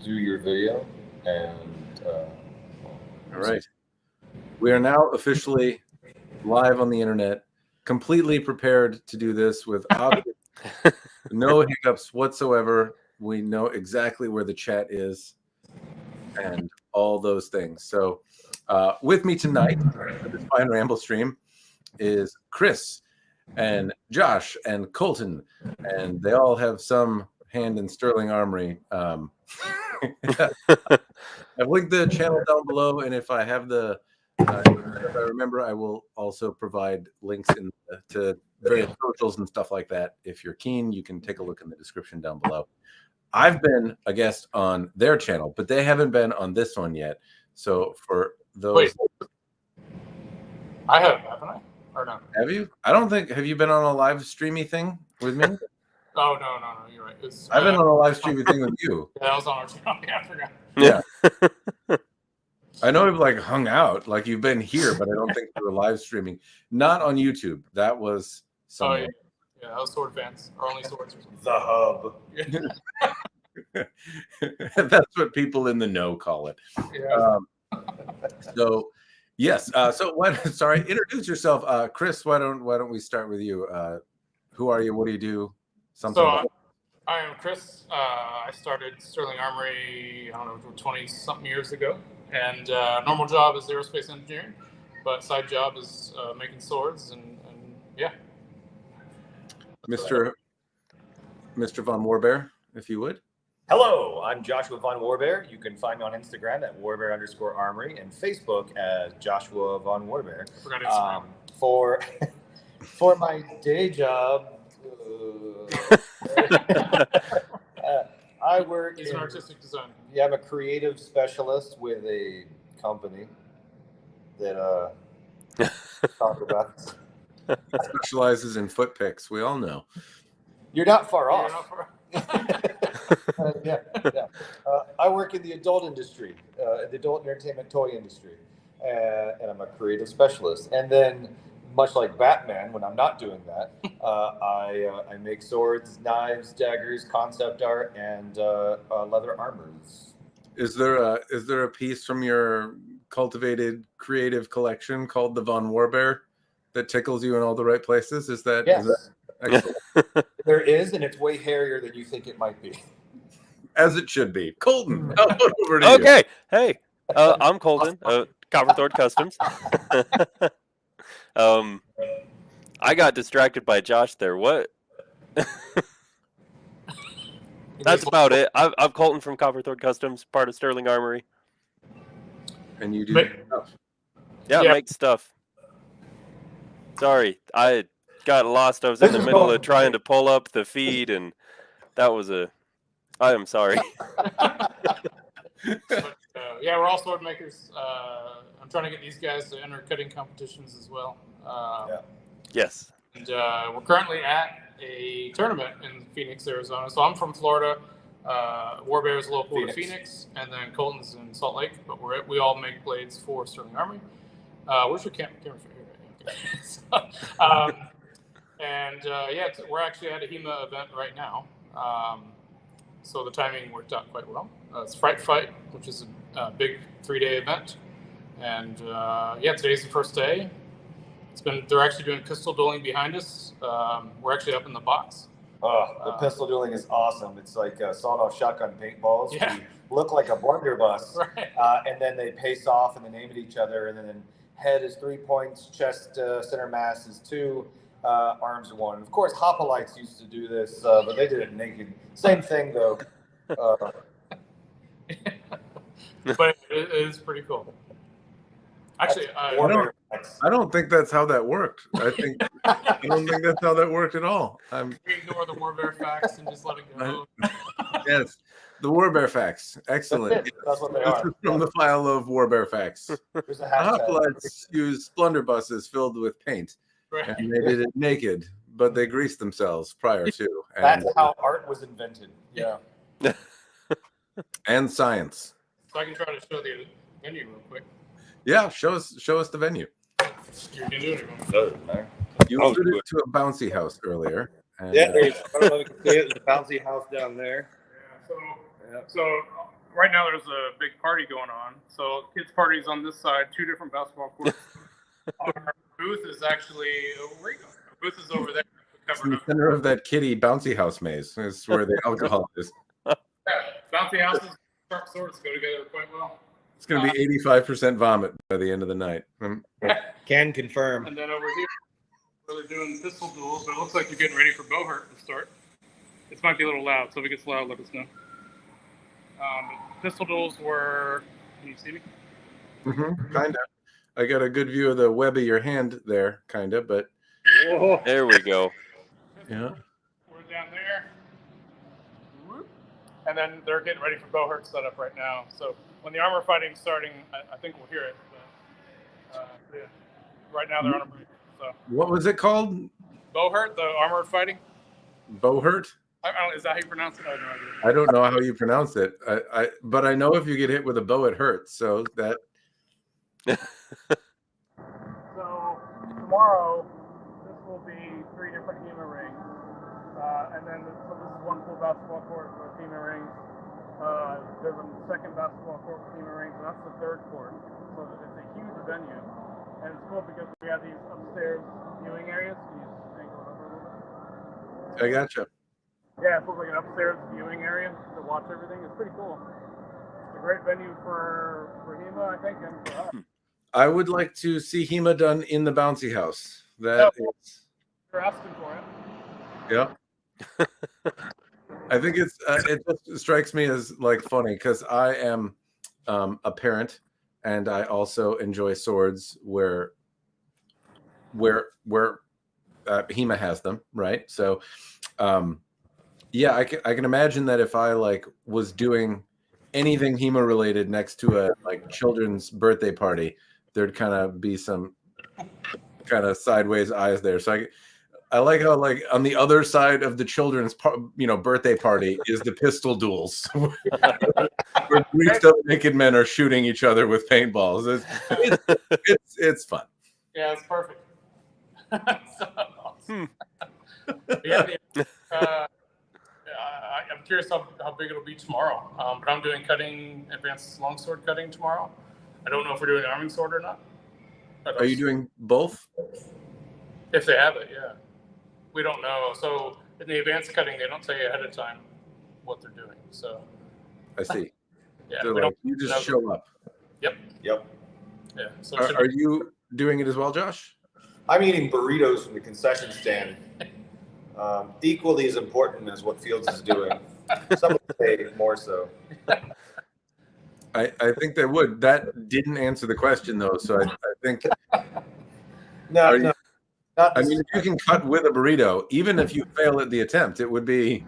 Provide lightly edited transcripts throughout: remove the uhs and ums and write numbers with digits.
do your video. And all right. We are now officially live on the internet, completely prepared to do this with no hiccups whatsoever. We know exactly where the chat is and all those things. So with me tonight for this fine Ramble stream is Chris and Josh and Colton, and they all have some hand in Sterling Armory. I've linked the channel down below, and if I have if I remember, I will also provide links to various socials and stuff like that. If you're keen, you can take a look in the description down below. I've been a guest on their channel, but they haven't been on this one yet. So for those... Wait. I have, haven't I? Or no? Have you? I don't think... Have you been on a live streamy thing with me? Oh, no, you're right. I've been on a live streamy thing with you. Yeah, I was on our channel. Yeah, I forgot. Yeah. I know we've like hung out, like you've been here, but I don't think we were live streaming. Not on YouTube. That was somewhere. Oh, yeah. Yeah, that was Sword Fans. Or only Swords or something. the hub. That's what people in the know call it. Yeah. So yes. Sorry, introduce yourself. Chris, why don't we start with you? Who are you? What do you do? I am Chris. I started Sterling Armory, I don't know, 20-something years ago. And normal job is aerospace engineering, but side job is making swords and yeah. Mr. Von Warbear, if you would. Hello, I'm Joshua Von Warbear. You can find me on Instagram at warbear_armory and Facebook as Joshua Von Warbear. For my day job, I work in artistic design. Yeah, I'm a creative specialist with a company that talk about. Specializes in foot picks. We all know. You're not far off. Yeah. I work in the adult industry, the adult entertainment toy industry, and I'm a creative specialist. And then, much like Batman, when I'm not doing that, I make swords, knives, daggers, concept art, and leather armors. Is there a piece from your cultivated creative collection called the Von Warbear that tickles you in all the right places? Is that? Yes. Is that excellent? There is, and it's way hairier than you think it might be. As it should be. Colton, over to okay. You. Hey, I'm Colton, Copperthorpe Customs. I got distracted by Josh there. What? That's about it. I'm Colton from Copperthorpe Customs, part of Sterling Armory. And you do stuff. Yeah, make stuff. Sorry, I got lost. I was in the middle of trying to pull up the feed, and that was I am sorry. But, yeah, we're all sword makers. I'm trying to get these guys to enter cutting competitions as well. Yes. And we're currently at a tournament in Phoenix, Arizona. So I'm from Florida. Warbear is local to Phoenix, and then Colton's in Salt Lake. But we all make blades for Sterling Armory. Where's your camera? We're actually at a HEMA event right now. So the timing worked out quite well. It's Fright Fight, which is a big 3-day event. And today's the first day. They're actually doing pistol dueling behind us. We're actually up in the box. The pistol dueling is awesome. It's like sawed-off shotgun paintballs. Yeah. You look like a blunderbuss. Right. And then they pace off and then aim at each other. And then head is 3 points, chest center mass is 2, arms 1. Of course, Hoplites used to do this, but they did it naked. Same thing, though. But it is pretty cool. Actually, I don't think that's how that worked. I don't think that's how that worked at all. We ignore the Warbear facts and just let it go. Yes, the Warbear facts. Excellent. That's what they are. From the file of Warbear facts. There's a hashtag. Hoplites used blunderbusses filled with paint, Right. and they did it naked, but they greased themselves prior to. That's how art was invented. Yeah. And science. So I can try to show the menu real quick. Yeah, show us the venue. You can do it. You alluded to a bouncy house earlier. And, I don't know if you can see it. There's a bouncy house down there. So right now there's a big party going on. So kids' parties on this side, 2 different basketball courts. Our booth is actually where you go? Our booth is over there. It's in the center of that kiddie bouncy house maze. It's where the alcohol is. Yeah, bouncy houses, sharp swords go together quite well. It's going to be 85% vomit by the end of the night. Can confirm. And then over here, where they're doing pistol duels, but it looks like they're getting ready for bow hurt to start. This might be a little loud, so if it gets loud, let us know. Pistol duels were. Can you see me? Kind of. I got a good view of the web of your hand there, kind of, but. Whoa. There we go. Yeah. We're down there. And then they're getting ready for bow hurt setup right now. So when the armor fighting's starting, I think we'll hear it. But, yeah. Right now they're on a break. So. What was it called? Bow hurt, the armored fighting. Bow hurt? Is that how you pronounce it? I have no idea. I don't know how you pronounce it. But I know if you get hit with a bow, it hurts. So that. So tomorrow, this will be 3 different HEMA rings, and then so this is 1 full basketball court with HEMA rings. There's a second basketball court with HEMA rings, and that's the 3rd court. So it's a huge venue, and it's cool because we have these upstairs viewing areas. Can you just angle it over a little bit? I gotcha. Yeah, it's like an upstairs viewing area to watch everything. It's pretty cool. It's a great venue for HEMA, I think, and for us. I would like to see HEMA done in the bouncy house. That is. You're asking for it. Yep. I think it just strikes me as like funny because I am a parent and I also enjoy swords where HEMA has them, right? So, yeah, I can imagine that if I like was doing anything HEMA related next to a like children's birthday party, there'd kind of be some kind of sideways eyes there. So I like how like on the other side of the children's birthday party is the pistol duels, where 3 still naked men are shooting each other with paintballs. It's fun. Yeah, it's perfect. So awesome. Yeah, I'm curious how big it'll be tomorrow. But I'm doing advanced longsword cutting tomorrow. I don't know if we're doing arming sword or not. Are you doing both? If they have it, yeah. We don't know. So in the advanced cutting, they don't tell you ahead of time what they're doing. So I see. Yeah, so like, you just show up. Yep. Yep. Yeah. So are you doing it as well, Josh? I'm eating burritos from the concession stand. Equally as important as what Fields is doing. Some would say more so. I think they would. That didn't answer the question though, so I think. No. I mean, if you can cut with a burrito, even if you fail at the attempt, it would be.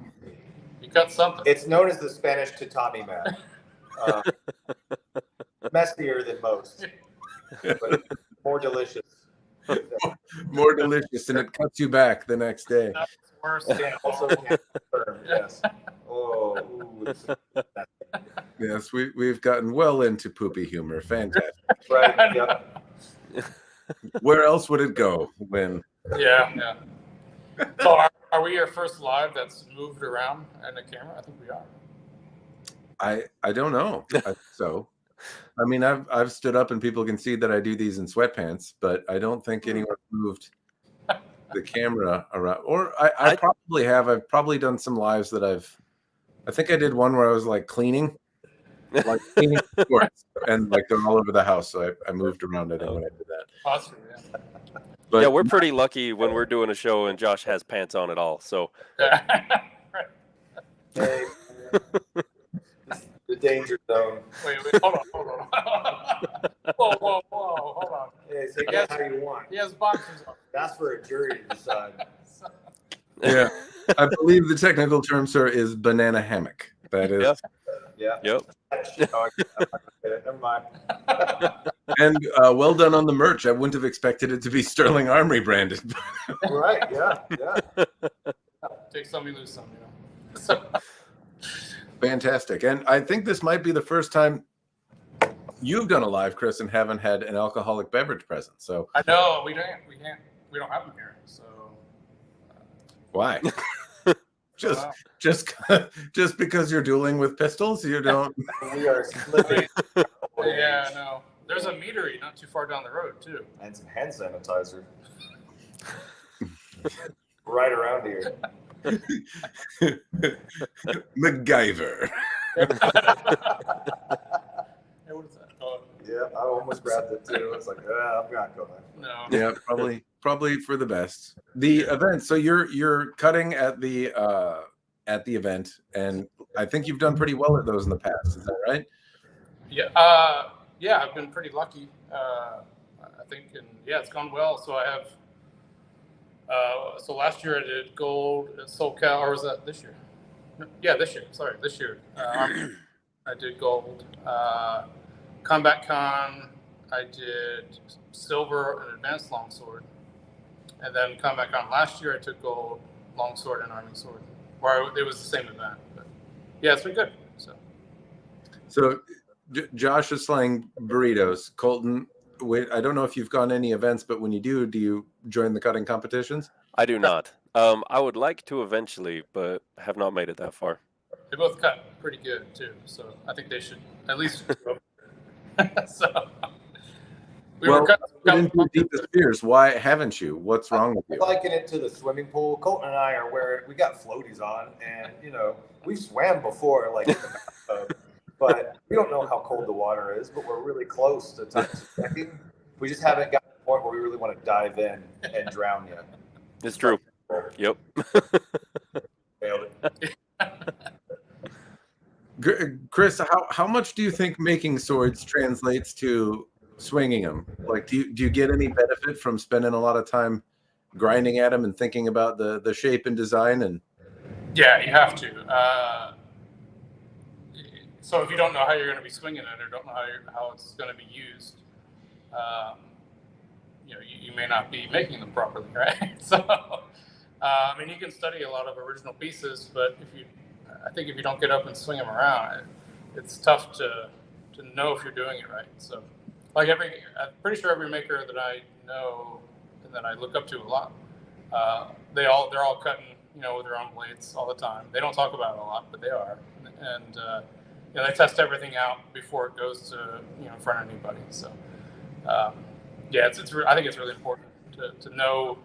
You cut something. It's known as the Spanish tatami mat. Messier than most, but more delicious. More delicious, and it cuts you back the next day. That's worse. Yeah, also confirmed, yes. Oh, Yes, we've gotten well into poopy humor. Fantastic. right. Yeah. Where else would it go when? Yeah. So are we your first live that's moved around in the camera? I think we are. I don't know. So, I mean, I've stood up and people can see that I do these in sweatpants, but I don't think anyone moved the camera around. Or I probably have. I've probably done some lives that I think I did one where I was like cleaning shorts, and like they're all over the house. So I moved around. I think when I did that. Awesome, yeah. But yeah, we're pretty lucky when we're doing a show and Josh has pants on at all. So. Hey, the danger zone. Wait, hold on. Whoa, hold on. Hey, take it how you want. He has boxers on. That's for a jury to decide. Yeah, I believe the technical term, sir, is banana hammock. That is. Yeah. Yep. Never mind. And well done on the merch. I wouldn't have expected it to be Sterling Armory branded. Right. Yeah. Take some, you lose some. So. Fantastic. And I think this might be the first time you've done a live, Chris, and haven't had an alcoholic beverage present. So I know we don't have them here. So why? just because you're dueling with pistols, you don't. We are slipping. Yeah, no. There's a meadery not too far down the road too. And some hand sanitizer. Right around here. MacGyver. Hey, what is that? Oh, Yeah, I almost grabbed it too. It's like, I'm not going. no. Yeah, probably for the best. The event. So you're cutting at the event, and I think you've done pretty well at those in the past. Is that right? Yeah. Yeah, I've been pretty lucky. I think, and yeah, it's gone well. So I have. So last year I did gold at SoCal, or was that this year? No, yeah, this year. Sorry, this year. I did gold. Combat Con, I did silver and advanced longsword. And then Combat Con last year, I took gold, longsword, and arming sword. Or it was the same event. But yeah, it's been good. So Josh is slaying burritos. Colton, wait, I don't know if you've gone any events, but when you do you join the cutting competitions? I do not. I would like to eventually, but have not made it that far. They both cut pretty good too, so I think they should at least. So we were cutting into deepest fears. Why haven't you? What's wrong with you? I liken it to the swimming pool. Colton and I are we got floaties on, and we swam before, like in the bathtub, but we don't know how cold the water is. But we're really close to checking. We just haven't gotten to the point where we really want to dive in and drown yet. It's true. Yep. Failed it. Chris, how much do you think making swords translates to swinging them? Like, do you get any benefit from spending a lot of time grinding at them and thinking about the shape and design? And yeah, you have to. So if you don't know how you're going to be swinging it, or don't know how it's going to be used, you may not be making them properly, right? So, I mean, you can study a lot of original pieces, but I think if you don't get up and swing them around, it's tough to know if you're doing it right. So, like I'm pretty sure every maker that I know and that I look up to a lot, they're all cutting, with their own blades all the time. They don't talk about it a lot, but they are, and they test everything out before it goes to in front of anybody. So, yeah, I think it's really important to know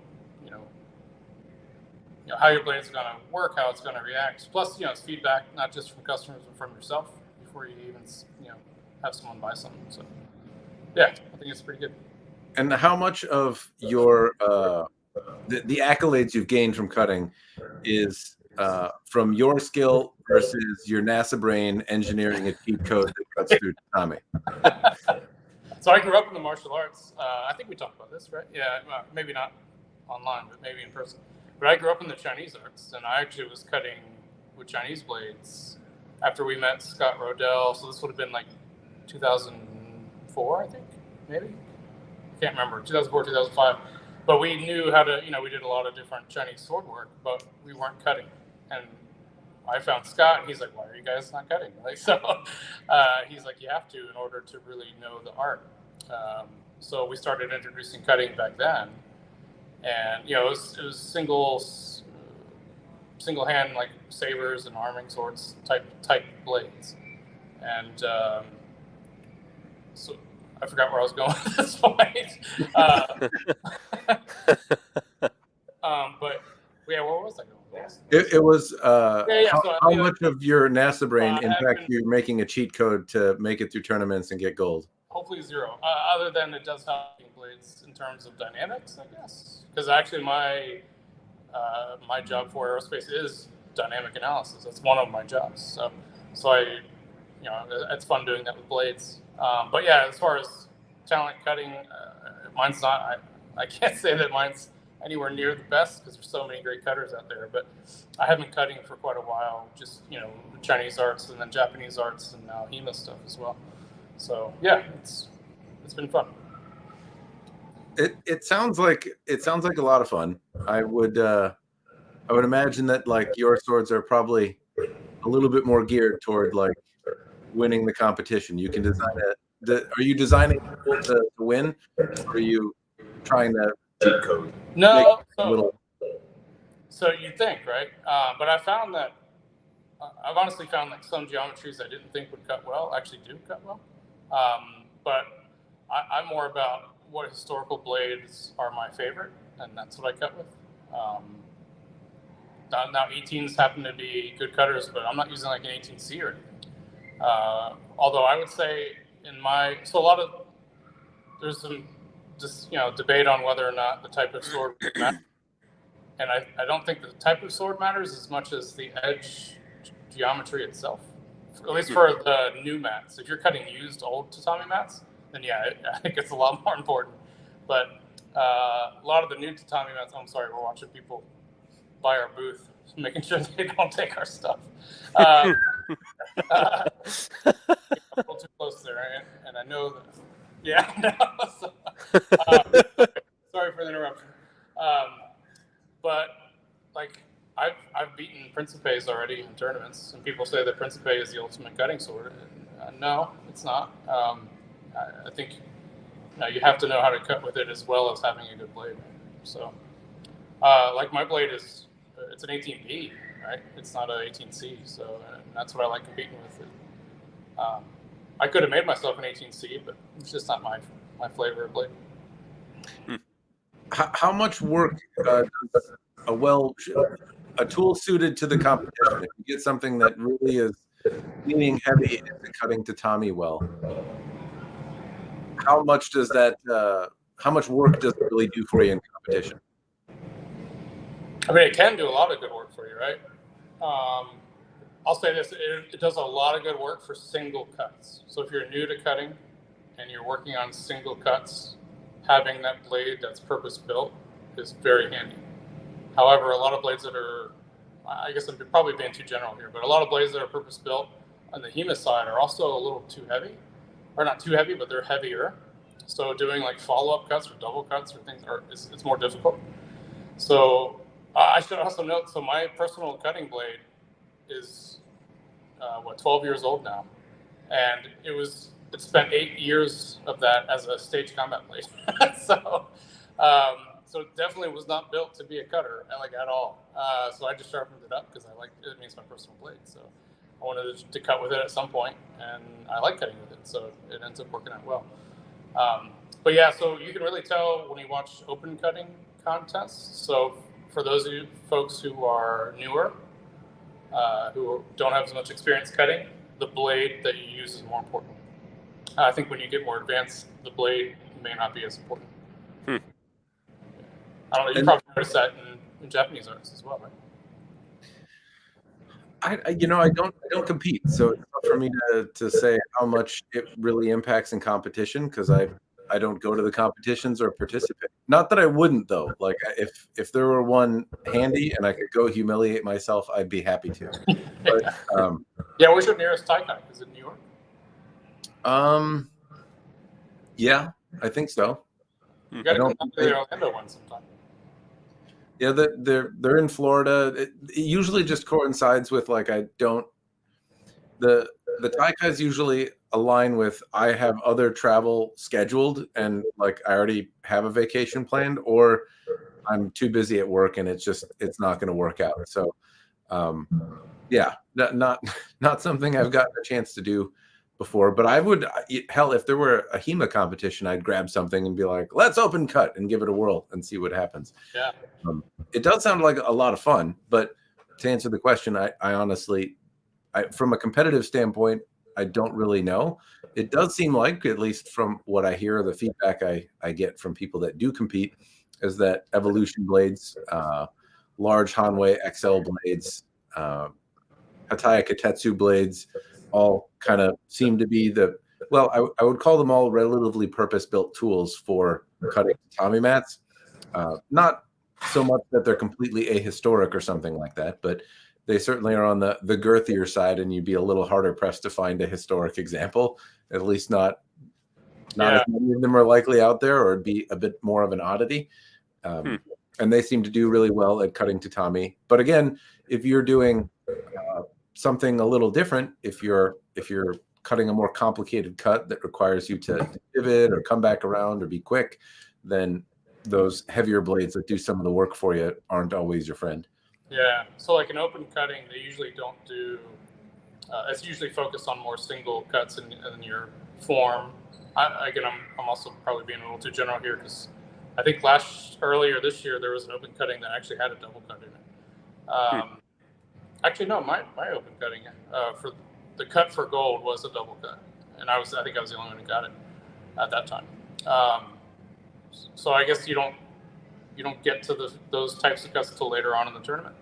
how your blade's going to work, how it's going to react. Plus, it's feedback, not just from customers, but from yourself before you even, have someone buy something. So, yeah, I think it's pretty good. And how much of your the accolades you've gained from cutting is from your skill versus your NASA brain engineering a cheat code that cuts through Tommy? So I grew up in the martial arts. I think we talked about this, right? Yeah, maybe not online, but maybe in person. But I grew up in the Chinese arts, and I actually was cutting with Chinese blades after we met Scott Rodell. So this would have been like 2004, I think, maybe. I can't remember, 2004, 2005. But we knew how to, we did a lot of different Chinese sword work, but we weren't cutting. And I found Scott, and he's like, "Why are you guys not cutting?" He's like, "You have to in order to really know the art." So we started introducing cutting back then. And it was single hand, like sabers and arming swords type blades, and so I forgot where I was going at this point. But yeah, where was I going? It was how So, much of your NASA brain impacts you making a cheat code to make it through tournaments and get gold? Hopefully zero. Other than it does help blades in terms of dynamics, I guess. Because actually, my job for aerospace is dynamic analysis. That's one of my jobs. So I, it's fun doing that with blades. But yeah, as far as talent cutting, mine's not. I can't say that mine's anywhere near the best because there's so many great cutters out there. But I have been cutting for quite a while. Just Chinese arts and then Japanese arts and now HEMA stuff as well. So yeah, it's been fun. It sounds like a lot of fun. I would imagine that like your swords are probably a little bit more geared toward like winning the competition. You can design it. Are you designing to win? Or are you trying to cheat code? No. So you'd think, right? But I found that I've honestly found like some geometries I didn't think would cut well actually do cut well. But I'm more about what historical blades are my favorite, and that's what I cut with. Now 18s happen to be good cutters, but I'm not using like an 18C or anything. Although I would say there's some just debate on whether or not the type of sword matters. And I don't think the type of sword matters as much as the edge geometry itself, at least for the new mats. If you're cutting used old tatami mats, then yeah, I think it's a lot more important. But a lot of the new tatami mats, I'm sorry, we're watching people by our booth, making sure they don't take our stuff. A little too close there, right? And I know that. Yeah. No, sorry for the interruption. But like I've beaten Principes already in tournaments, and people say that Principe is the ultimate cutting sword. No, it's not. I think you have to know how to cut with it as well as having a good blade. So, like my blade it's an 18B, right? It's not an 18C, so that's what I like competing with. I could have made myself an 18C, but it's just not my flavor of blade. How much work does a tool suited to the competition? If you get something that really is leaning heavy into cutting tatami well, how much work does it really do for you in competition? I mean, it can do a lot of good work for you, right? I'll say this: it does a lot of good work for single cuts. So if you're new to cutting and you're working on single cuts, having that blade that's purpose-built is very handy. However, a lot of blades that are, I guess I'm probably being too general here, but a lot of blades that are purpose-built on the HEMA side are also a little too heavy. Or not too heavy, but they're heavier. So doing like follow-up cuts or double cuts or things, it's more difficult. So I should also note, so my personal cutting blade is 12 years old now, and it spent 8 years of that as a stage combat blade. So it definitely was not built to be a cutter, like at all. So I just sharpened it up because I like it. It's my personal blade, so I wanted to cut with it at some point, and I like cutting with it, so it ends up working out well. But yeah, so you can really tell when you watch open cutting contests. So for those of you folks who are newer, who don't have as much experience cutting, the blade that you use is more important. I think when you get more advanced, the blade may not be as important. I don't know. You probably noticed that in Japanese artists as well, right? I don't compete, so it's tough for me to say how much it really impacts in competition because I don't go to the competitions or participate. Not that I wouldn't though. Like if there were one handy and I could go humiliate myself, I'd be happy to. But, yeah, where's your nearest Taikai? Is it New York? Yeah, I think so. You got to come to the Orlando one sometime. Yeah, they're in Florida. It usually just coincides with like the Taikais usually align with I have other travel scheduled and like I already have a vacation planned, or I'm too busy at work and it's not going to work out. So yeah, not something I've gotten a chance to do before, but I would, hell, if there were a HEMA competition, I'd grab something and be like, let's open cut and give it a whirl and see what happens. Yeah. It does sound like a lot of fun, but to answer the question, I honestly, from a competitive standpoint, I don't really know. It does seem like, at least from what I hear, the feedback I get from people that do compete is that Evolution blades, large Hanwei XL blades, Hataya Katetsu blades, all kind of seem to be I would call them all relatively purpose-built tools for cutting tatami mats. Not so much that they're completely ahistoric or something like that, but they certainly are on the girthier side, and you'd be a little harder pressed to find a historic example. At least not as many of them are likely out there, or it'd be a bit more of an oddity. And they seem to do really well at cutting tatami. But again, if you're doing something a little different, if you're cutting a more complicated cut that requires you to pivot or come back around or be quick, then those heavier blades that do some of the work for you aren't always your friend. Yeah. So like in open cutting, they usually don't do. It's usually focused on more single cuts in your form. I'm also probably being a little too general here because I think earlier this year there was an open cutting that actually had a double cut in it. Actually, no, my open cutting for the cut for gold was a double cut, and I think I was the only one who got it at that time. So I guess you don't get to those types of cuts until later on in the tournament.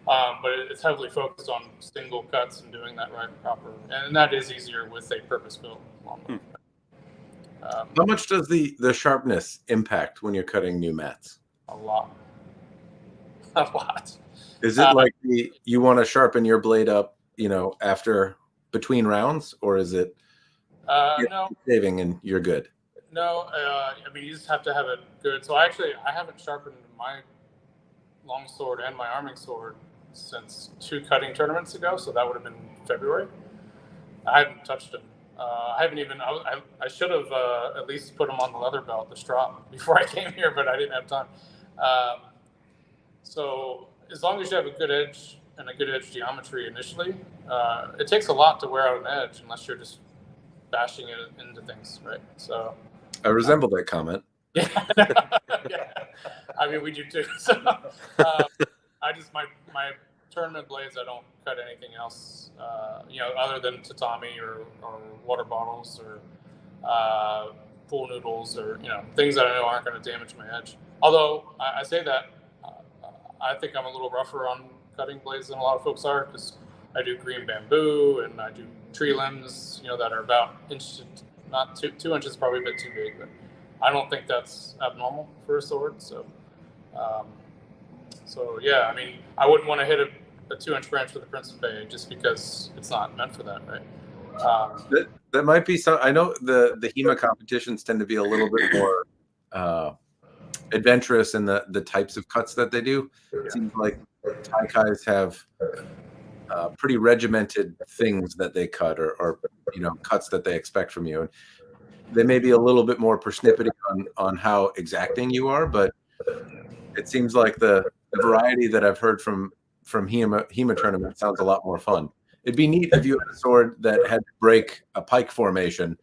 But it's heavily focused on single cuts and doing that right and proper, and that is easier with a purpose-built lawnmower. How much does the sharpness impact when you're cutting new mats? A lot. A lot. Is it like you want to sharpen your blade up, after between rounds, or is it no saving and you're good? No, I mean you just have to have it good. So I haven't sharpened my longsword and my arming sword since 2 cutting tournaments ago. So that would have been February. I haven't touched them. I haven't even. I should have at least put them on the leather belt, the strap, before I came here, but I didn't have time. So as long as you have a good edge and a good edge geometry initially, it takes a lot to wear out an edge unless you're just bashing it into things, right? So I resemble that comment. Yeah. Yeah. I mean, we do too. So I just my tournament blades, I don't cut anything else, other than tatami or water bottles or pool noodles or things that I know aren't going to damage my edge. Although I say that I think I'm a little rougher on cutting blades than a lot of folks are because I do green bamboo and I do tree limbs, that are about not 2 inches, probably a bit too big, but I don't think that's abnormal for a sword. So yeah, I mean, I wouldn't want to hit a 2-inch branch with a Principe just because it's not meant for that, right? That might be some. I know the HEMA competitions tend to be a little bit more adventurous in the types of cuts that they do. It seems like Taikais have pretty regimented things that they cut or cuts that they expect from you. And they may be a little bit more persnippety on how exacting you are, but it seems like the variety that I've heard from HEMA tournament sounds a lot more fun. It'd be neat if you had a sword that had to break a pike formation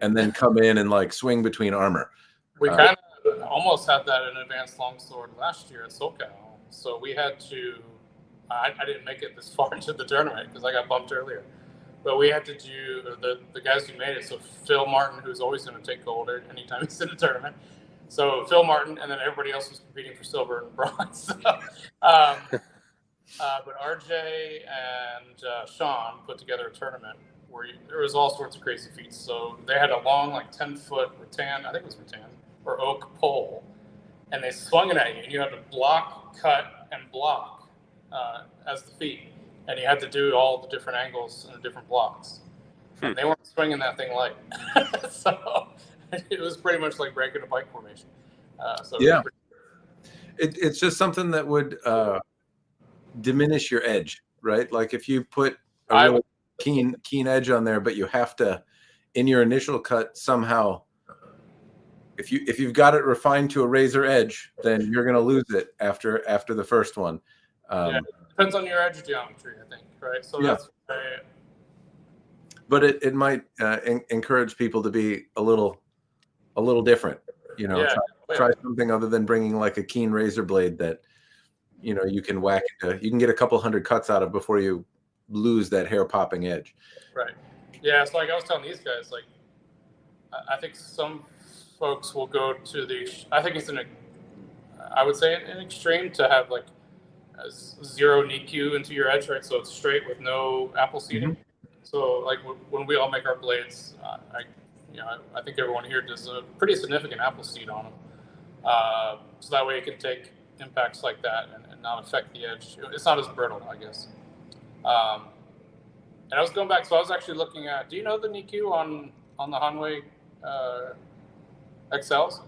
and then come in and like swing between armor. We kind of almost had that in Advanced Longsword last year at SoCal. So we had to. I didn't make it this far into the tournament because I got bumped earlier. But we had to do the guys who made it. So Phil Martin, who's always going to take gold anytime he's in a tournament. So Phil Martin, and then everybody else was competing for silver and bronze. But RJ and Sean put together a tournament where there was all sorts of crazy feats. So they had a long, like 10-foot rattan, I think it was rattan, or oak pole, and they swung it at you, and you had to block, cut, and block as the feat. And you had to do all the different angles and the different blocks. And they weren't swinging that thing light. So it was pretty much like breaking a bike formation. Yeah. It's just something that would diminish your edge, right? Like if you put a really keen edge on there, but you have to, in your initial cut, somehow, if you've got it refined to a razor edge, then you're going to lose it after the first one. It depends on your edge geometry, I think, right? So yeah. That's but it might encourage people to be a little different, try something other than bringing like a keen razor blade that you can whack you can get a couple hundred cuts out of before you lose that hair popping edge. Right. Yeah. So like I was telling these guys, like I think some folks will go to I think it's I would say an extreme to have like a 0 NICU into your edge, right? So it's straight with no apple seeding. Mm-hmm. So like when we all make our blades, I think everyone here does a pretty significant apple seed on them. So that way it can take impacts like that and not affect the edge. It's not as brittle, I guess. And I was going back, so I was actually looking at, do you know the NICU on the Hanwei XLs?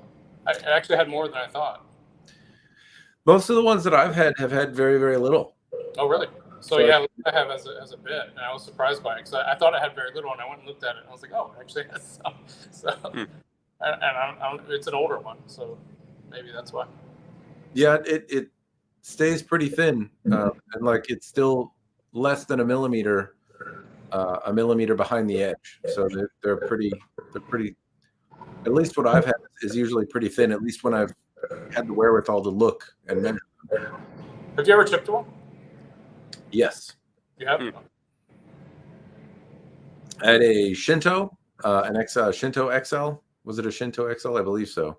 I actually had more than I thought. Most of the ones that I've had have had very, very little. Oh, really? So yeah, I have as a bit, and I was surprised by it because I thought it had very little, and I went and looked at it, and I was like, oh, it actually has some. So, and it's an older one, so maybe that's why. Yeah, stays pretty thin, and like it's still less than a millimeter behind the edge. So they're pretty. At least what I've had is usually pretty thin. At least when I've had the wherewithal to look and measure them. Have you ever chipped one? Yes. You have? I had a Shinto, an XL, Shinto XL. Was it a Shinto XL? I believe so,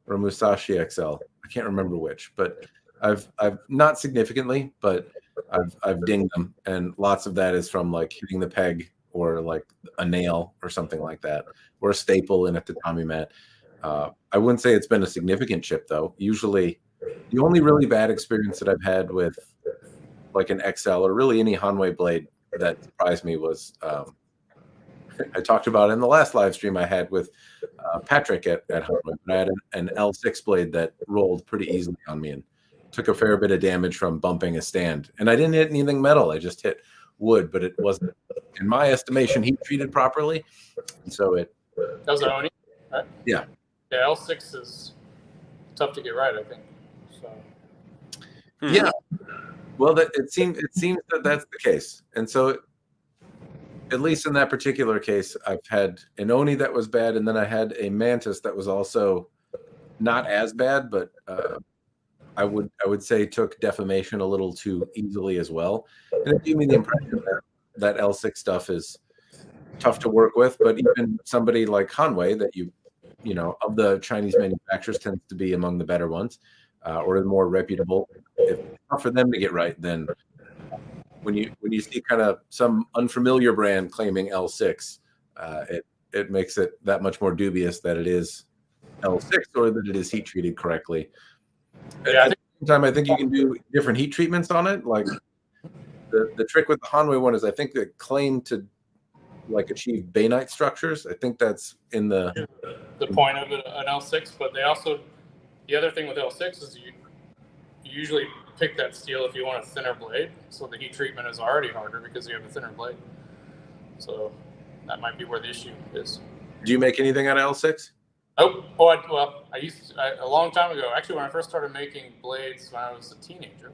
or a Musashi XL. I can't remember which, but I've not significantly, but I've dinged them, and lots of that is from like hitting the peg or like a nail or something like that, or a staple in a tatami mat. I wouldn't say it's been a significant chip though. Usually, the only really bad experience that I've had with like an XL or really any Hanwei blade that surprised me was I talked about it in the last live stream I had with Patrick at Hanwei. I had an L6 blade that rolled pretty easily on me and took a fair bit of damage from bumping a stand. And I didn't hit anything metal. I just hit wood, but it wasn't, in my estimation, heat treated properly. And so it. That was an Oni, right? Yeah. Yeah, L6 is tough to get right, I think. So. Yeah. Well, it seems that that's the case. And so at least in that particular case, I've had an Oni that was bad, and then I had a Mantis that was also not as bad, but I would say took deformation a little too easily as well. And it gave me the impression that L6 stuff is tough to work with, but even somebody like Hanwei that you know, of the Chinese manufacturers tends to be among the better ones, or the more reputable. If it's tough for them to get right, then when you see kind of some unfamiliar brand claiming L6, it makes it that much more dubious that it is L6 or that it is heat treated correctly. Yeah, at the same time, I think you can do different heat treatments on it. Like the trick with the Hanwei one is I think they claim to like achieve bainite structures. I think that's in the point of an L6, but they also, the other thing with L6 is you usually pick that steel if you want a thinner blade, so the heat treatment is already harder because you have a thinner blade. So that might be where the issue is. Do you make anything out of L6? I used to, a long time ago. Actually, when I first started making blades when I was a teenager,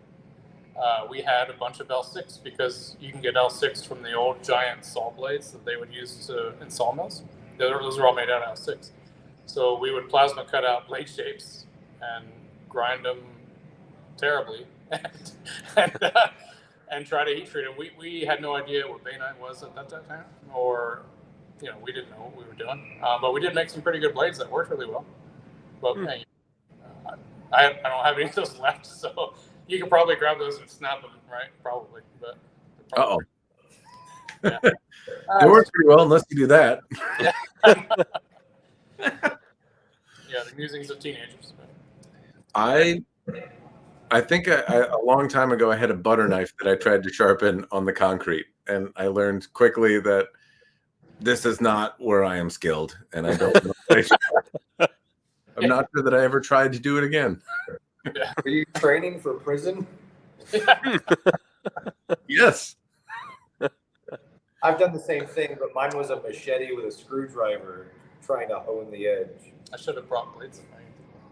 we had a bunch of L6 because you can get L6 from the old giant saw blades that they would use in sawmills. Those are all made out of L6. So we would plasma cut out blade shapes and grind them terribly and try to heat treat them. We had no idea what bainite was at that time, or we didn't know what we were doing. But we did make some pretty good blades that worked really well. But I don't have any of those left, so you can probably grab those and snap them, right? Probably, but. Yeah. It works pretty well unless you do that. Yeah, the musings of teenagers. I think a long time ago I had a butter knife that I tried to sharpen on the concrete, and I learned quickly that this is not where I am skilled, and I don't know. I'm not sure that I ever tried to do it again. Yeah. Are you training for prison? Yes. I've done the same thing, but mine was a machete with a screwdriver trying to hone the edge. I should have brought blades.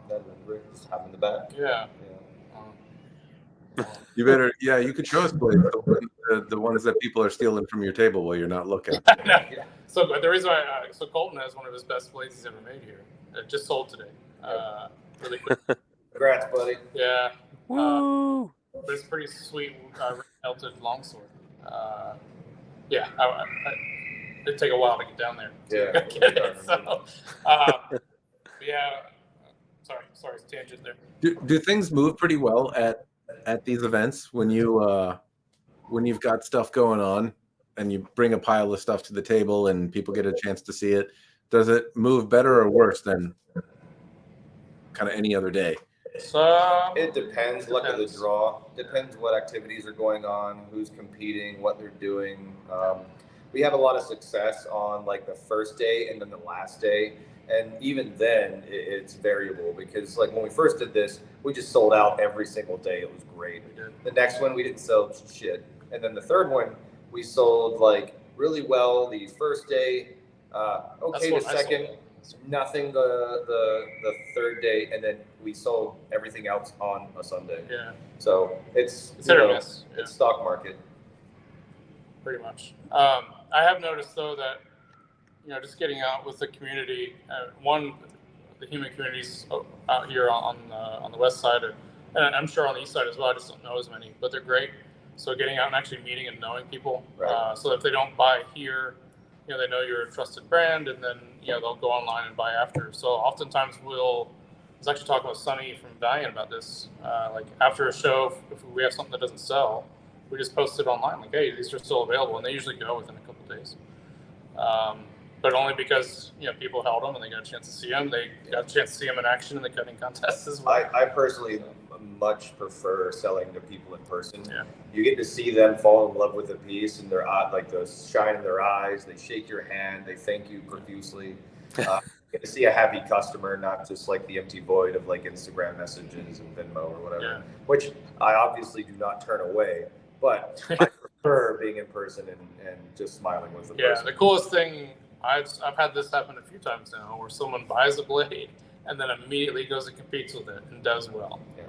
Just have them in the back. Yeah. You better, you could show us blades, the ones that people are stealing from your table while you're not looking. Yeah. So the reason why, Colton has one of his best blades he's ever made here. It just sold today. Really quick. Congrats, buddy. Yeah. Woo! But it's pretty sweet melted longsword. It'd take a while to get down there. Yeah. Get it. So, sorry, tangent there. Do things move pretty well at these events when you've got stuff going on and you bring a pile of stuff to the table and people get a chance to see it? Does it move better or worse than kind of any other day? It depends. Luck of the draw. Depends what activities are going on, who's competing, what they're doing. We have a lot of success on like the first day and then the last day. And even then, it's variable because like when we first did this, we just sold out every single day. It was great. The next one, we didn't sell shit. And then the third one, we sold like really well the first day. Okay, the second. Nothing the third day, and then we sold everything else on a Sunday. Yeah. So it's hit or miss. Yeah. It's stock market. Pretty much. I have noticed though that just getting out with the community. The human communities out here on the west side, and I'm sure on the east side as well. I just don't know as many, but they're great. So getting out and actually meeting and knowing people, right. So if they don't buy here, they know you're a trusted brand, and then they'll go online and buy after. So oftentimes I was actually talking with Sonny from Valiant about this. Like after a show, if we have something that doesn't sell, we just post it online, like, hey, these are still available, and they usually go within a couple of days. But only because people held them and they got a chance to see them. They got a chance to see them in action in the cutting contest as well. I personally much prefer selling to people in person. Yeah. You get to see them fall in love with a piece, and their like the shine in their eyes. They shake your hand. They thank you profusely. You get to see a happy customer, not just like the empty void of like Instagram messages and Venmo or whatever. Yeah. Which I obviously do not turn away, but I prefer being in person and just smiling with the person. Yeah, the coolest thing. I've had this happen a few times now, where someone buys a blade and then immediately goes and competes with it and does well. Yeah.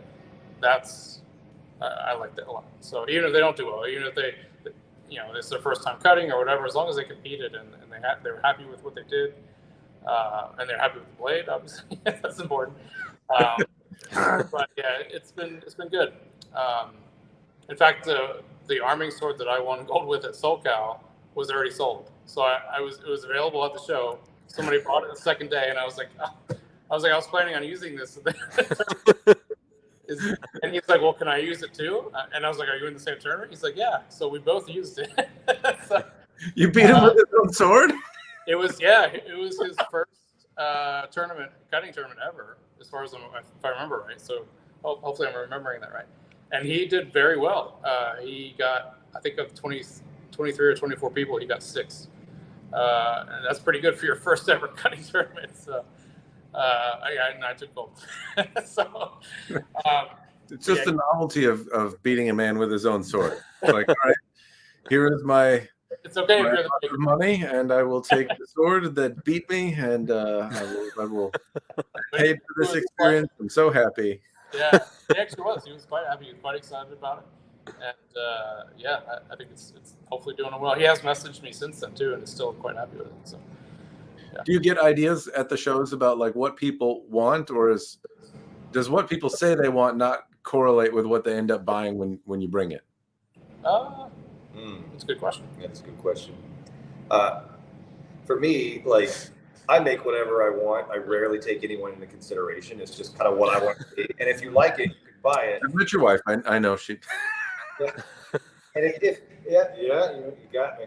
I like that a lot. So even if they don't do well, even if it's their first time cutting or whatever, as long as they competed and they were happy with what they did, and they're happy with the blade, obviously that's important. But yeah, it's been good. In fact, the arming sword that I won gold with at SoCal was already sold. So it was available at the show. Somebody bought it the second day, and I was like, I was planning on using this. And he's like, well, can I use it too? And I was like, are you in the same tournament? He's like, yeah. So we both used it. So, you beat him with his own sword? It was his first cutting tournament ever, as far as if I remember right. So hopefully I'm remembering that right. And he did very well. He got, I think of 23 or 24 people, he got 6. And that's pretty good for your first ever cutting tournament. So, I took gold. So, it's just the novelty of beating a man with his own sword. It's like, all right, here is my. It's okay if you're the money, and I will take the sword that beat me, and I will pay for this experience. I'm so happy. Yeah, he actually was. He was quite happy. He was quite excited about it. And I think it's hopefully doing well. He has messaged me since then too, and is still quite happy with it. So, yeah. Do you get ideas at the shows about like what people want, or does what people say they want not correlate with what they end up buying when you bring it? That's a good question. Yeah, that's a good question. For me, like, I make whatever I want. I rarely take anyone into consideration. It's just kind of what I want to be. And if you like it, you can buy it. I met your wife. I know she. Yeah. And you got me.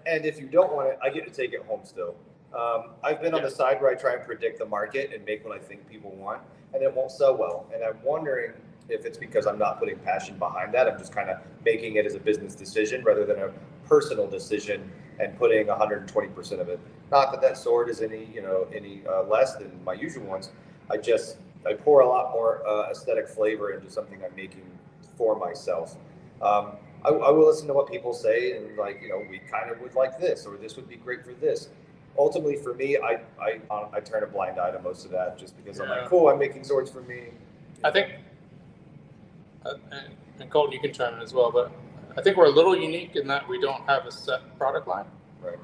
and if you don't want it, I get to take it home still. I've been on the side where I try and predict the market and make what I think people want, and it won't sell well. And I'm wondering if it's because I'm not putting passion behind that. I'm just kind of making it as a business decision rather than a personal decision and putting 120% of it. Not that sword is any less than my usual ones. I pour a lot more aesthetic flavor into something I'm making for myself. I will listen to what people say, and we kind of would like this, or this would be great for this. Ultimately, for me, I turn a blind eye to most of that, just because I'm like, cool, I'm making swords for me. I think, and Colton, you can chime in as well, but I think we're a little unique in that we don't have a set product line. Right.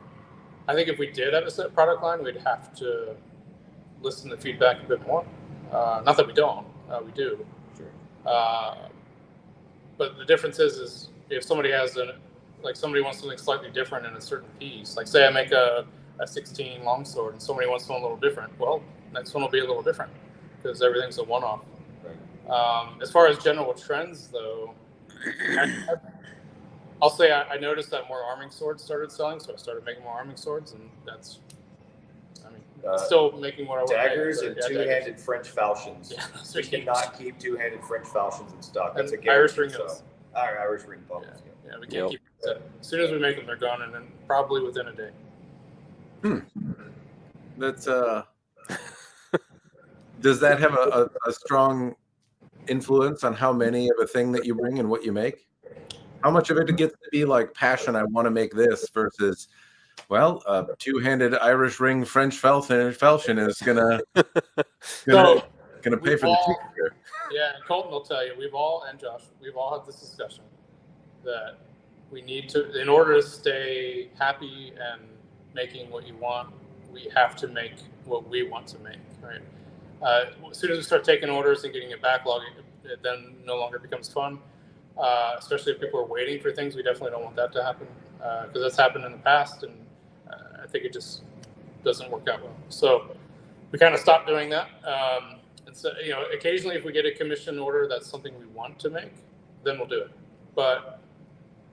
I think if we did have a set product line, we'd have to listen to feedback a bit more. Not that we don't, we do. Sure. But the difference is if somebody has somebody wants something slightly different in a certain piece, like say I make a 16 longsword and somebody wants one a little different, well, next one will be a little different because everything's a one-off. Right. As far as general trends, though, I'll say I noticed that more arming swords started selling, so I started making more arming swords, and that's, still making what I want. Daggers and two-handed French falchions. Yeah, we cannot keep two-handed French falchions in stock. That's and a guarantee. Irish ring bows. Irish ring bows. Yeah, we can't keep them. As soon as we make them, they're gone, and then probably within a day. That's does that have a strong influence on how many of a thing that you bring and what you make? How much of it gets to be like passion? I want to make this versus Well, two-handed Irish ring French falchion is gonna So pay we've for the all- ticket here. Yeah, and Colton will tell you, and Josh, we've all had this discussion that we need to, in order to stay happy and making what you want, we have to make what we want to make, right? As soon as we start taking orders and getting a backlog, it then no longer becomes fun. Especially if people are waiting for things, we definitely don't want that to happen, because that's happened in the past, and I think it just doesn't work out well. So we kind of stopped doing that. And so, occasionally if we get a commission order that's something we want to make, then we'll do it. But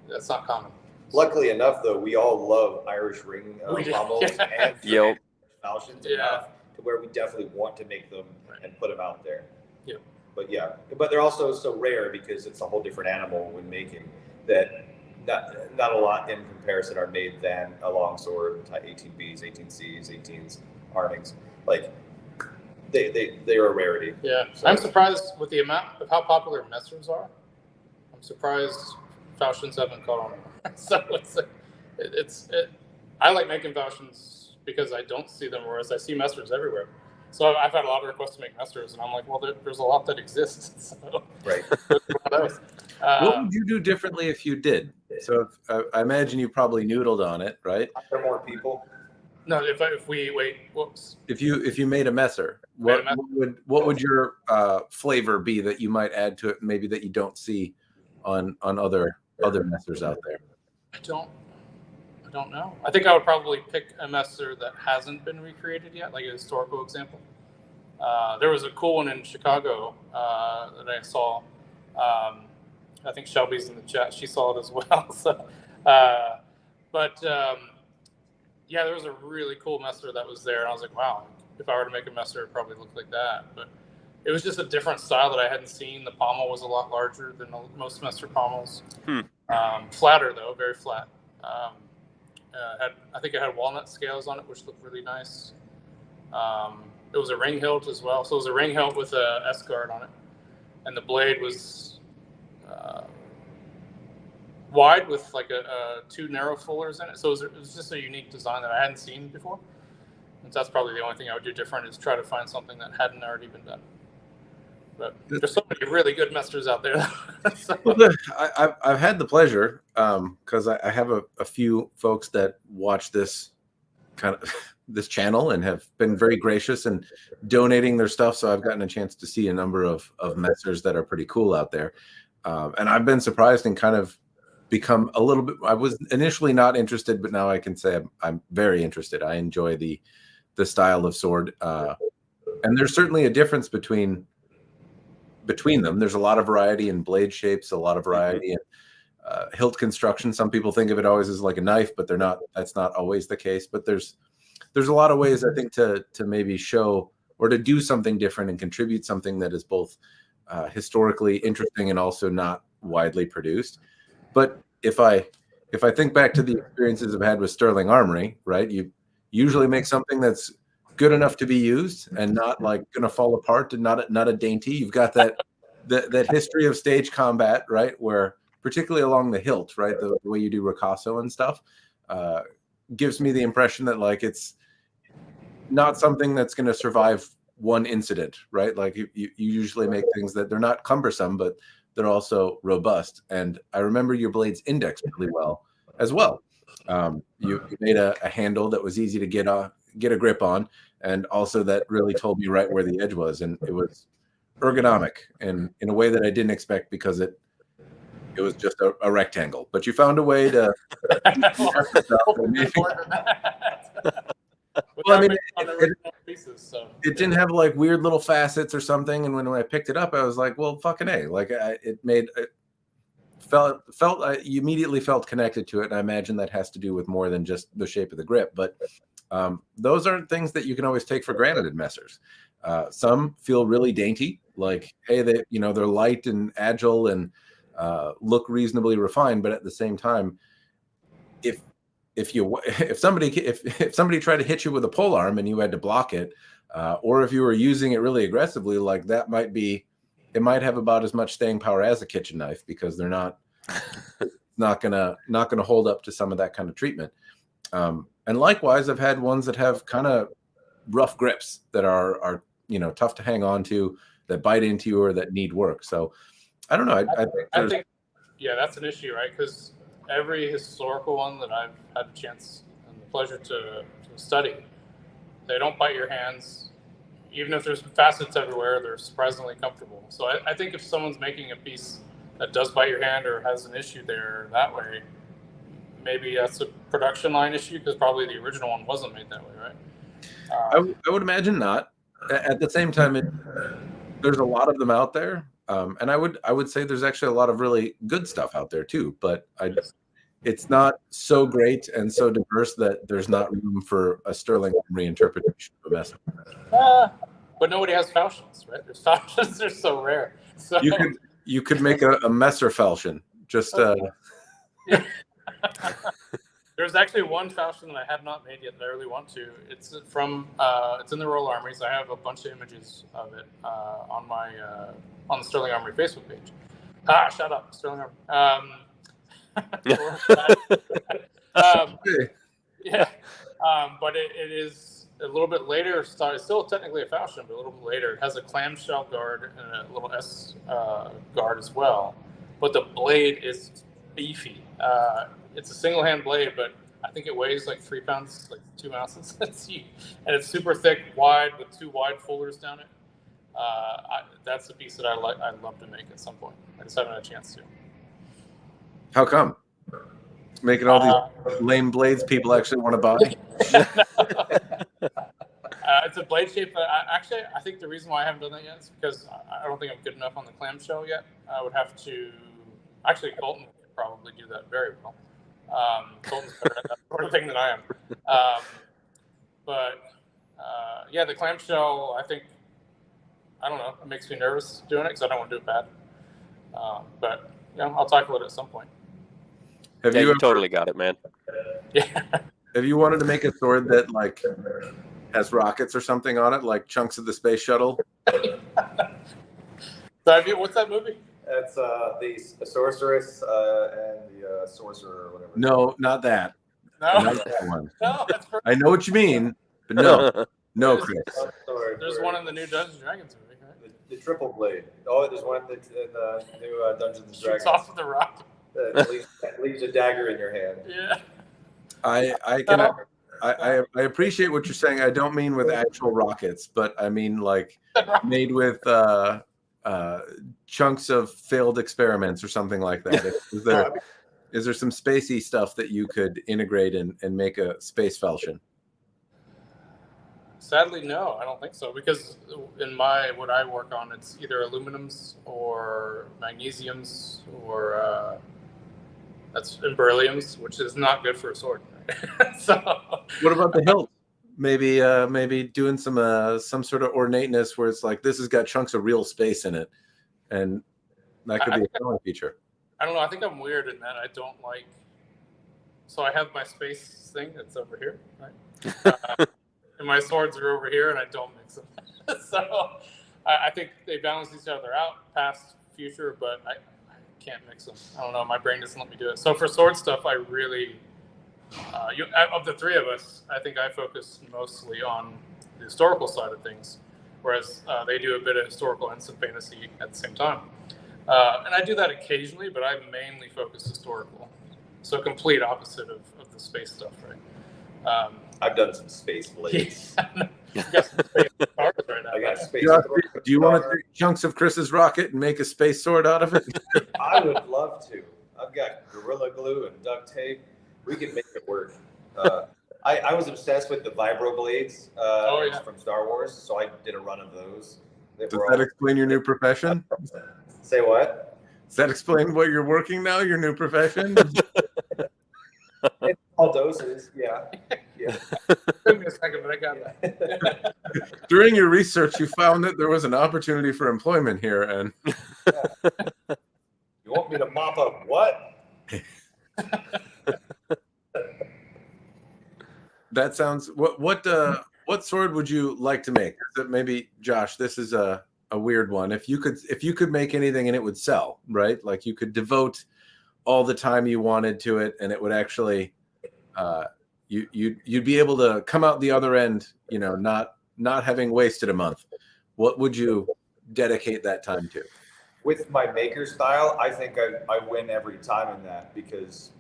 that's not common. Luckily enough, though, we all love Irish ring Rammels and Yep. falchions Yeah. enough to where we definitely want to make them and put them out there. Yep. But they're also so rare because it's a whole different animal when making that not a lot in comparison are made than a longsword, 18Bs, 18Cs, 18s, Armings. Like they are a rarity. Yeah, So- I'm surprised with the amount of how popular messers are. I'm surprised falchions haven't caught on. So I like making falchions because I don't see them, whereas I see messers everywhere. So I've had a lot of requests to make messers, and I'm like, well, there's a lot that exists. So Right. What would you do differently if you did? So I imagine you probably noodled on it, right? Hire more people. No, if we wait, whoops. If you made a messer, Made a what would your flavor be that you might add to it, maybe that you don't see on other messers out there? I don't know. I think I would probably pick a messer that hasn't been recreated yet, like a historical example. There was a cool one in Chicago that I saw. I think Shelby's in the chat. She saw it as well. So, yeah, there was a really cool messer that was there, and I was like, wow, if I were to make a messer, it'd probably look like that. But it was just a different style that I hadn't seen. The pommel was a lot larger than most messer pommels. Flatter though, very flat. I think it had walnut scales on it, which looked really nice. It was a ring hilt as well. So it was a ring hilt with a S-guard on it. And the blade was wide with like two narrow fullers in it. So it was just a unique design that I hadn't seen before. And that's probably the only thing I would do different, is try to find something that hadn't already been done. But there's so many really good messers out there. So, Well, I've had the pleasure, because I have a few folks that watch this this channel and have been very gracious and donating their stuff. So I've gotten a chance to see a number of messers that are pretty cool out there. And I've been surprised and kind of become a little bit, I was initially not interested, but now I can say I'm very interested. I enjoy the style of sword. And there's certainly a difference between them. There's a lot of variety in blade shapes, a lot of variety in hilt construction. Some people think of it always as like a knife, but that's not always the case. But there's a lot of ways, I think, to maybe show or to do something different and contribute something that is both historically interesting and also not widely produced. But if I think back to the experiences I've had with Sterling Armory, right? You usually make something that's good enough to be used and not like going to fall apart and not a dainty. You've got that history of stage combat, right? Where particularly along the hilt, right? The way you do ricasso and stuff gives me the impression that like it's not something that's going to survive one incident, right? Like you usually make things that they're not cumbersome, but they're also robust. And I remember your blades index really well as well. You made a handle that was easy to get a grip on, and also that really told me right where the edge was, and it was ergonomic and in a way that I didn't expect, because it was just a rectangle. But you found a way to well, I mean, it didn't have like weird little facets or something. And when I picked it up, I was like, well, fucking A. Like I immediately felt connected to it. And I imagine that has to do with more than just the shape of the grip. But those aren't things that you can always take for granted in messers. Some feel really dainty, like, hey, they're light and agile and look reasonably refined. But at the same time, if somebody tried to hit you with a pole arm and you had to block it, or if you were using it really aggressively, like that it might have about as much staying power as a kitchen knife, because they're not gonna hold up to some of that kind of treatment. And likewise, I've had ones that have kind of rough grips that are tough to hang on to, that bite into you or that need work. So I don't know. I think that's an issue, right? Because every historical one that I've had the chance and the pleasure to study, they don't bite your hands. Even if there's facets everywhere, they're surprisingly comfortable. So I think if someone's making a piece that does bite your hand or has an issue there that way, maybe that's a production line issue, because probably the original one wasn't made that way, right? I would imagine not. At the same time, there's a lot of them out there, and I would say there's actually a lot of really good stuff out there too. But it's not so great and so diverse that there's not room for a Sterling Armory interpretation of a mess. But nobody has falchions, right? There's falchions; they're so rare. So you could make a Messer falchion. Just there's actually one falchion that I have not made yet that I really want to. It's from it's in the Royal Armories. I have a bunch of images of it on the Sterling Armory Facebook page. Shut up, Sterling Armory. Yeah, but it is a little bit later. It's still technically a falchion, but a little bit later. It has a clamshell guard and a little S guard as well. But the blade is beefy. It's a single hand blade, but I think it weighs like 3 pounds, like 2 ounces. And it's super thick, wide, with 2 wide folders down it. That's a piece that I'd love to make at some point. I just haven't had a chance to. How come? Making all these lame blades people actually want to buy? It's a blade shape that I think the reason why I haven't done that yet is because I don't think I'm good enough on the clamshell yet. I would have to. Actually, Colton could probably do that very well. Colton's better at that sort of thing than I am. The clamshell, I don't know, it makes me nervous doing it because I don't want to do it bad. But I'll tackle it at some point. You totally got it, man. Yeah. Have you wanted to make a sword that like has rockets or something on it, like chunks of the space shuttle? What's that movie? That's the sorceress and the sorcerer or whatever. No, not that. No, not that one. No, that's perfect. I know what you mean, but no, Chris. There's one in the new Dungeons & Dragons movie, right? The triple blade. Oh, there's one that's in the new Dungeons & Dragons. Shoots off with the rock. Leaves a dagger in your hand. Yeah. I appreciate what you're saying. I don't mean with actual rockets, but I mean like made with chunks of failed experiments or something like that. Is there some spacey stuff that you could integrate and make a space falchion? Sadly, no, I don't think so. Because in what I work on, it's either aluminums or magnesiums or that's berylliums, which is not good for a sword. Right? So, what about the hilt? Maybe doing some sort of ornateness where it's like this has got chunks of real space in it, and that could be a selling feature. I don't know. I think I'm weird in that I don't like. So I have my space thing that's over here, right? And my swords are over here, and I don't mix them. So I think they balance each other out, past, future, but I can't mix them. I don't know. My brain doesn't let me do it. So for sword stuff, I really, of the three of us, I think I focus mostly on the historical side of things, whereas they do a bit of historical and some fantasy at the same time. And I do that occasionally, but I mainly focus historical. So complete opposite of the space stuff, right? I've done some space blades. You got some space stars right now. I got space. Do you want to take chunks of Chris's rocket and make a space sword out of it? I would love to. I've got Gorilla Glue and duct tape. We can make it work. I was obsessed with the vibro blades from Star Wars, so I did a run of those. Does that explain your new profession? Say what? Does that explain what you're working now, your new profession? It's all doses, yeah. Took me a second, but I got that. During your research, you found that there was an opportunity for employment here, and you want me to mop up what? That sounds. What sword would you like to make? Maybe Josh, this is a weird one. If you could make anything and it would sell, right? Like you could devote all the time you wanted to it, and it would actually you'd be able to come out the other end, not having wasted a month, what would you dedicate that time to? With my maker style, I think I win every time in that because,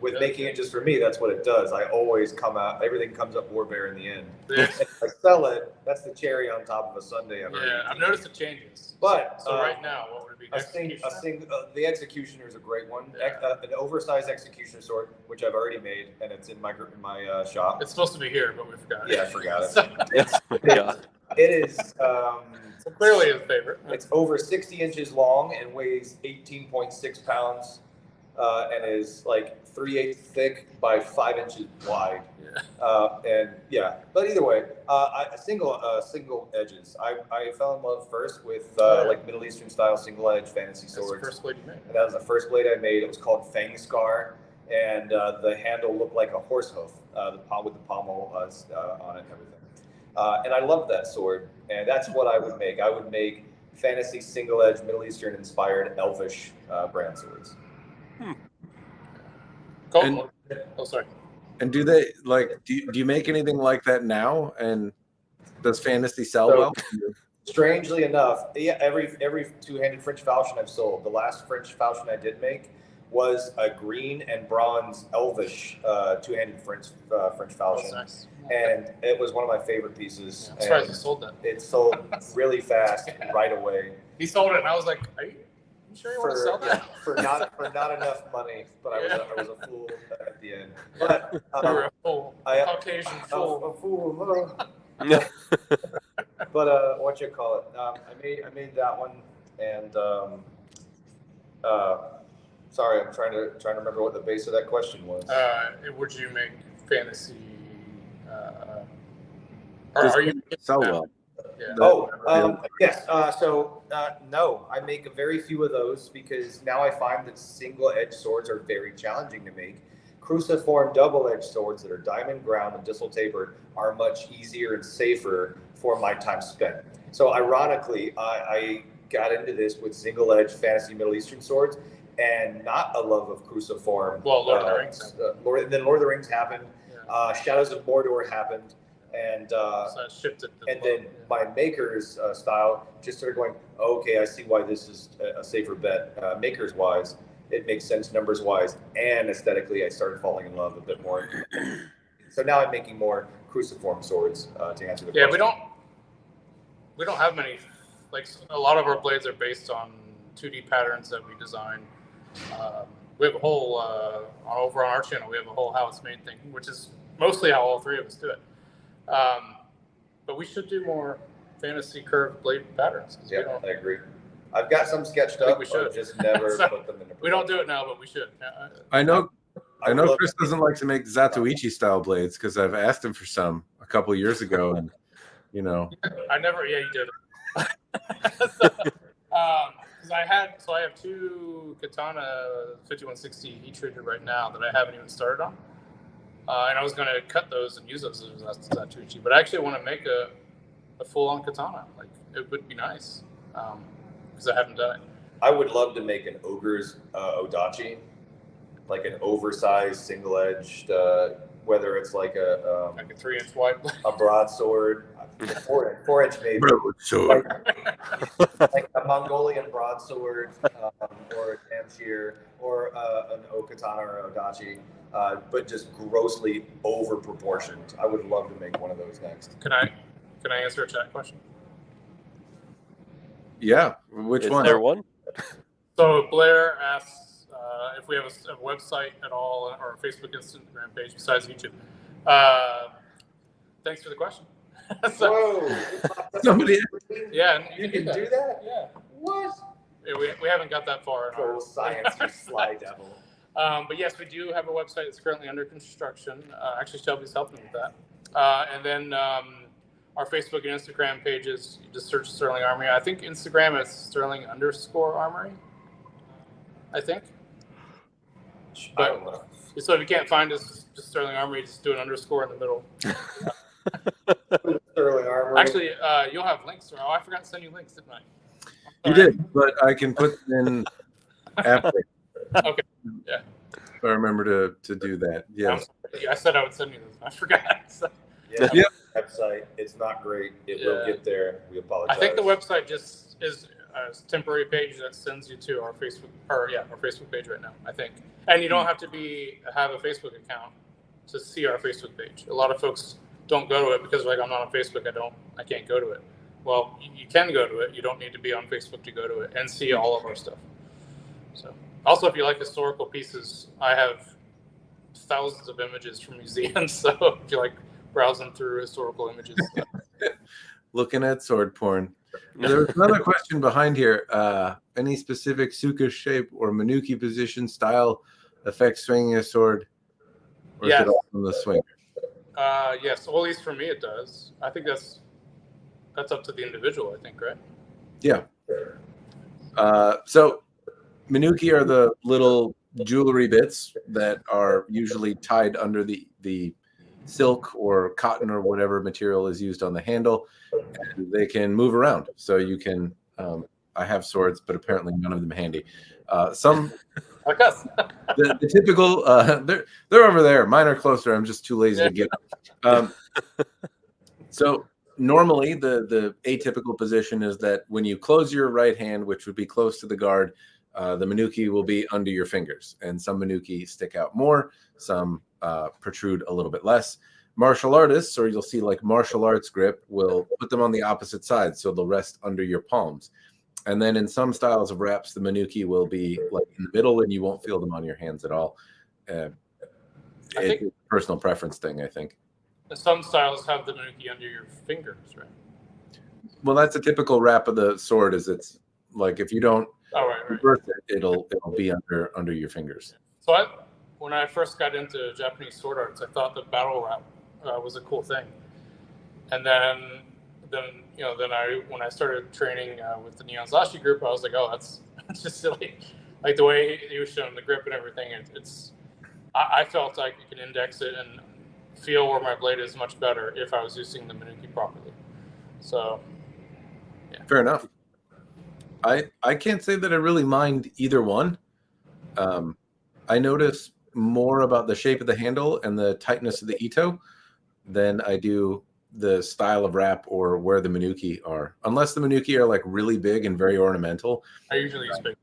with making it just for me, that's what it does. I always come out, everything comes up Warbear in the end. Yeah. And if I sell it, that's the cherry on top of a sundae. I've noticed the changes. But so right now, what would it be? The Executioner is a great one. An oversized Executioner sword, which I've already made, and it's in my shop. It's supposed to be here, but we forgot it. Yeah, I forgot it. Yeah. It is. So clearly his favorite. It's over 60 inches long and weighs 18.6 pounds, and is like 3/8 thick by 5 inches wide. But either way, single edges. I fell in love first with like Middle Eastern style single edge fantasy swords. That's the first blade you made. And that was the first blade I made. It was called Fang Scar, and the handle looked like a horse hoof, the palm with the pommel on it and everything. And I loved that sword, and that's what I would make. I would make fantasy single edge Middle Eastern inspired elvish brand swords. Colton. Oh, sorry. And do they do you make anything like that now? And does fantasy sell well? Strangely enough, every two-handed French falchion I've sold. The last French falchion I did make was a green and bronze elvish two-handed French falchion. Nice. And it was one of my favorite pieces. I'm surprised you sold that. It sold really fast right away. He sold it, and I was like, "Are you sure you want to sell that?" For not enough money, but I was a fool at the end. But You're a fool, Caucasian fool. A fool. But what you call it? I made that one, and sorry, I'm trying to remember what the base of that question was. Would you make fantasy? Are you sell well? Yeah. Yes. No, I make very few of those because now I find that single-edged swords are very challenging to make. Cruciform double-edged swords that are diamond ground and distal tapered are much easier and safer for my time spent. So ironically, I got into this with single-edged fantasy Middle Eastern swords and not a love of cruciform. Well, Lord of the Rings. Then Lord of the Rings happened. Yeah. Shadows of Mordor happened. And so it shifted then my maker's style just started going, okay, I see why this is a safer bet. Maker's wise, it makes sense numbers wise, and aesthetically, I started falling in love a bit more. So now I'm making more cruciform swords to answer the question. Yeah, we don't have many. Like a lot of our blades are based on 2D patterns that we design. We have a whole over on our channel. We have a whole how it's made thing, which is mostly how all three of us do it. But we should do more fantasy curved blade patterns. Yeah, I agree. I've got some sketched up. We should just never put them in. We don't do it now, but we should. I know Chris doesn't like to make Zatoichi style blades because I've asked him for some a couple years ago, and I never. Yeah, you did. Because I have two Katana 5160 heat treated right now that I haven't even started on. And I was going to cut those and use those as Zatoichi, but I actually want to make a full-on katana. Like, it would be nice, because I haven't done it. I would love to make an ogre's odachi, like an oversized single-edged, whether it's like a 3-inch wide blade, a broadsword, 4-inch maybe, like a Mongolian broadsword, or a Tamshir, or an okatana or odachi. But just grossly over proportioned. I would love to make one of those next. Can I answer a chat question? Yeah, which one? Is there one? So Blair asks if we have a website at all or a Facebook Instagram page besides YouTube. Thanks for the question. Whoa! Somebody. Yeah, you can do that? Yeah. What? Yeah, we haven't got that far. Go science, you sly devil. But yes, we do have a website that's currently under construction. Actually, Shelby's helping with that. And then our Facebook and Instagram pages, you just search Sterling Armory. I think Instagram is Sterling_Armory. I think. I don't know. So if you can't find us, just Sterling Armory, just do an underscore in the middle. Sterling Armory. Actually, you'll have links. Oh, I forgot to send you links, didn't I? You did, but I can put them in after. Okay. Yeah. If I remember to do that. Yes. I said I would send you this. I forgot. So, Yeah, website. It's not great. It will get there. We apologize. I think the website just is a temporary page that sends you to our Facebook our Facebook page right now. I think, and you don't have to have a Facebook account to see our Facebook page. A lot of folks don't go to it because like I'm not on Facebook. I can't go to it. Well, you can go to it. You don't need to be on Facebook to go to it and see all of our stuff. So, also, if you like historical pieces, I have thousands of images from museums. So, if you like browsing through historical images, looking at sword porn. There's another question behind here. Any specific suka shape or manuki position style affects swinging a sword? Or is it all from the swing? Yes, well, at least for me, it does. I think that's up to the individual. I think, right? Yeah. So manuki are the little jewelry bits that are usually tied under the silk or cotton or whatever material is used on the handle, and they can move around. So you can. I have swords, but apparently none of them handy. Some. Like us. the typical. They're over there. Mine are closer. I'm just too lazy to get them. So normally the atypical position is that when you close your right hand, which would be close to the guard, the manuki will be under your fingers, and some manuki stick out more, some protrude a little bit less. Martial artists, or you'll see like martial arts grip, will put them on the opposite side, so they'll rest under your palms. And then in some styles of wraps, the manuki will be like in the middle, and you won't feel them on your hands at all. It's a personal preference thing, I think. Some styles have the manuki under your fingers, right? Well, that's a typical wrap of the sword. Is it's like if you don't reverse it, it'll be under your fingers. So when I first got into Japanese sword arts, I thought the battle wrap was a cool thing, and then when I started training with the Nihonzashi group, I was like, oh, that's just silly. Like the way he was showing the grip and everything, I felt like you can index it and feel where my blade is much better if I was using the manuki properly. So, yeah. Fair enough. I can't say that I really mind either one. I notice more about the shape of the handle and the tightness of the ito than I do the style of wrap or where the manuki are. Unless the manuki are like really big and very ornamental. I usually use big.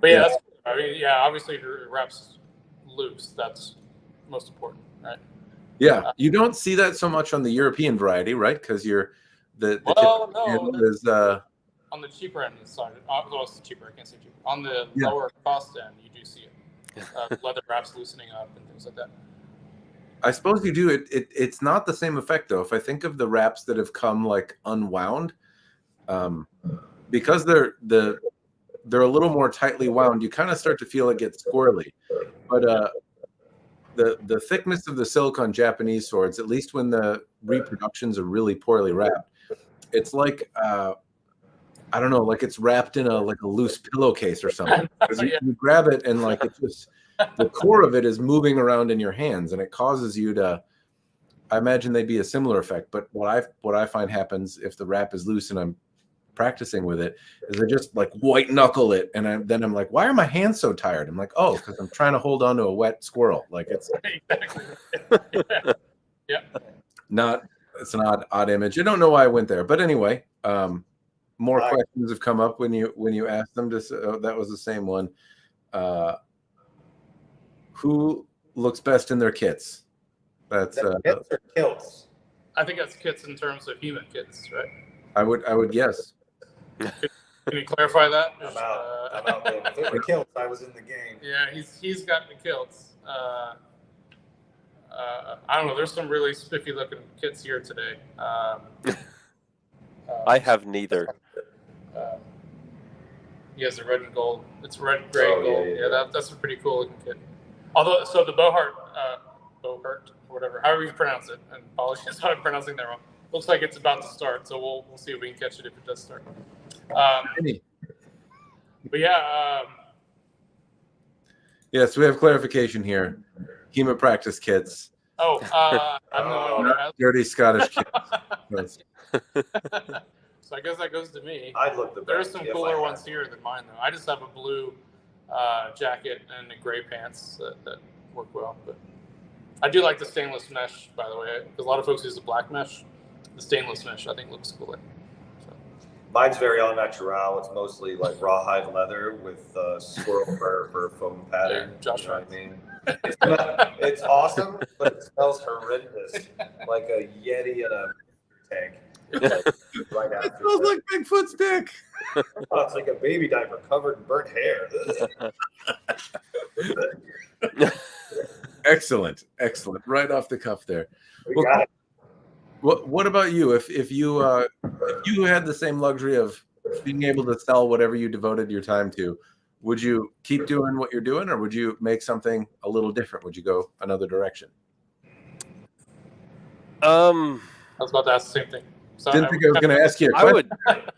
But yeah, that's, I mean, yeah, obviously if your wrap's loose, that's most important, right? Yeah, you don't see that so much on the European variety, right? Because the handle is on the cheaper end of the side. Well, it's cheaper. I can't say cheaper. On the lower cost end, you do see it. Leather wraps loosening up and things like that. I suppose you do. It's not the same effect though. If I think of the wraps that have come like unwound, because they're a little more tightly wound, you kind of start to feel it get squirrely. But the thickness of the silk on Japanese swords, at least when the reproductions are really poorly wrapped, it's like I don't know, like it's wrapped in a loose pillowcase or something. You grab it and like it's just the core of it is moving around in your hands, and it causes you to. I imagine they'd be a similar effect, but what I find happens if the wrap is loose and I'm practicing with it is I just like white knuckle it, and then I'm like, why are my hands so tired? I'm like, oh, because I'm trying to hold on to a wet squirrel. Like it's exactly. Yeah. It's an odd image. I don't know why I went there, but anyway, more questions have come up when you asked them. That was the same one. Who looks best in their kits? That's kits or kilts. I think that's kits in terms of human kits, right? I would guess. Can you clarify that? I'm out. If they were kilts, I was in the game. Yeah, he's got the kilts. I don't know. There's some really spiffy looking kits here today. I have neither. He has the red and gold. It's red, gray, and gold. Yeah, that's a pretty cool looking kit. Although, so the Bohart, or whatever, however you pronounce it, and apologies if I'm pronouncing that wrong. Looks like it's about to start, so we'll see if we can catch it if it does start. But yeah. Yes, we have clarification here. HEMA practice kits. I'm the one who has dirty Scottish kits. So I guess that goes to me. I'd look the best. There's some cooler ones here than mine, though. I just have a blue jacket and the gray pants that work well. But I do like the stainless mesh, by the way, because a lot of folks use the black mesh. The stainless mesh, I think, looks cooler. So. Mine's very all natural. It's mostly like rawhide leather with squirrel fur for foam pattern. Yeah, Josh, you know what I mean? It's awesome, but it smells horrendous, like a Yeti in a tank. Like, right It after smells like Bigfoot's dick. Oh, it's like a baby diaper covered in burnt hair. Excellent. Right off the cuff there. We got it. What about you? If you had the same luxury of being able to sell whatever you devoted your time to, would you keep doing what you're doing, or would you make something a little different? Would you go another direction? I was about to ask the same thing. So Didn't think I was going to ask you a question. I would.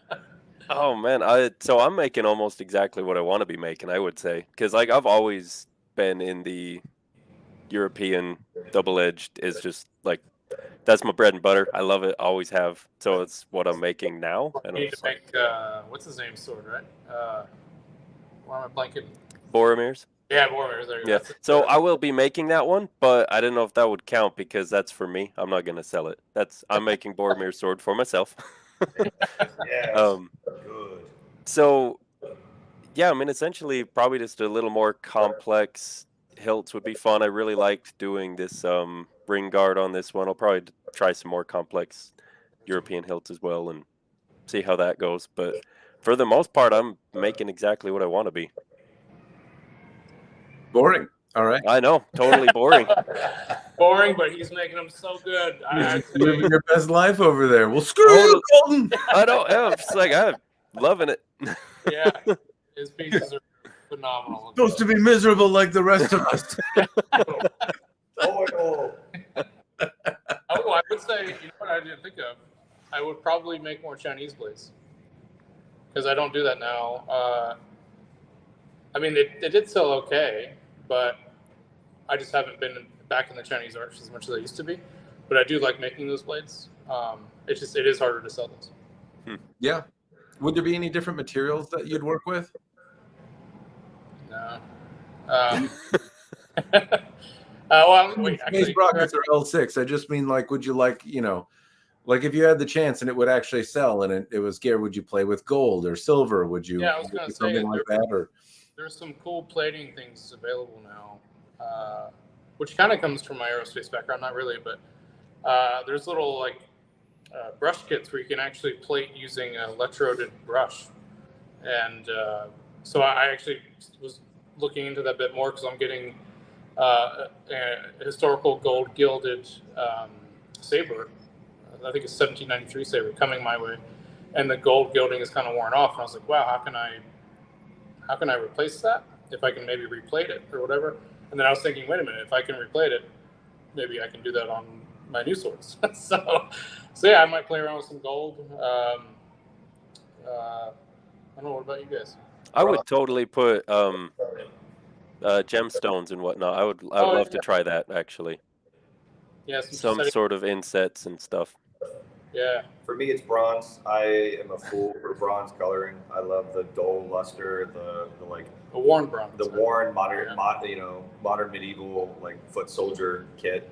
Oh man, so I'm making almost exactly what I want to be making. I would say, because like I've always been in the European double-edged. Is just like that's my bread and butter. I love it. Always have. So it's what I'm making now. And you need to make what's his name sword, right? Why am I blanking? Boromir's. Yeah, Boromir's. There you go. Yeah. So I will be making that one, but I didn't know if that would count because that's for me. I'm not gonna sell it. I'm making Boromir's sword for myself. Yeah. Good. So yeah, I mean, essentially, probably just a little more complex hilts would be fun. I really liked doing this ring guard on this one. I'll probably try some more complex European hilts as well and see how that goes. But for the most part, I'm making exactly what I want to be. Boring. All right. I know, totally boring. Boring, but he's making them so good. Living your best life over there. Well, screw you, Colton. I don't. Yeah, it's like I'm loving it. Yeah, his pieces are phenomenal. Supposed to be miserable like the rest of us. Oh, I would say, you know what I didn't think of? I would probably make more Chinese blades. Because I don't do that now. I mean, they did sell okay, but I just haven't been back in the Chinese arch as much as I used to be. But I do like making those blades. It is harder to sell those. Yeah. Would there be any different materials that you'd work with? No. Well, wait, These actually, rockets are L6. I just mean, like, would you like, like if you had the chance and it would actually sell and it was gear, would you play with gold or silver? Would you Yeah, I was going to say something like that? Or there's some cool plating things available now, which kind of comes from my aerospace background, not really, but there's little like brush kits where you can actually plate using an electroded brush, and so I actually was looking into that a bit more because I'm getting a historical gold gilded saber. I think it's 1793 saber coming my way, and the gold gilding is kind of worn off. And I was like, wow, how can I replace that? If I can maybe replate it or whatever. And then I was thinking, wait a minute, if I can replate it, maybe I can do that on my new swords. so yeah, I might play around with some gold. I don't know. What about you guys? I would totally put gemstones and whatnot. I would love to try that actually. Yeah, some sort of insets and stuff. Yeah. For me, it's bronze. I am a fool for bronze coloring. I love the dull luster, the like a worn bronze, the worn modern, modern medieval like foot soldier kit.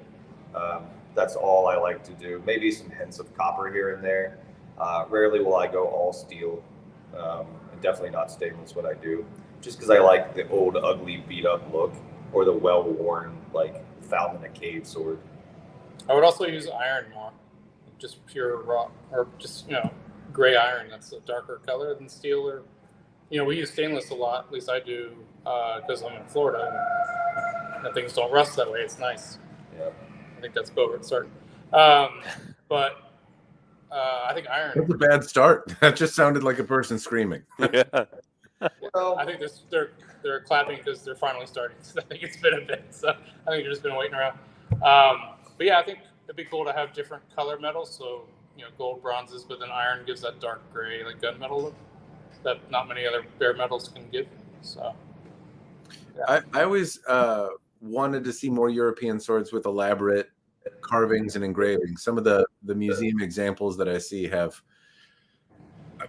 That's all I like to do. Maybe some hints of copper here and there. Rarely will I go all steel. And definitely not stainless what I do, just because I like the old, ugly, beat up look, or the well-worn, like found in a cave sword. I would also use iron more, just pure raw, or just gray iron. That's a darker color than steel. Or we use stainless a lot. At least I do, because I'm in Florida, and things don't rust that way. It's nice. Yeah. I think that's Bogart starting. But I think iron. That's a bad start. That just sounded like a person screaming. Yeah. Well, I think they're clapping because they're finally starting. So I think it's been a bit. So I think they've just been waiting around. But yeah, I think it'd be cool to have different color metals. So gold, bronzes, but then iron gives that dark gray, like gunmetal look that not many other bare metals can give. So yeah. I always wanted to see more European swords with elaborate carvings and engravings. Some of the museum examples that I see have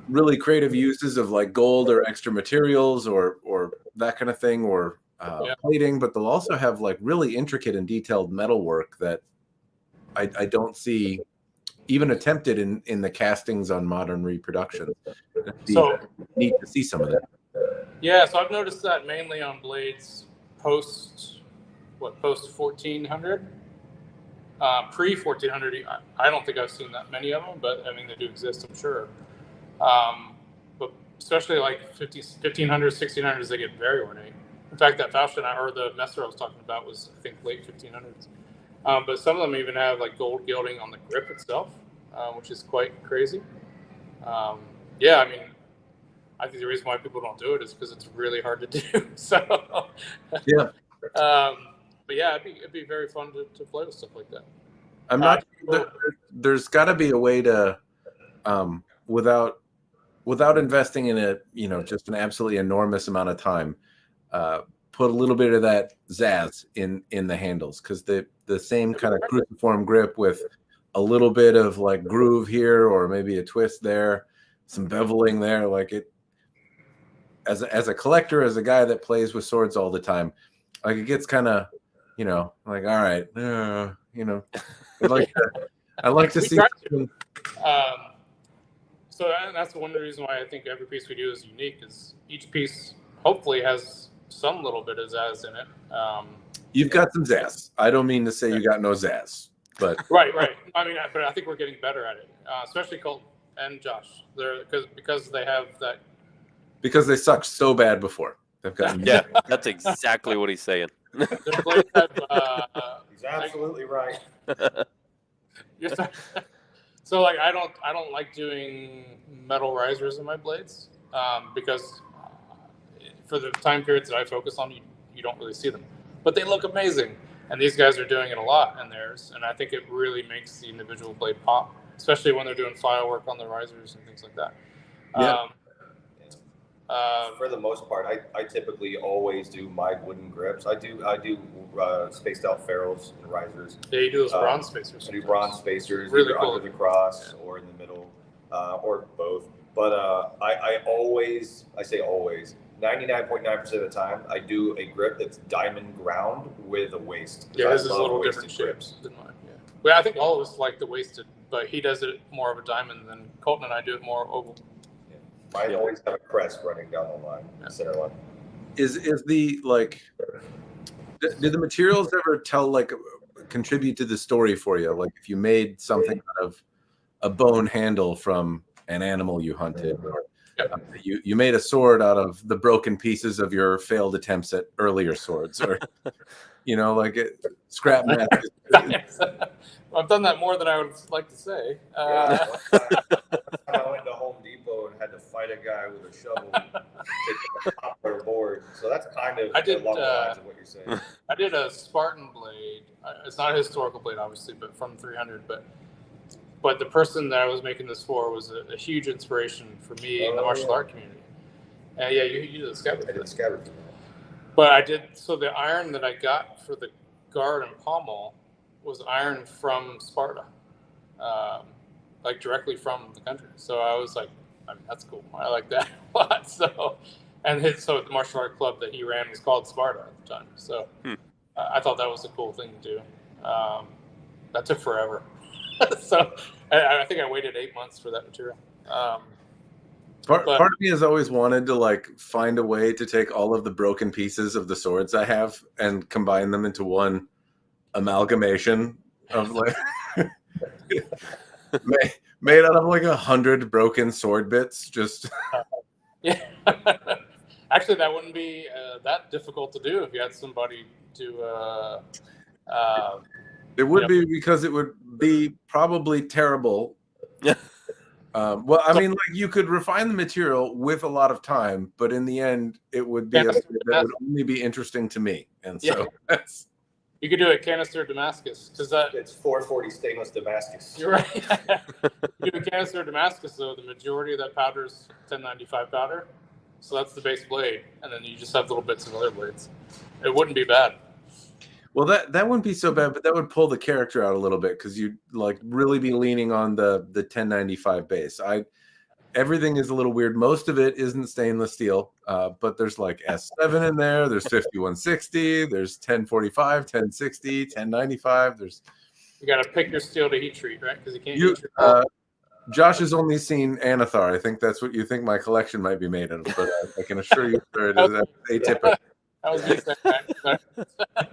really creative uses of like gold or extra materials or that kind of thing, or plating, but they'll also have like really intricate and detailed metal work that I don't see even attempted in the castings on modern reproductions. It'd be So neat to see some of that. yeah, so I've noticed that mainly on blades post 1400, pre 1400. I don't think I've seen that many of them, but I mean they do exist, I'm sure. But especially like 1500s, 1600s, they get very ornate. In fact, that Faustin or the Messer I was talking about was, I think, late 1500s. But some of them even have like gold gilding on the grip itself, which is quite crazy. Yeah, I mean, I think the reason why people don't do it is because it's really hard to do. So, Yeah. But yeah, it'd be very fun to play with stuff like that. I'm not. There's got to be a way to, without investing in it, just an absolutely enormous amount of time, put a little bit of that zazz in the handles, because the same kind of cruciform grip with a little bit of like groove here or maybe a twist there, some beveling there, like it. As a collector, as a guy that plays with swords all the time, like it gets kind of, like, all right, I like to see. So that's one of the reasons why I think every piece we do is unique. Is each piece hopefully has some little bit of zazz in it. You've got some zazz. I don't mean to say you got no zazz, but right. I mean, but I think we're getting better at it, especially Colton and Josh. They're because they have that. Because they sucked so bad before. They've gotten yeah, that's exactly what he's saying. He's absolutely right. So like I don't like doing metal risers in my blades because for the time periods that I focus on, you don't really see them, but they look amazing, and these guys are doing it a lot in theirs, and I think it really makes the individual blade pop, especially when they're doing file work on the risers and things like that. Yeah. For the most part, I typically always do my wooden grips. I do spaced out ferrules and risers. Yeah, you do those bronze spacers. I do bronze spacers, really either cool. under the cross or in the middle, or both. But I say always, 99.9% of the time, I do a grip that's diamond ground with a waist. Yeah, this is a little different shapes than mine. Yeah. Well, I think all of us like the wasted, but he does it more of a diamond than Colton and I do it more oval. Mine always have a crest running down the line, center line. Is the like? Did the materials ever contribute to the story for you? Like if you made something out of a bone handle from an animal you hunted, or you made a sword out of the broken pieces of your failed attempts at earlier swords, or scrap metal. I've done that more than I would like to say. I went to Home Depot and had to fight a guy with a shovel to take a poplar board. So that's kind of along the lines of what you're saying. I did a Spartan blade. It's not a historical blade, obviously, but from 300. But the person that I was making this for was a huge inspiration for me in the martial art community. And yeah, you did the scabbard. I did the scabbard. But I did, so the iron that I got for the guard and pommel was iron from Sparta, like directly from the country. So I was like, I mean, that's cool. I like that a lot. So the martial art club that he ran was called Sparta at the time. So I thought that was a cool thing to do. That took forever. So I think I waited 8 months for that material. Part of me has always wanted to find a way to take all of the broken pieces of the swords I have and combine them into one amalgamation of made out of 100 broken sword bits. Just yeah. Actually, that wouldn't be that difficult to do if you had somebody to. It would be, because it would be probably terrible. Well, I mean, you could refine the material with a lot of time, but in the end, it would be that would only be interesting to me, and so that's. You could do a canister Damascus, because it's 440 stainless Damascus. You're right. You do a canister Damascus, though, the majority of that powder is 1095 powder, so that's the base blade, and then you just have little bits of other blades. It wouldn't be bad. Well, that wouldn't be so bad, but that would pull the character out a little bit, because you'd really be leaning on the 1095 base. everything is a little weird. Most of it isn't stainless steel, but there's like S7 in there. There's 5160. There's 1045, 1060, 1095. There's You got to pick your steel to heat treat, right? Because you can't heat your Josh has only seen Anathar. I think that's what you think my collection might be made of, but I can assure you, sir, it is atypical. That was me saying that. I'm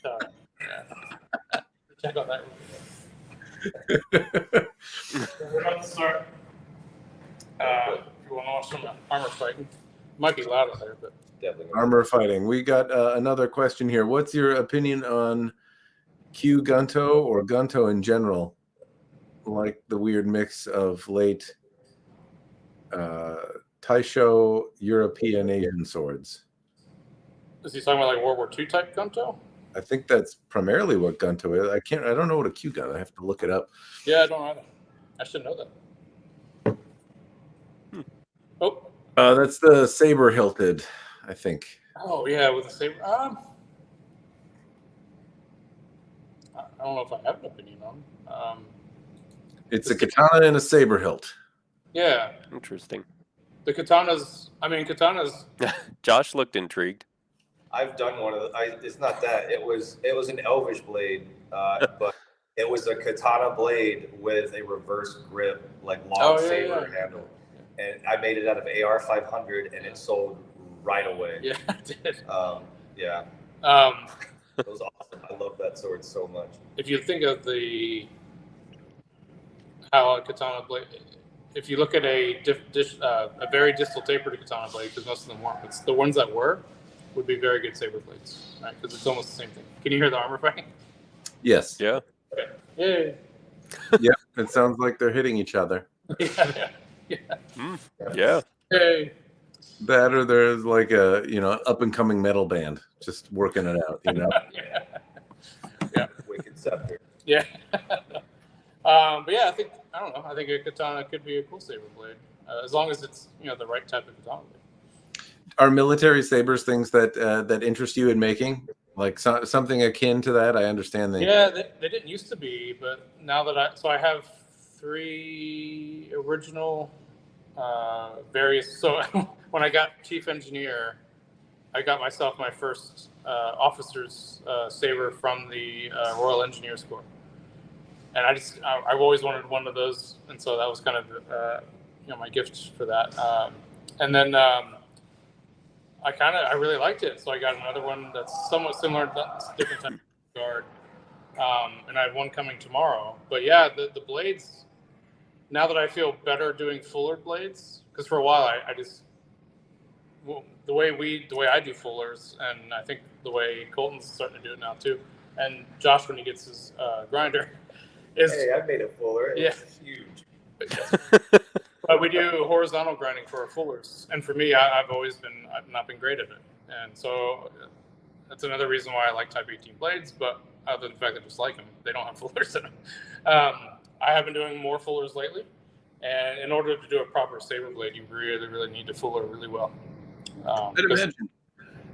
sorry. Yeah. Check on that. We're about to start. If you want to watch some armor fighting, might be loud out there, but Definitely. Armor fighting. We got another question here. What's your opinion on Q Gunto or Gunto in general? Like the weird mix of late Taisho European Asian swords. is he talking about like World War II type gunto? I think that's primarily what Gunto is. I don't know what a Q gun. I have to look it up. Yeah, I don't either. I should know that. Oh. That's the saber hilted, I think. Oh yeah, with the saber. I don't know if I have an opinion on. It's a katana and a saber hilt. Yeah, Interesting. the katanas. I mean, katanas. Josh looked intrigued. I've done one of the. It's not that. It was an elvish blade, but it was a katana blade with a reverse grip, like long saber handle, and I made it out of AR 500, and it sold right away. Yeah, I did. Yeah. It was awesome. I love that sword so much. If you think of how a katana blade, if you look at a very distal tapered katana blade, because most of them weren't, but the ones that would be very good saber blades, right? Because it's almost the same thing. Can you hear the armor fighting? Yes. Yeah. Okay. Yay. Yeah. It sounds like they're hitting each other. Yeah. Yeah. Hey. That or there's like a up and coming metal band just working it out. Yeah. Wicked scepter. Yeah. But yeah, I don't know. I think a katana could be a cool saber blade, as long as it's the right type of katana blade. Are military sabers things that interest you in making? Like something akin to that? I understand Yeah, they didn't used to be, but now that I have 3 original various. So when I got chief engineer, I got myself my first officer's saber from the Royal Engineers Corps, and I've always wanted one of those, and so that was kind of my gift for that. And then I really liked it, so I got another one that's somewhat similar, different type of guard, and I have one coming tomorrow. But yeah, the blades. Now that I feel better doing fuller blades, because for a while the way I do fullers, and I think the way Colton's starting to do it now too, and Josh when he gets his grinder is. Hey, I made a fuller. It's huge. But we do horizontal grinding for our fullers, and for me, I've not been great at it, and so that's another reason why I like Type 18 blades. But other than the fact that I just like them, they don't have fullers in them. I have been doing more fullers lately, and in order to do a proper saber blade, you really, really need to fuller really well. I'd imagine.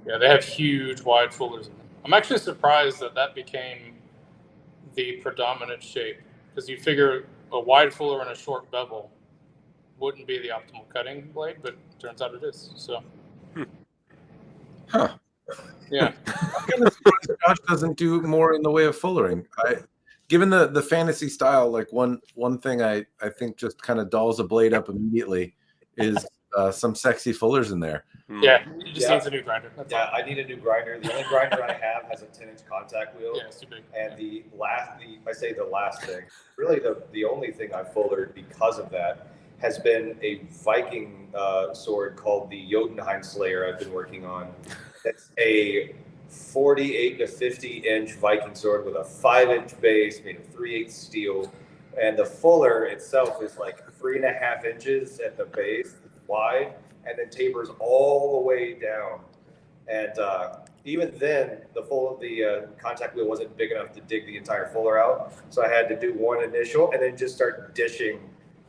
Yeah, they have huge, wide fullers in them. I'm actually surprised that became the predominant shape, because you figure a wide fuller and a short bevel wouldn't be the optimal cutting blade, but it turns out it is. So, Huh. Yeah. I'm kind of surprised Josh doesn't do more in the way of fullering. Given the fantasy style, like one thing I think just kind of dolls a blade up immediately is some sexy fullers in there. Yeah, it just needs a new grinder. That's all. I need a new grinder. The only grinder I have has a 10-inch contact wheel. Yeah, it's too big. And the last thing, really the only thing I've fullered because of that has been a Viking sword called the Jotunheim Slayer I've been working on. It's a 48 to 50-inch Viking sword with a 5-inch base made of 3/8 steel. And the fuller itself is like 3.5 inches at the base wide, and then tapers all the way down. And even then, the contact wheel wasn't big enough to dig the entire fuller out. So I had to do one initial and then just start dishing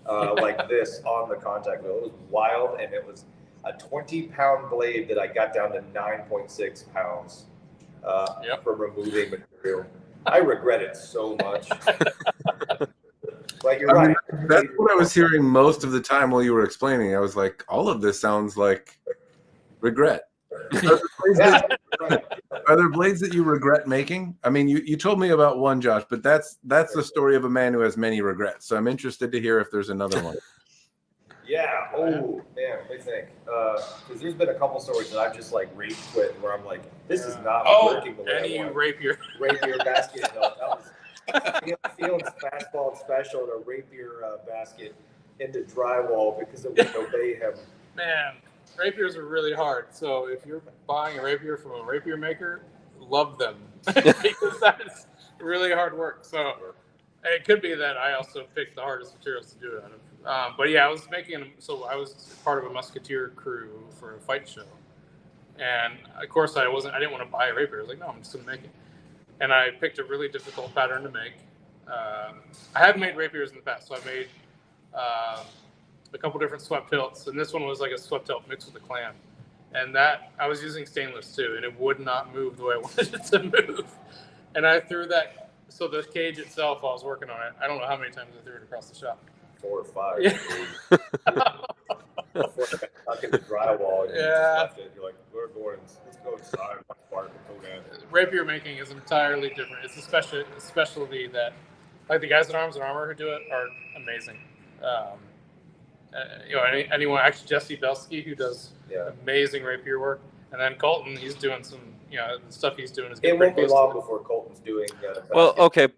like this on the contact wheel. It was wild, and it was a 20-pound blade that I got down to 9.6 pounds from removing material. I regret it so much. But you're you're I mean, right. that's what I was hearing most of the time while you were explaining. I was like, all of this sounds like regret. Yeah. Are there blades that you regret making? I mean, you told me about one, Josh, but that's the story of a man who has many regrets. So I'm interested to hear if there's another one. Yeah. Oh man, let me think. Because there's been a couple stories that I've just like rage quit where I'm like, this is not working the way and I you want. rapier. Rapier basket. No, that was Field's fastball special to rapier basket into drywall because it wouldn't obey him. Man, rapiers are really hard. So if you're buying a rapier from a rapier maker, love them because that is really hard work. So it could be that I also picked the hardest materials to do it out of. But yeah, I was I was part of a musketeer crew for a fight show, and of course I didn't want to buy a rapier. I was like, no, I'm just gonna make it, and I picked a really difficult pattern to make. I have made rapiers in the past, so I made a couple different swept hilts, and this one was like a swept hilt mixed with a clam, and that I was using stainless too, and it would not move the way I wanted it to move, and I threw that. So the cage itself, while I was working on it, I don't know how many times I threw it across the shop. 4 or 5. Yeah. Before I got stuck in the drywall, and you just left it. You're like, we're going. Let's go inside. Rapier making is entirely different. It's a specialty that, like the guys in Arms and Armor who do it are amazing. Anyone, actually Jesse Belsky, who does amazing rapier work, and then Colton, he's doing some, the stuff he's doing is. It won't be long before Colton's doing. Well, okay.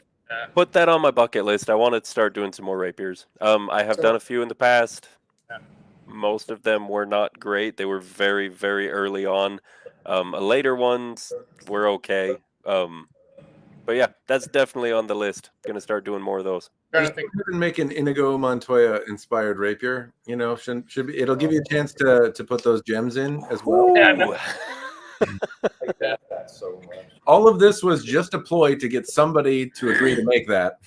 Put that on my bucket list. I want to start doing some more rapiers. I have done a few in the past. Yeah. Most of them were not great. They were very, very early on. Later ones were okay. But yeah, that's definitely on the list. Going to start doing more of those. Just make an Inigo Montoya inspired rapier. Should be. It'll give you a chance to put those gems in as well. Yeah, like that so much. All of this was just a ploy to get somebody to agree to make that.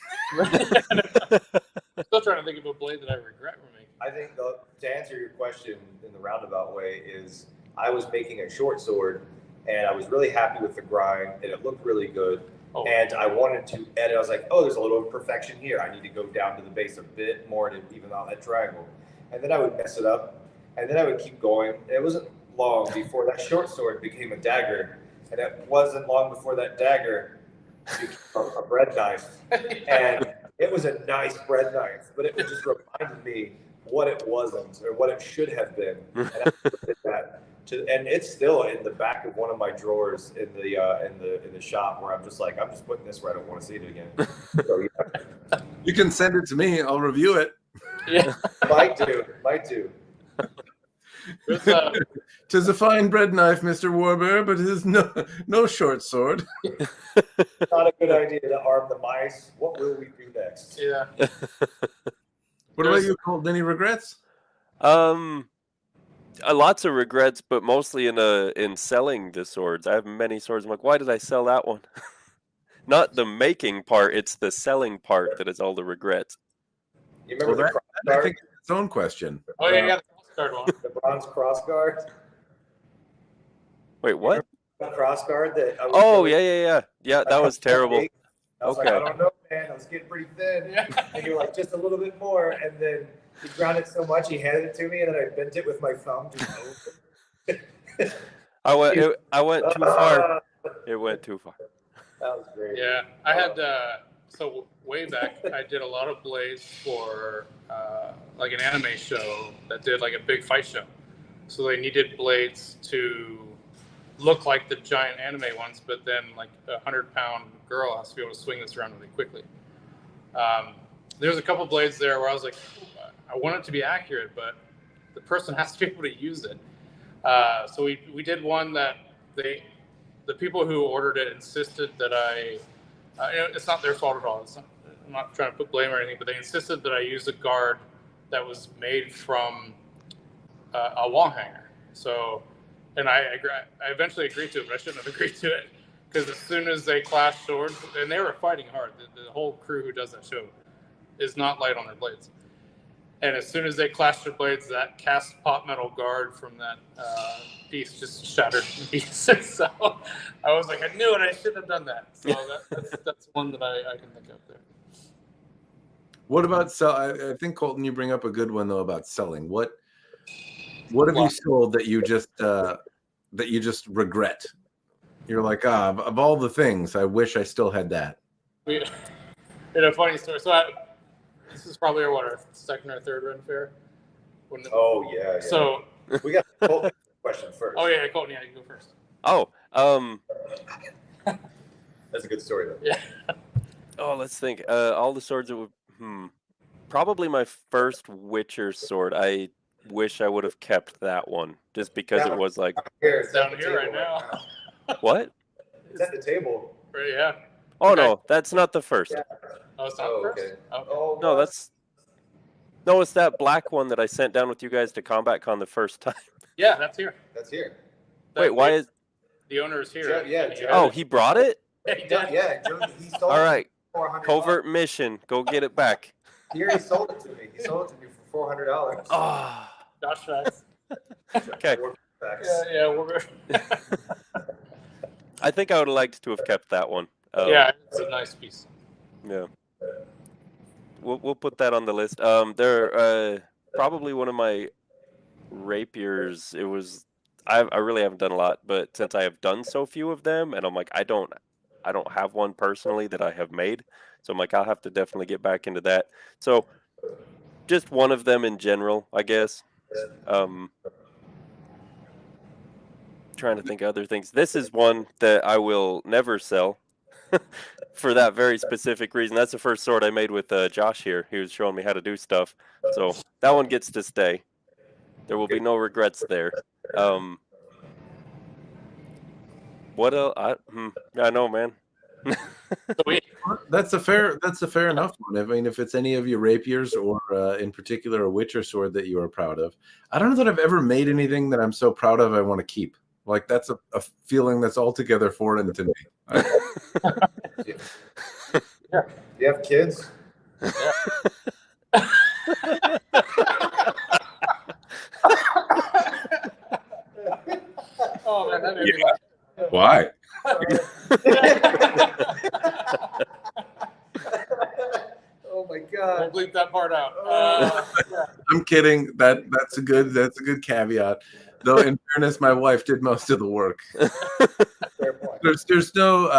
Still trying to think of a blade that I regret making. I think to answer your question in the roundabout way is I was making a short sword and I was really happy with the grind and it looked really good. And I wanted to edit. I was like, oh, there's a little imperfection here. I need to go down to the base a bit more to even out that triangle. And then I would mess it up. And then I would keep going. It wasn't long before that short sword became a dagger. And it wasn't long before that dagger became a bread knife. And it was a nice bread knife, but it just reminded me what it wasn't or what it should have been. And I did that. And it's still in the back of one of my drawers in the shop where I'm just putting this where I don't want to see it again. So, yeah. You can send it to me. I'll review it. Yeah, might do. Tis a fine bread knife, Mr. Warbear, but it is no short sword. Not a good idea to arm the mice. What will we do next? Yeah. What about you, Colton? Any regrets? Lots of regrets, but mostly in selling the swords. I have many swords. I'm like, why did I sell that one? Not the making part; it's the selling part that is all the regrets. You remember the cross I guard? think it's its own question. Oh yeah, the crossguard one. The bronze cross guard. Wait, what? The cross guard that. Yeah. That was terrible. I was like, I don't know, man. I was getting pretty thin. Yeah. And you're like, just a little bit more, and then he ground it so much, he handed it to me, and then I bent it with my thumb. I went too far. It went too far. That was great. Yeah, I had so way back, I did a lot of blades for like an anime show that did like a big fight show. So they needed blades to look like the giant anime ones, but then like a 100-pound girl has to be able to swing this around really quickly. There's a couple blades there where I was like, I want it to be accurate, but the person has to be able to use it. So we did one that the people who ordered it insisted that it's not their fault at all. I'm not trying to put blame or anything, but they insisted that I use a guard that was made from a wall hanger. So, and I eventually agreed to it, but I shouldn't have agreed to it because as soon as they clashed swords, and they were fighting hard, the whole crew who does that show is not light on their blades. And as soon as they clashed their blades, that cast pot metal guard from that piece just shattered in pieces. So I was like, I knew it. I shouldn't have done that. So that's one that I can think of there. What about sell? I think Colton, you bring up a good one though about selling. What have you sold that you just regret? You're like, of all the things, I wish I still had that. We had a funny story. So this is probably our second or third run fair. Oh yeah. So we got a Colton question first. Oh yeah, Colton, you go first. Oh, that's a good story though. Yeah. Oh, let's think. All the swords that would. Probably my first Witcher sword. I wish I would have kept that one just because it was like. It's down here right now. What? It's at the table. Right, yeah. Oh no, that's not the first. Yeah. Oh, it's not the first? Okay. Oh, No, No, it's that black one that I sent down with you guys to Combat Con the first time. yeah, that's here. That's here. Wait, why is The owner is here. Oh, he brought it? Yeah, he did. Yeah, he sold All it right. for $400. Covert mission. Go get it back. He already sold it to me. He sold it to me for $400. Oh. Josh facts. Okay. Yeah, we're I think I would have liked to have kept that one. yeah, it's a nice piece. Yeah. We'll put that on the list. They're probably one of my rapiers. It was I really haven't done a lot, but since I have done so few of them, and I'm like I don't have one personally that I have made, so I'm like I'll have to definitely get back into that. So just one of them in general, I guess. Trying to think of other things. This is one that I will never sell. For that very specific reason. That's the first sword I made with Josh here. He was showing me how to do stuff. So that one gets to stay. There will be no regrets there. What else? I know, man. That's a fair enough one. I mean, if it's any of your rapiers or in particular a Witcher sword that you are proud of. I don't know that I've ever made anything that I'm so proud of I want to keep. Like that's a feeling that's altogether foreign to me. Yeah. Do you have kids? Yeah. Oh man, that made me laugh. Why? Oh my god! We'll bleep that part out. I'm kidding. That's a good caveat. Though in fairness, my wife did most of the work. Fair point. There's no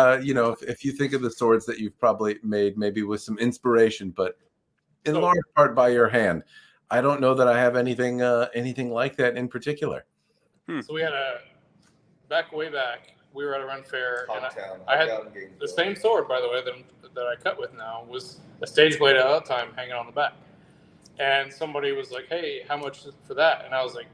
if you think of the swords that you've probably made maybe with some inspiration, but in large part by your hand. I don't know that I have anything like that in particular. So we had way back, we were at a run fair, and I had the same sword, by the way, that I cut with now was a stage blade at that time hanging on the back. And somebody was like, "Hey, how much for that?" And I was like,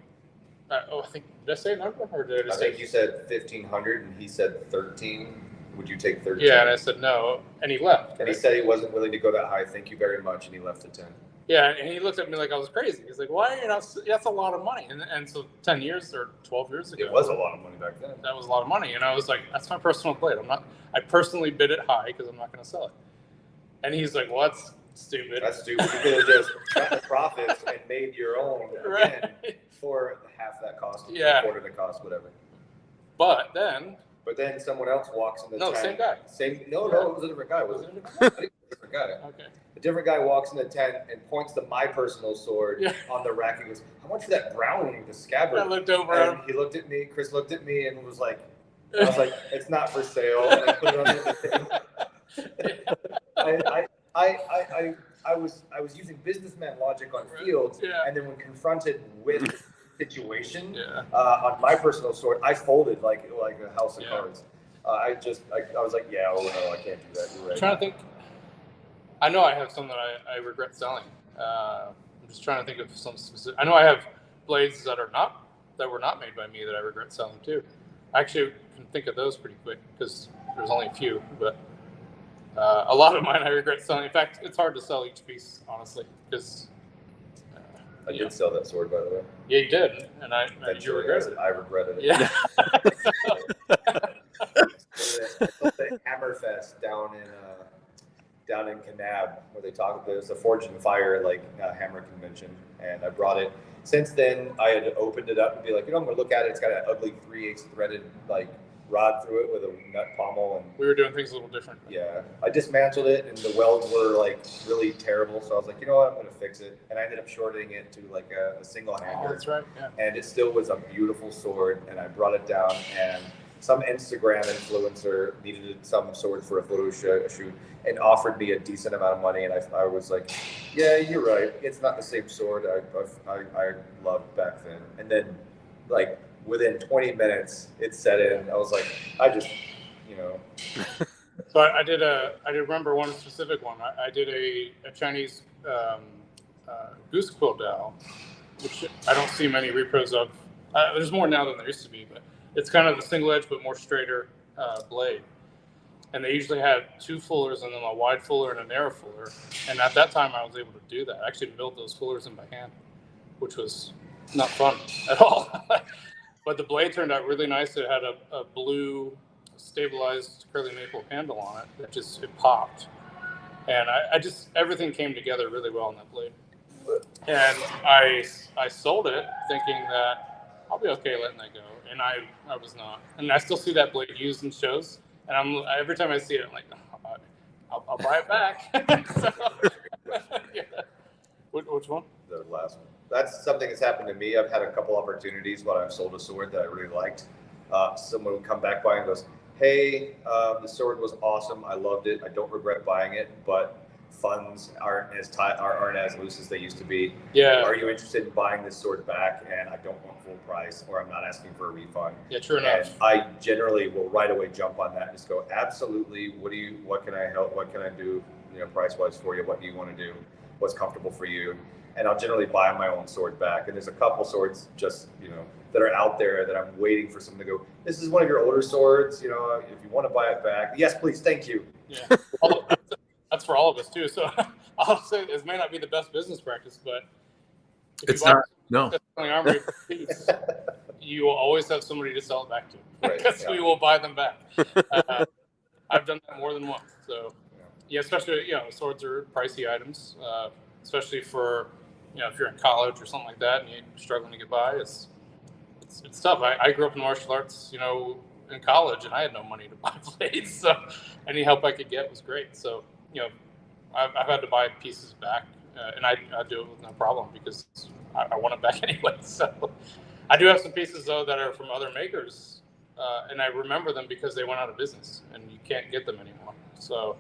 I think, did I say a number? Or did I just think you said 1,500 and he said 13. Would you take 13? Yeah, and I said no. And he left. And he said he wasn't willing to go that high. Thank you very much. And he left at 10. Yeah, and he looked at me like I was crazy. He's like, "Why are you not? That's a lot of money." And so 10 years or 12 years ago, it was a lot of money back then. That was a lot of money, and I was like, "That's my personal blade. I personally bid it high because I'm not going to sell it." And he's like, "Well, that's stupid." That's stupid. You could have just cut the profits and made your own again for half that cost, a quarter the cost, whatever. But then someone else walks in the tent. No, same guy. No, it was a different guy. Was it? I think it was a different guy. Okay. A different guy walks in the tent and points to my personal sword on the rack and goes, "How much for that brown one with the scabbard?" I looked over and he looked at me. Chris looked at me and was like, "I was like, it's not for sale." And I put it on the thing. I was using businessman logic on fields, and then when confronted with situation on my personal sword, I folded like a house of cards. I was like, "Yeah, oh no, I can't do that." You're right. I'm trying to think. I know I have some that I regret selling. I'm just trying to think of some specific. I know I have blades that were not made by me that I regret selling too. I actually can think of those pretty quick because there's only a few, but a lot of mine I regret selling. In fact, it's hard to sell each piece, honestly, because I did sell that sword, by the way. Yeah, you did, and you regret it. I regretted it. Yeah. The Hammerfest down in Kanab, where they talk. There's a Forged in Fire hammer convention, and I brought it. Since then, I had opened it up and be like, I'm going to look at it. It's got an ugly 3/8 threaded rod through it with a nut pommel, and We were doing things a little different. yeah, I dismantled it, and the welds were like really terrible. So I was like, you know what, I'm gonna fix it, and I ended up shortening it to like a single Oh, hander, that's right. Yeah. and it still was a beautiful sword. And I brought it down, and some Instagram influencer needed some sword for a photo shoot and offered me a decent amount of money, and I was like, yeah, you're right, it's not the same sword I loved back then. And then like within 20 minutes it set in. I was like, I just, you know. So I did remember one specific one. I did a Chinese goose quill dowel, which I don't see many repros of. There's more now than there used to be, but it's kind of the single edge but more straighter blade. And they usually had two fullers and then a wide fuller and a narrow fuller. And at that time, I was able to do that. I actually milled those fullers in by hand, which was not fun at all. But the blade turned out really nice. It had a blue stabilized curly maple handle on it. It popped. And I just, everything came together really well on that blade. And I sold it thinking that I'll be okay letting that go. And I was not. And I still see that blade used in shows. And every time I see it, I'm like, oh, I'll buy it back. So, yeah. Which one? The last one. That's something that's happened to me. I've had a couple opportunities when I've sold a sword that I really liked. Someone would come back by and goes, hey, the sword was awesome. I loved it. I don't regret buying it, but funds aren't as loose as they used to be. Yeah. Are you interested in buying this sword back? And I don't want full price, or I'm not asking for a refund. Yeah, true enough. And I generally will right away jump on that and just go, absolutely. What can I help? What can I do? Price wise for you. What do you want to do? What's comfortable for you? And I'll generally buy my own sword back. And there's a couple swords just, that are out there that I'm waiting for someone to go, this is one of your older swords. If you want to buy it back, yes, please. Thank you. Yeah. That's for all of us too. So I'll say this may not be the best business practice, but it's not. No. Sterling Armory piece, you will always have somebody to sell it back to, because we will buy them back. I've done that more than once. So yeah, especially swords are pricey items, especially for if you're in college or something like that and you're struggling to get by. It's tough. I grew up in martial arts, in college, and I had no money to buy blades, so any help I could get was great. So I've had to buy pieces back, and I do it with no problem because I want it back anyway. So I do have some pieces though that are from other makers, and I remember them because they went out of business and you can't get them anymore. So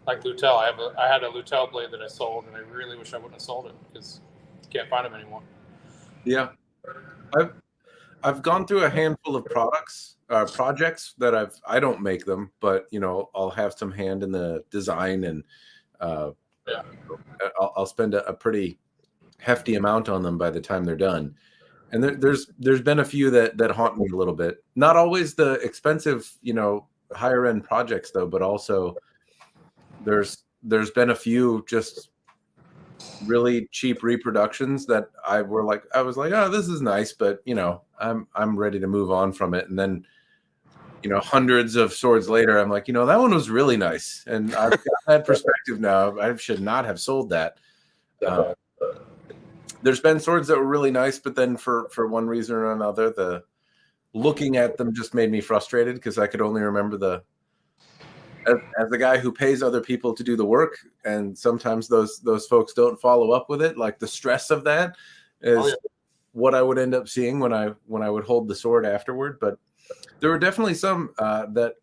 like Lutel, I had a Lutel blade that I sold, and I really wish I wouldn't have sold it because you can't find them anymore. Yeah, I've gone through a handful of projects that I don't make them, but I'll have some hand in the design, and I'll spend a pretty hefty amount on them by the time they're done. And there's been a few that haunt me a little bit. Not always the expensive, higher end projects though, but also there's been a few just really cheap reproductions that I was like, oh, this is nice, but I'm ready to move on from it. And then hundreds of swords later, I'm like, that one was really nice, and I've got that perspective now. I should not have sold that. There's been swords that were really nice, but then for one reason or another, the looking at them just made me frustrated because I could only remember as the guy who pays other people to do the work, and sometimes those folks don't follow up with it. Like the stress of that is what I would end up seeing when I would hold the sword afterward. But there were definitely some that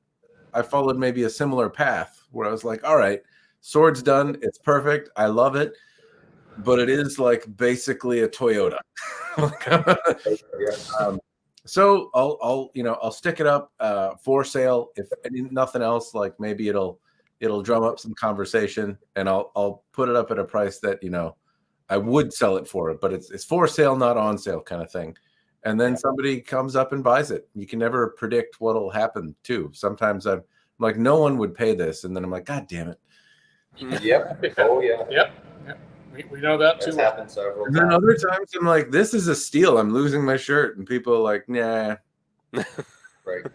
I followed maybe a similar path where I was like, all right, sword's done. It's perfect. I love it. But it is like basically a Toyota. So I'll stick it up for sale. If nothing else, like maybe it'll drum up some conversation, and I'll put it up at a price that I would sell it for it, but it's for sale, not on sale kind of thing. And then somebody comes up and buys it. You can never predict what'll happen too. Sometimes I'm like, no one would pay this, and then I'm like, God damn it. Yep. Oh yeah. Yep. We know that too. It's happened several And times. then other times I'm like, this is a steal. I'm losing my shirt, and people are like, nah. Right.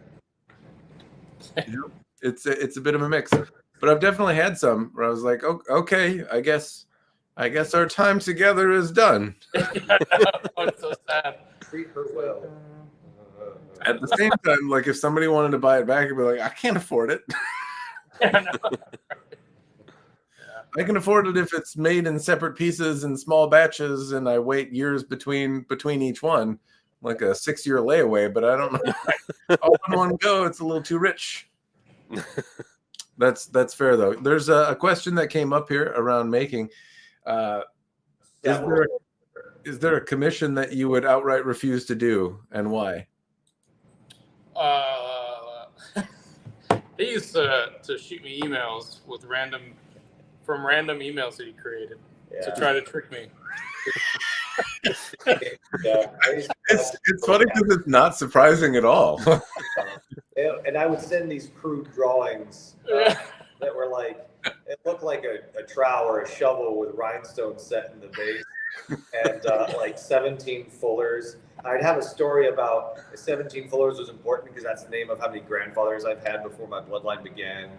It's a bit of a mix. But I've definitely had some where I was like, oh, okay, I guess our time together is done. It's so sad. Treat her well. At the same time, like if somebody wanted to buy it back, I'd be like, I can't afford it. I can afford it if it's made in separate pieces in small batches, and I wait years between each one, like a 6-year layaway. But I don't know. All in one go, it's a little too rich. That's fair though. There's a question that came up here around making. Is there a commission that you would outright refuse to do, and why? He used to shoot me emails with random emails that he created to try to trick me. It's funny because it's not surprising at all. And I would send these crude drawings that were like, it looked like a trowel or a shovel with rhinestones set in the base, and like 17 fullers. I'd have a story about 17 fullers was important because that's the name of how many grandfathers I've had before my bloodline began.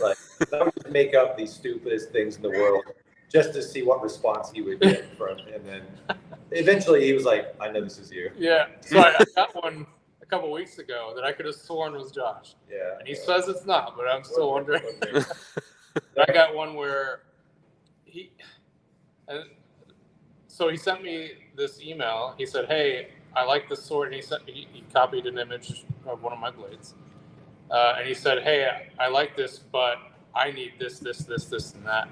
Like, I would just make up the stupidest things in the world just to see what response he would get from. And then eventually he was like, I know this is you. Yeah. So I got one a couple weeks ago that I could have sworn was Josh. Yeah. And he says it's not, but I'm still wondering. I got one where so he sent me this email. He said, hey, I like this sword. And he copied an image of one of my blades. And he said, hey, I like this, but I need this, and that.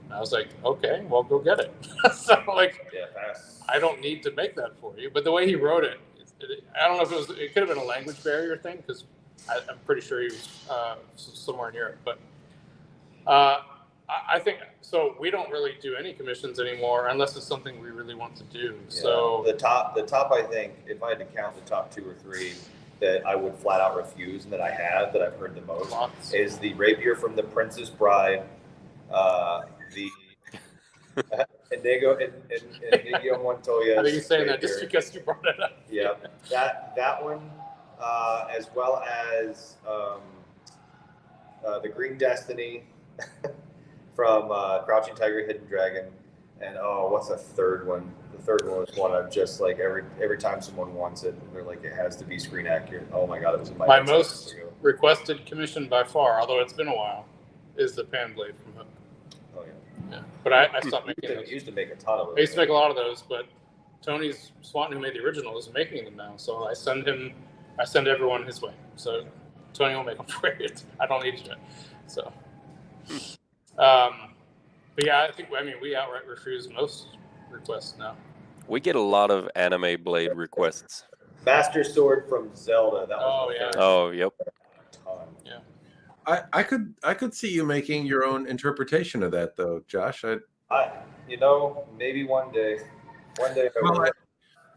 And I was like, okay, well, go get it. So, like, I don't need to make that for you. But the way he wrote it, I don't know if it could have been a language barrier thing, because I'm pretty sure he was somewhere in Europe. But I think, so we don't really do any commissions anymore unless it's something we really want to do. Yeah. So the top, I think, if I had to count the top 2 or 3 that I would flat out refuse and that I've heard the most, is the rapier from the Princess Bride, the Inigo Montoya. I think you're saying that just because you brought it up. Yeah, that one, as well as the Green Destiny from Crouching Tiger, Hidden Dragon, and what's the third one? The third one was one I've just like every time someone wants it, they're like, it has to be screen accurate. Oh my god, it was in my most requested commission by far, although it's been a while, is the Pan Blade from Hook. Oh yeah. But I stopped making those. I used to make a ton of those. I used to make a lot of those, but Tony Swanton, who made the original, is making them now. So I send everyone his way. So Tony will make them for you. I don't need to do it. So, but yeah, we outright refuse most requests now. We get a lot of anime blade requests. Master Sword from Zelda. That was yeah. Oh, yep. Yeah. I could see you making your own interpretation of that though, Josh. Maybe one day.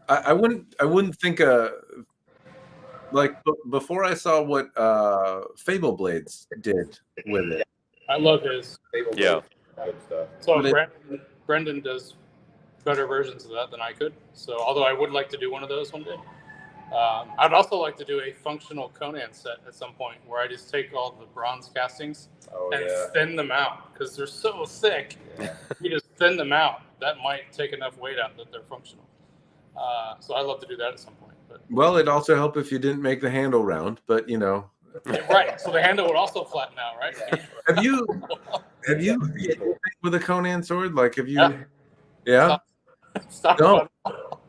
I wouldn't think like before I saw what Fable Blades did with it. I love his. Fable yeah. Good stuff. So Brendan does better versions of that than I could. So although I would like to do one of those one day. I'd also like to do a functional Conan set at some point where I just take all the bronze castings and thin them out because they're so thick. Yeah. You just thin them out. That might take enough weight out that they're functional. So I'd love to do that at some point. But well, it'd also help if you didn't make the handle round, but you know. Right. So the handle would also flatten out, right? Yeah. Have you with a Conan sword? Like, have you? Yeah. Stop. Don't.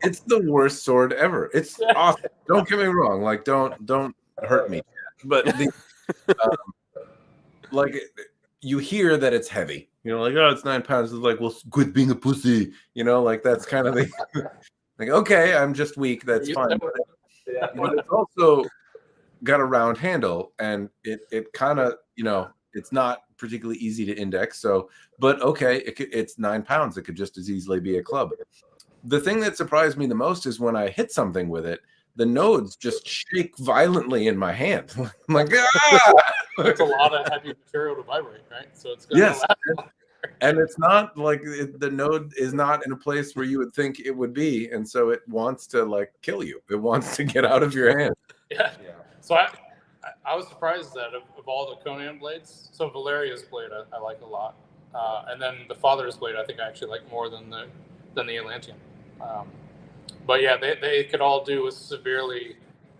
It's the worst sword ever. It's awesome. Don't get me wrong. Like, don't hurt me. But like, you hear that it's heavy. You know, like, oh, it's 9 pounds. It's like, well, quit being a pussy. You know, like that's kind of the like. Okay, I'm just weak. That's fine. But it's also got a round handle, and it kind of, you know, it's not particularly easy to index. So, but okay, it's 9 pounds. It could just as easily be a club. The thing that surprised me the most is when I hit something with it, the nodes just shake violently in my hand. I'm like, ah! It's a lot of heavy material to vibrate, right? So it's going yes, and it's not like the node is not in a place where you would think it would be, and so it wants to like kill you. It wants to get out of your hand. Yeah. So I was surprised that of all the Conan blades, so Valeria's blade I like a lot, and then the Father's blade I think I actually like more than the Atlantean. But yeah, they could all do with severely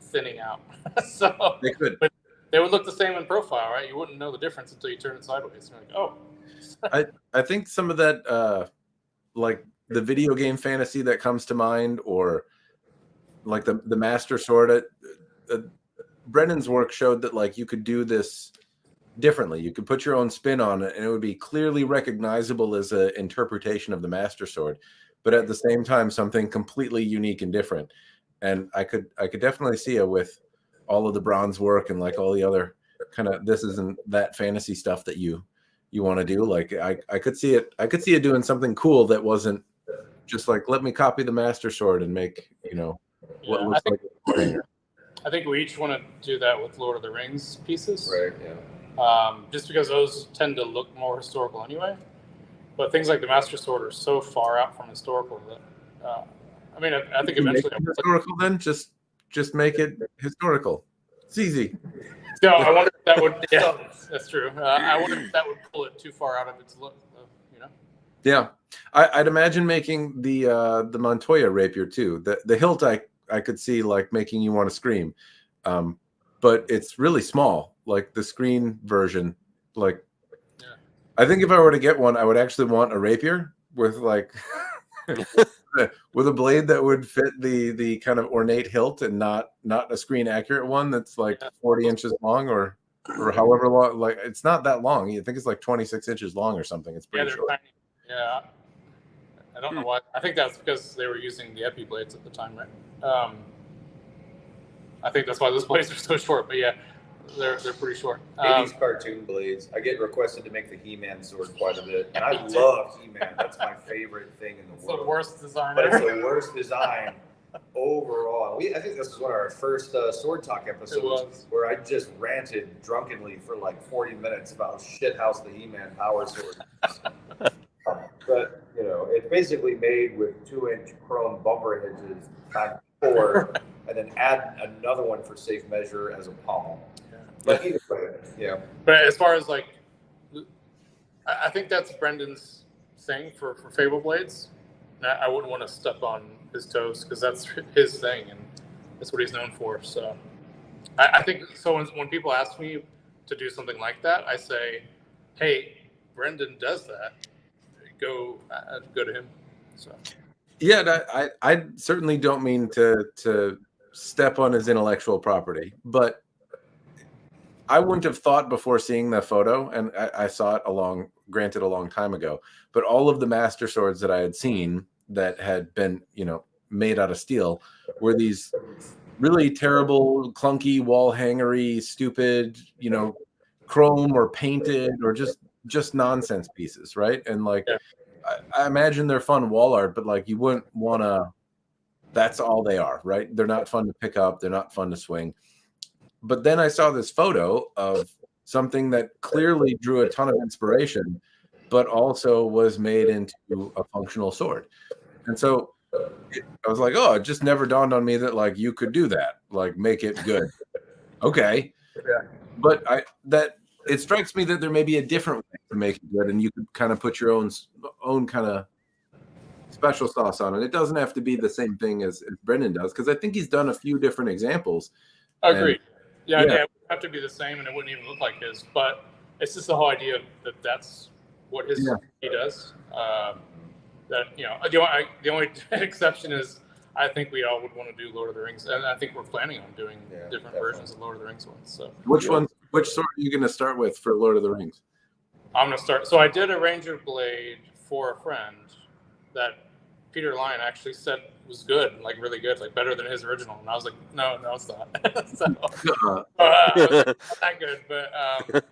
thinning out. So They could. but they would look the same in profile, right? You wouldn't know the difference until you turn it sideways. You're like, oh. I think some of that, like the video game fantasy that comes to mind, or like the Master Sword. Brendan's work showed that like you could do this differently. You could put your own spin on it, and it would be clearly recognizable as an interpretation of the Master Sword, but at the same time something completely unique and different. And I could definitely see it with all of the bronze work and like all the other kind of this isn't that fantasy stuff that you want to do. Like I could see it doing something cool that wasn't just like, let me copy the Master Sword and make, what looks like a banger. I think we each want to do that with Lord of the Rings pieces. Right. Yeah. Just because those tend to look more historical anyway. But things like the Master Sword are so far out from historical that, I think eventually... Historical then? Just make it historical. It's easy. No, I wonder if that would... Yeah, that's true. I wonder if that would pull it too far out of its look, Yeah. I'd imagine making the Montoya rapier too. The hilt I could see like making you want to scream. But it's really small, like the screen version. Like, yeah. I think if I were to get one, I would actually want a rapier with like with a blade that would fit the kind of ornate hilt and not a screen accurate one that's like 40 inches long or however long. Like it's not that long. You think it's like 26 inches long or something. It's pretty short. Tiny. Yeah. I don't know why. I think that's because they were using the epi blades at the time, right? I think that's why those blades are so short. But yeah, they're pretty short. 80s cartoon blades. I get requested to make the He-Man sword quite a bit, and I love He-Man. That's my favorite thing in the world. It's the worst design. But it's the worst design overall. I think this was one of our first Sword Talk episodes where I just ranted drunkenly for like 40 minutes about shithouse the He-Man power sword. But it's basically made with 2-inch chrome bumper hinges times 4, and then add another one for safe measure as a pommel. Yeah. But either way, yeah. But as far as like, I think that's Brendan's thing for Fable blades. I wouldn't want to step on his toes because that's his thing and that's what he's known for. So I think so. When people ask me to do something like that, I say, "Hey, Brendan does that. Go to him." So yeah, I certainly don't mean to step on his intellectual property, but I wouldn't have thought before seeing the photo, and I saw it a long time ago, but all of the Master Swords that I had seen that had been made out of steel were these really terrible, clunky, wall hangery, stupid, chrome or painted or just nonsense pieces, right? And like, yeah. I imagine they're fun wall art, but like you wouldn't want to. That's all they are, right? They're not fun to pick up. They're not fun to swing. But then I saw this photo of something that clearly drew a ton of inspiration, but also was made into a functional sword. And so I was like, oh, it just never dawned on me that like you could do that, like make it good. Okay. Yeah. But it strikes me that there may be a different way to make it good, and you could kind of put your own kind of special sauce on it. It doesn't have to be the same thing as Brendan does, because I think he's done a few different examples. Agreed. Yeah, it would have to be the same, and it wouldn't even look like his. But it's just the whole idea that that's what he does. The only exception is I think we all would want to do Lord of the Rings, and I think we're planning on doing different versions of Lord of the Rings ones. So which sword are you going to start with for Lord of the Rings? I'm going to start. So I did a Ranger blade for a friend that Peter Lyon actually said was good, like really good, like better than his original. And I was like, no, it's not. Not that good, but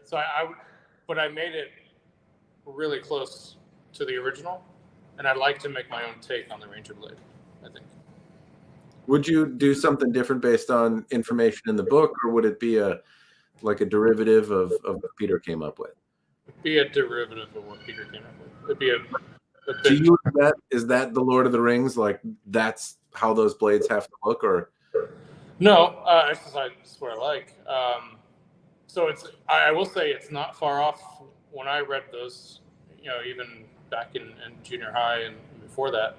so I made it really close to the original, and I'd like to make my own take on the Ranger blade, I think. Would you do something different based on information in the book, or would it be a derivative of what Peter came up with? It'd be a derivative of what Peter came up with. It'd be a to you, is that the Lord of the Rings? Like that's how those blades have to look, or no? It's what I like. So I will say it's not far off. When I read those, even back in junior high and before that,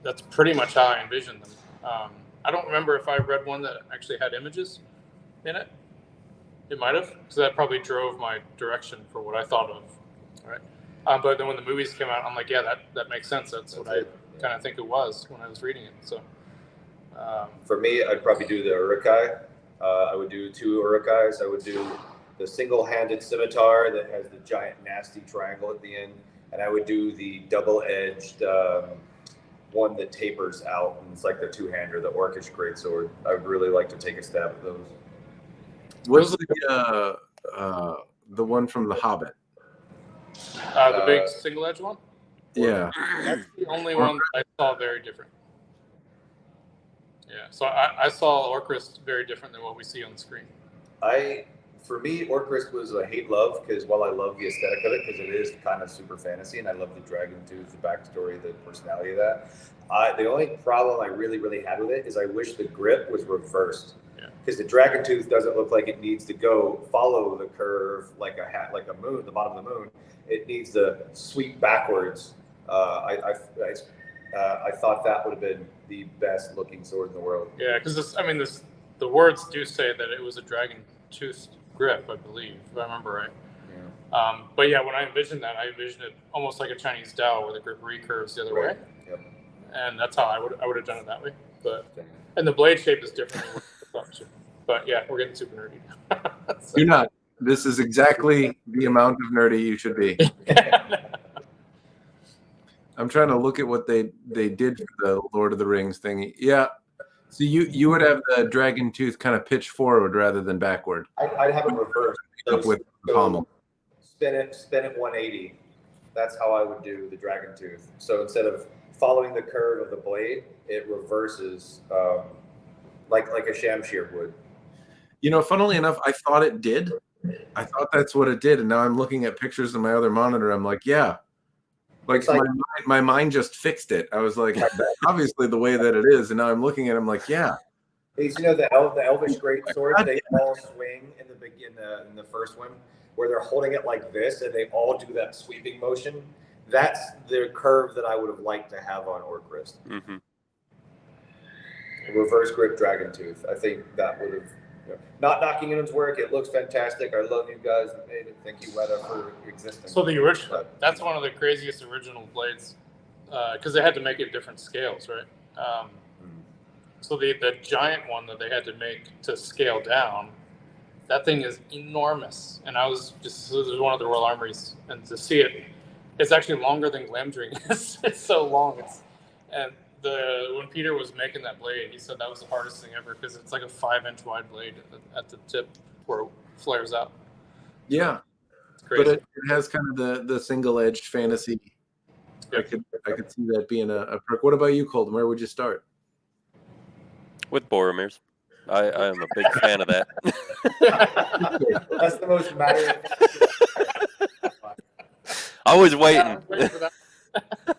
that's pretty much how I envisioned them. I don't remember if I read one that actually had images in it. It might have, because that probably drove my direction for what I thought of. All right. But then when the movies came out, I'm like, yeah, that makes sense. That's what I kind of think it was when I was reading it. So for me, I'd probably do the urukai. I would do 2 urukais. I would do the single-handed scimitar that has the giant nasty triangle at the end, and I would do the double-edged one that tapers out, and it's like the two-hander, the orcish greatsword. I would really like to take a stab at those. What's the one from The Hobbit? the big single-edged one? Yeah. That's the only one I saw very different. Yeah, so I saw Orcrist very different than what we see on the screen. For me, Orcrist was a hate-love, because while I love the aesthetic of it, because it is kind of super fantasy, and I love the dragon tooth, the backstory, the personality of that. The only problem I really had with it is I wish the grip was reversed. Because the dragon tooth doesn't look like it needs to follow the curve like a moon, the bottom of the moon. It needs to sweep backwards. I thought that would have been the best looking sword in the world. Yeah, because the words do say that it was a dragon tooth grip, I believe, if I remember right. Yeah. But yeah, when I envisioned that, I envisioned it almost like a Chinese Dao, where the grip recurves the other way. Yep. And that's how I would have done it that way. And the blade shape is different than what I thought too. But yeah, we're getting super nerdy now. So. You're not. This is exactly the amount of nerdy you should be. I'm trying to look at what they did for the Lord of the Rings thing. Yeah. So you would have the dragon tooth kind of pitch forward rather than backward. I'd have it reversed. With the pommel. Spin it 180. That's how I would do the dragon tooth. So instead of following the curve of the blade, it reverses like a shamshir would. You know, funnily enough, I thought it did. I thought that's what it did, and now I'm looking at pictures on my other monitor. I'm like, yeah. Like my mind just fixed it. I was like, obviously the way that it is, and now I'm looking at it, I'm like, yeah. Because the elvish great swords, they all swing in the first one, where they're holding it like this, and they all do that sweeping motion. That's the curve that I would have liked to have on Orcrist. Mm-hmm. Reverse grip dragon tooth. I think that would have. Not knocking anyone's work. It looks fantastic. I love you guys that made it. Thank you, Weta, for existing. So the original, that's one of the craziest original blades, because they had to make it different scales, right? So the giant one that they had to make to scale down, that thing is enormous. And this is one of the Royal Armories, and to see it, it's actually longer than Glamdring is. It's so long. When Peter was making that blade, he said that was the hardest thing ever, because it's like a 5-inch wide blade at the tip where it flares out. Yeah, it's crazy. But it has kind of the single-edged fantasy. Yeah. I could see that being a perk. What about you, Colton? Where would you start? With Boromir's. I am a big fan of that. That's the most matter. I was waiting. For that.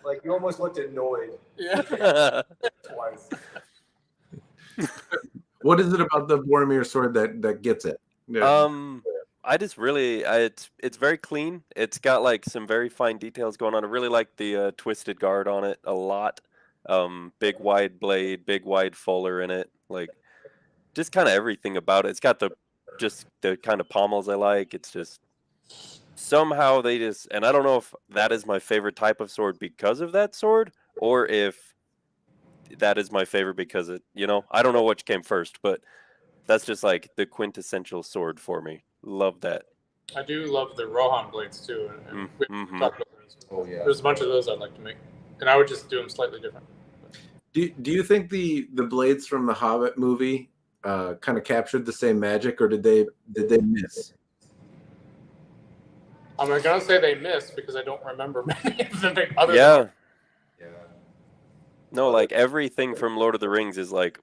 Like, you almost looked annoyed. Yeah. Twice. What is it about the Boromir sword that gets it? I just really, it's very clean. It's got like some very fine details going on. I really like the twisted guard on it a lot. Big wide blade, big wide fuller in it. Like, just kind of everything about it. It's got the kind of pommels I like. It's just somehow and I don't know if that is my favorite type of sword because of that sword, or if that is my favorite because I don't know which came first, but that's just like the quintessential sword for me. Love that. I do love the Rohan blades too. And we talked about those. Oh yeah. There's a bunch of those I'd like to make, and I would just do them slightly different. Do you think the blades from the Hobbit movie kind of captured the same magic, or did they miss? I'm gonna say they missed because I don't remember many of them. Yeah. No, like everything from Lord of the Rings is like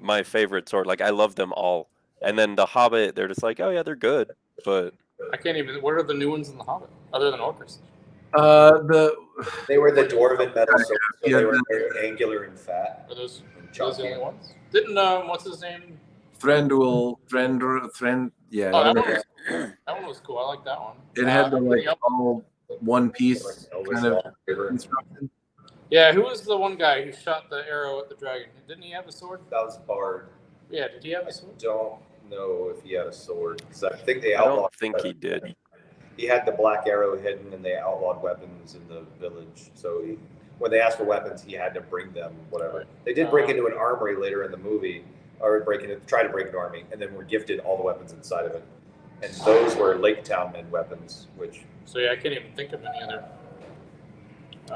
my favorite sword. Like I love them all. And then the Hobbit, they're just like, oh yeah, they're good, but I can't even. What are the new ones in the Hobbit other than Orcrist? They were the dwarven metal swords, so they were very angular and fat. Are those the only ones? Didn't what's his name? Thranduil, yeah. Oh, that one was cool. I like that one. It had the all one piece kind of construction. Yeah, who was the one guy who shot the arrow at the dragon? Didn't he have a sword? That was Bard. Yeah, did he have I a sword? don't know if he had a sword because I think they I don't outlawed. think he did. He had the black arrow hidden, and they outlawed weapons in the village. So when they asked for weapons, he had to bring them. Whatever. They did break into an armory later in the movie, or try to break into an army, and then were gifted all the weapons inside of it. And those were Lake Town men weapons, which. So yeah, I can't even think of any other.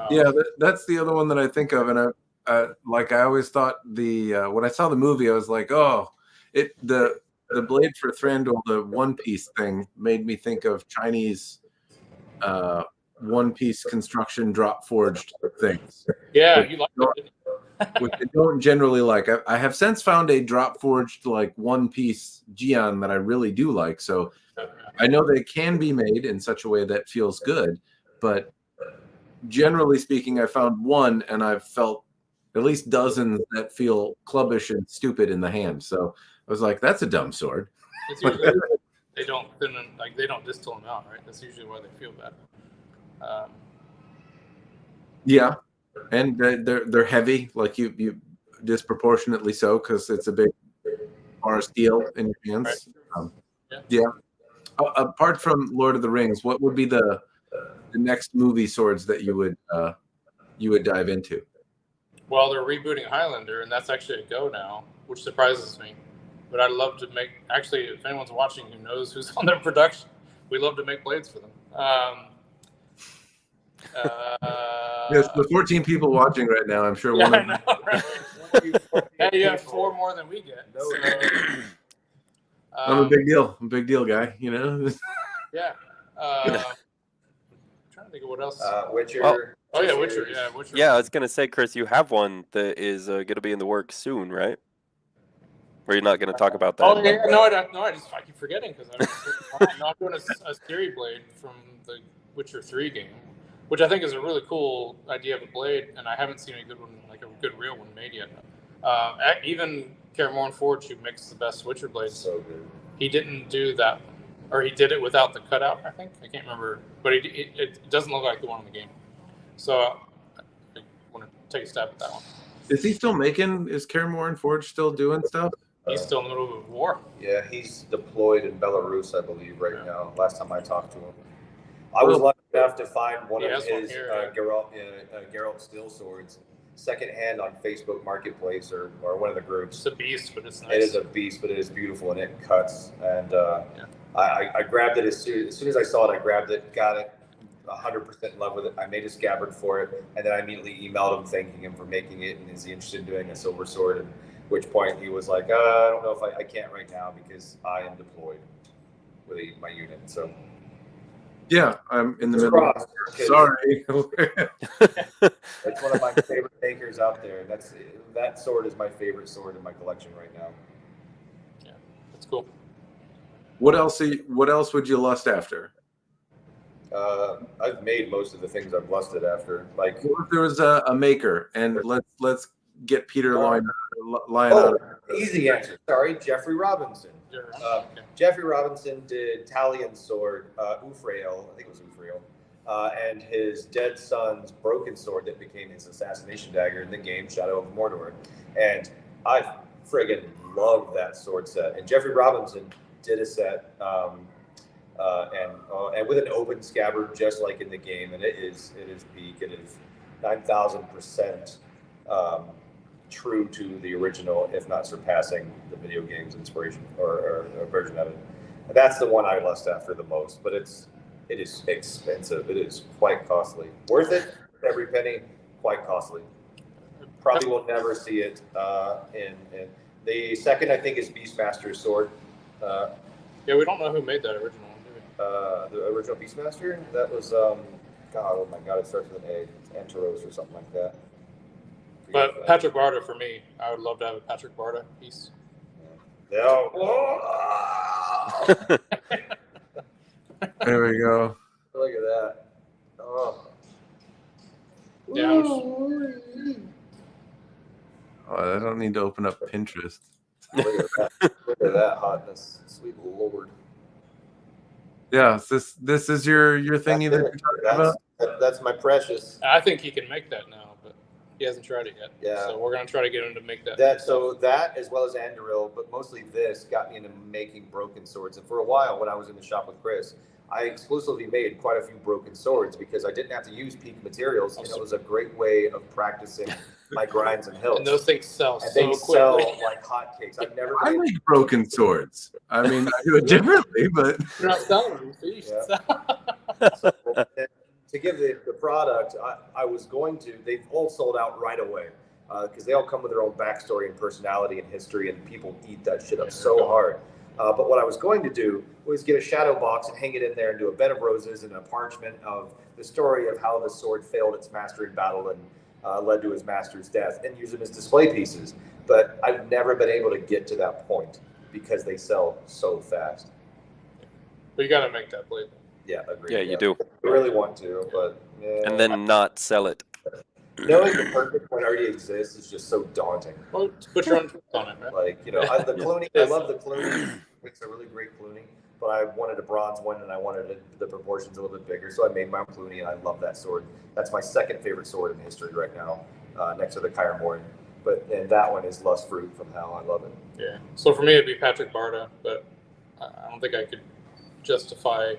Yeah, that's the other one that I think of, and I always thought when I saw the movie, I was like, oh, the blade for Thranduil, the One Piece thing, made me think of Chinese One Piece construction drop forged things. Yeah, you like it. Which I don't generally like. I have since found a drop forged like One Piece Gion that I really do like. So I know they can be made in such a way that feels good, but generally speaking, I found one, and I've felt at least dozens that feel clubbish and stupid in the hand. So I was like, "That's a dumb sword." It's usually they don't distill them out, right? That's usually why they feel bad. Yeah, and they're heavy, like you disproportionately so, because it's a big bar of steel in your hands. Right. Yeah. Apart from Lord of the Rings, what would be the next movie swords that you would dive into? Well, they're rebooting Highlander, and that's actually a go now, which surprises me. But I'd love to make. Actually, if anyone's watching who knows who's on their production, we love to make blades for them. There's the 14 people watching right now. I'm sure one of them. I know, right? Hey, you have 4 more than we get. So, I'm a big deal. I'm a big deal guy, you know? Yeah. I'm trying to think of what else. Witcher. Oh yeah, Witcher. Yeah, Witcher. Yeah, I was gonna say, Chris, you have one that is gonna be in the works soon, right? Or you're not gonna talk about that? Oh yeah, no, I keep forgetting because I'm not doing a Sterry blade from the Witcher 3 game, which I think is a really cool idea of a blade, and I haven't seen a good one, like a good real one made yet. Even Karamorn Forge, who makes the best Witcher blades, So good. he didn't do that one, or he did it without the cutout. I think I can't remember, but it doesn't look like the one in the game. So I want to take a stab at that one. Is he still making? Is Karamorn Forge still doing stuff? He's still in the middle of a war. Yeah, he's deployed in Belarus, I believe, right now. Last time I talked to him, I was lucky enough to find one of his Geralt steel swords secondhand on Facebook Marketplace or one of the groups. It's a beast, but it's nice. It is a beast, but it is beautiful and it cuts. And I grabbed it as soon as I saw it. I grabbed it, got it, 100% in love with it. I made a scabbard for it, and then I immediately emailed him thanking him for making it, and is he interested in doing a silver sword? And at which point he was like, I don't know if I can't right now because I am deployed with my unit. So yeah, I'm in the middle. Sorry. It's one of my favorite makers out there. That sword is my favorite sword in my collection right now. Yeah, that's cool. What else would you lust after? I've made most of the things I've lusted after. Like, what if there was a maker, and let's get Peter lying out. Easy answer. Sorry, Jeffrey Robinson. Jeffrey Robinson did Talion sword, Ufrael, I think it was Ufrael, and his dead son's broken sword that became his assassination dagger in the game Shadow of Mordor. And I friggin' love that sword set. And Jeffrey Robinson did a set, and with an open scabbard, just like in the game. And it is peak. It is 9,000% true to the original, if not surpassing the video game's inspiration or version of it. And that's the one I lust after the most. But it is expensive. It is quite costly. Worth it, every penny. Quite costly. Probably will never see it in the second. I think is Beastmaster's sword. Yeah, we don't know who made that original one, do we? The original Beastmaster. That was oh my god, it starts with an A. It's Anteros or something like that. But Patrick Barta for me, I would love to have a Patrick Barta piece. Yeah. There we go. Look at that. Oh. Yeah. I don't need to open up Pinterest. Look at that. Look at that hotness. Sweet Lord. Yeah, this is your thingy that you're talking about? That's my precious. I think he can make that now, but He hasn't tried it yet. Yeah. So we're gonna try to get him to make that. That as well as Anduril, but mostly this got me into making broken swords. And for a while, when I was in the shop with Chris, I exclusively made quite a few broken swords because I didn't have to use peak materials, and it was a great way of practicing my grinds and hilts. And those things sell And so they quickly. sell like hotcakes. I've never. I make broken swords. I mean, I do it differently, but You're not selling them, so you should Yeah. sell. So, to give the product, I was going to. They've all sold out right away because they all come with their own backstory and personality and history, and people eat that shit up so hard. But what I was going to do was get a shadow box and hang it in there and do a bed of roses and a parchment of the story of how the sword failed its master in battle and led to his master's death, and use them as display pieces. But I've never been able to get to that point because they sell so fast. But you got to make that blade. Yeah, agreed. Yeah, you do. I really want to, but yeah. And then not sell it. Knowing the perfect one already exists is just so daunting. Well, put your own twist on it, right? Like, the Clooney, I love the Clooney. It's a really great Clooney, but I wanted a bronze one and I wanted the proportions a little bit bigger, so I made my own Clooney, and I love that sword. That's my second favorite sword in history right now, next to the Kyra Morton. And that one is Lust Fruit from Hell. I love it. Yeah. So for me, it'd be Patrick Barta, but I don't think I could justify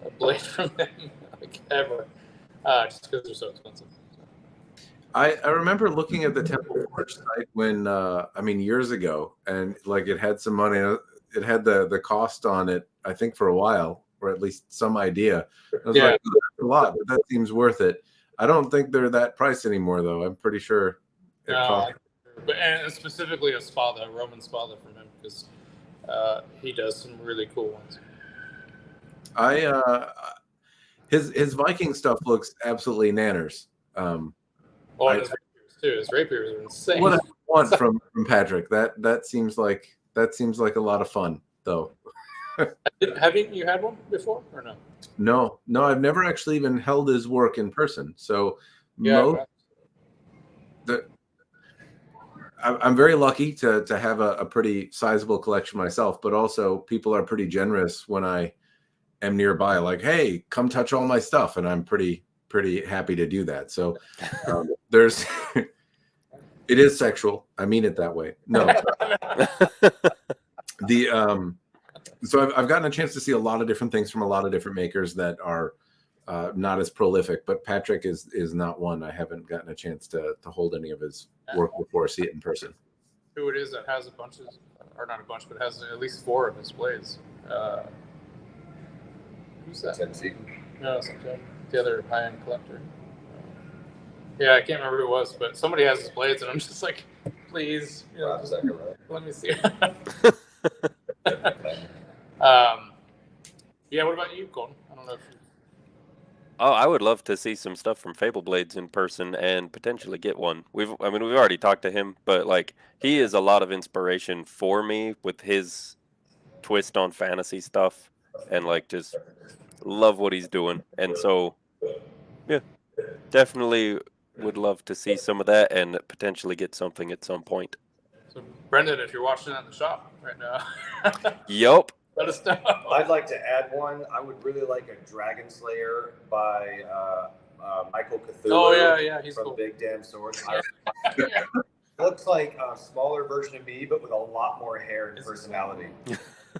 a blade from him like ever, just because they're so expensive. I remember looking at the Temple Forge site when years ago, and like it had some money. It had the cost on it, I think, for a while, or at least some idea. I was like, oh, that's a lot, but that seems worth it. I don't think they're that price anymore, though. I'm pretty sure it cost. But and specifically a Spada, a Roman Spada from him, because he does some really cool ones. His Viking stuff looks absolutely nanners. And his rapiers too. His rapiers are insane. What I want from Patrick, that seems like a lot of fun, though. Haven't you had one before or no? No, I've never actually even held his work in person. So I'm very lucky to have a pretty sizable collection myself, but also people are pretty generous when I am nearby. Like, hey, come touch all my stuff, and I'm pretty happy to do that. So there's it is sexual. I mean it that way. No. So I've gotten a chance to see a lot of different things from a lot of different makers that are not as prolific, but Patrick is not one. I haven't gotten a chance to hold any of his work before, see it in person. Who it is that has or not a bunch, but has at least 4 of his blades. Who's that? Tennessee. No, it's not the other high-end collector. Yeah, I can't remember who it was, but somebody has his blades, and I'm just like, please, let me see. Yeah, what about you, Colton? I don't know if you... Oh, I would love to see some stuff from Fable Blades in person and potentially get one. We've already talked to him, but like he is a lot of inspiration for me with his twist on fantasy stuff, and like just love what he's doing. And so, yeah, definitely would love to see some of that and potentially get something at some point. So, Brendan, if you're watching at the shop right now, Yup. let us know. I'd like to add one. I would really like a Dragon Slayer by Michael Cthulhu. Oh yeah, he's from cool. Big Damn Swords. Looks like a smaller version of me, but with a lot more hair and personality.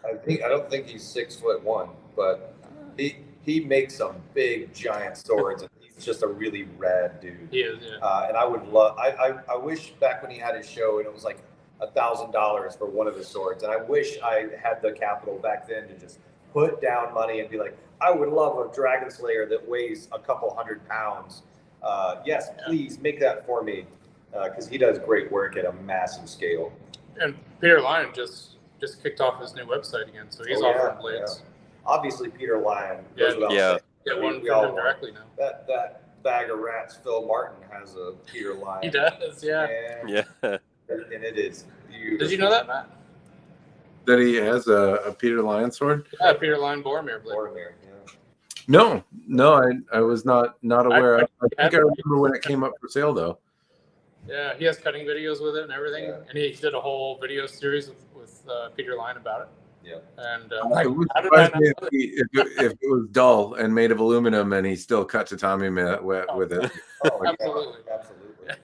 I don't think he's 6'1", but he makes some big giant swords, and he's just a really rad dude. He is, yeah. And I would love. I wish back when he had his show, and it was like $1,000 for one of his swords, and I wish I had the capital back then to just put down money and be like, I would love a Dragon Slayer that weighs a couple 100 pounds. Yes, please make that for me, because he does great work at a massive scale. And Peter Lyon just kicked off his new website again, so he's offering blades. Yeah. Obviously, Peter Lyon. Yeah. Get one from him directly now. That bag of rats, Phil Martin, has a Peter Lyon. He does, yeah. Yeah. And it is beautiful. Did you know that, Matt? That he has a Peter Lyon sword? Yeah, Peter Lyon Boromir blade. Boromir, yeah. No, I was not aware. I think I remember when it came up for sale, though. Yeah, he has cutting videos with it and everything, Yeah. and he did a whole video series with Peter Lyon about it. Yeah. And It would how did I surprise me not? if it was dull and made of aluminum and he still cut tatami mat with it. Oh, Absolutely. Yeah, absolutely.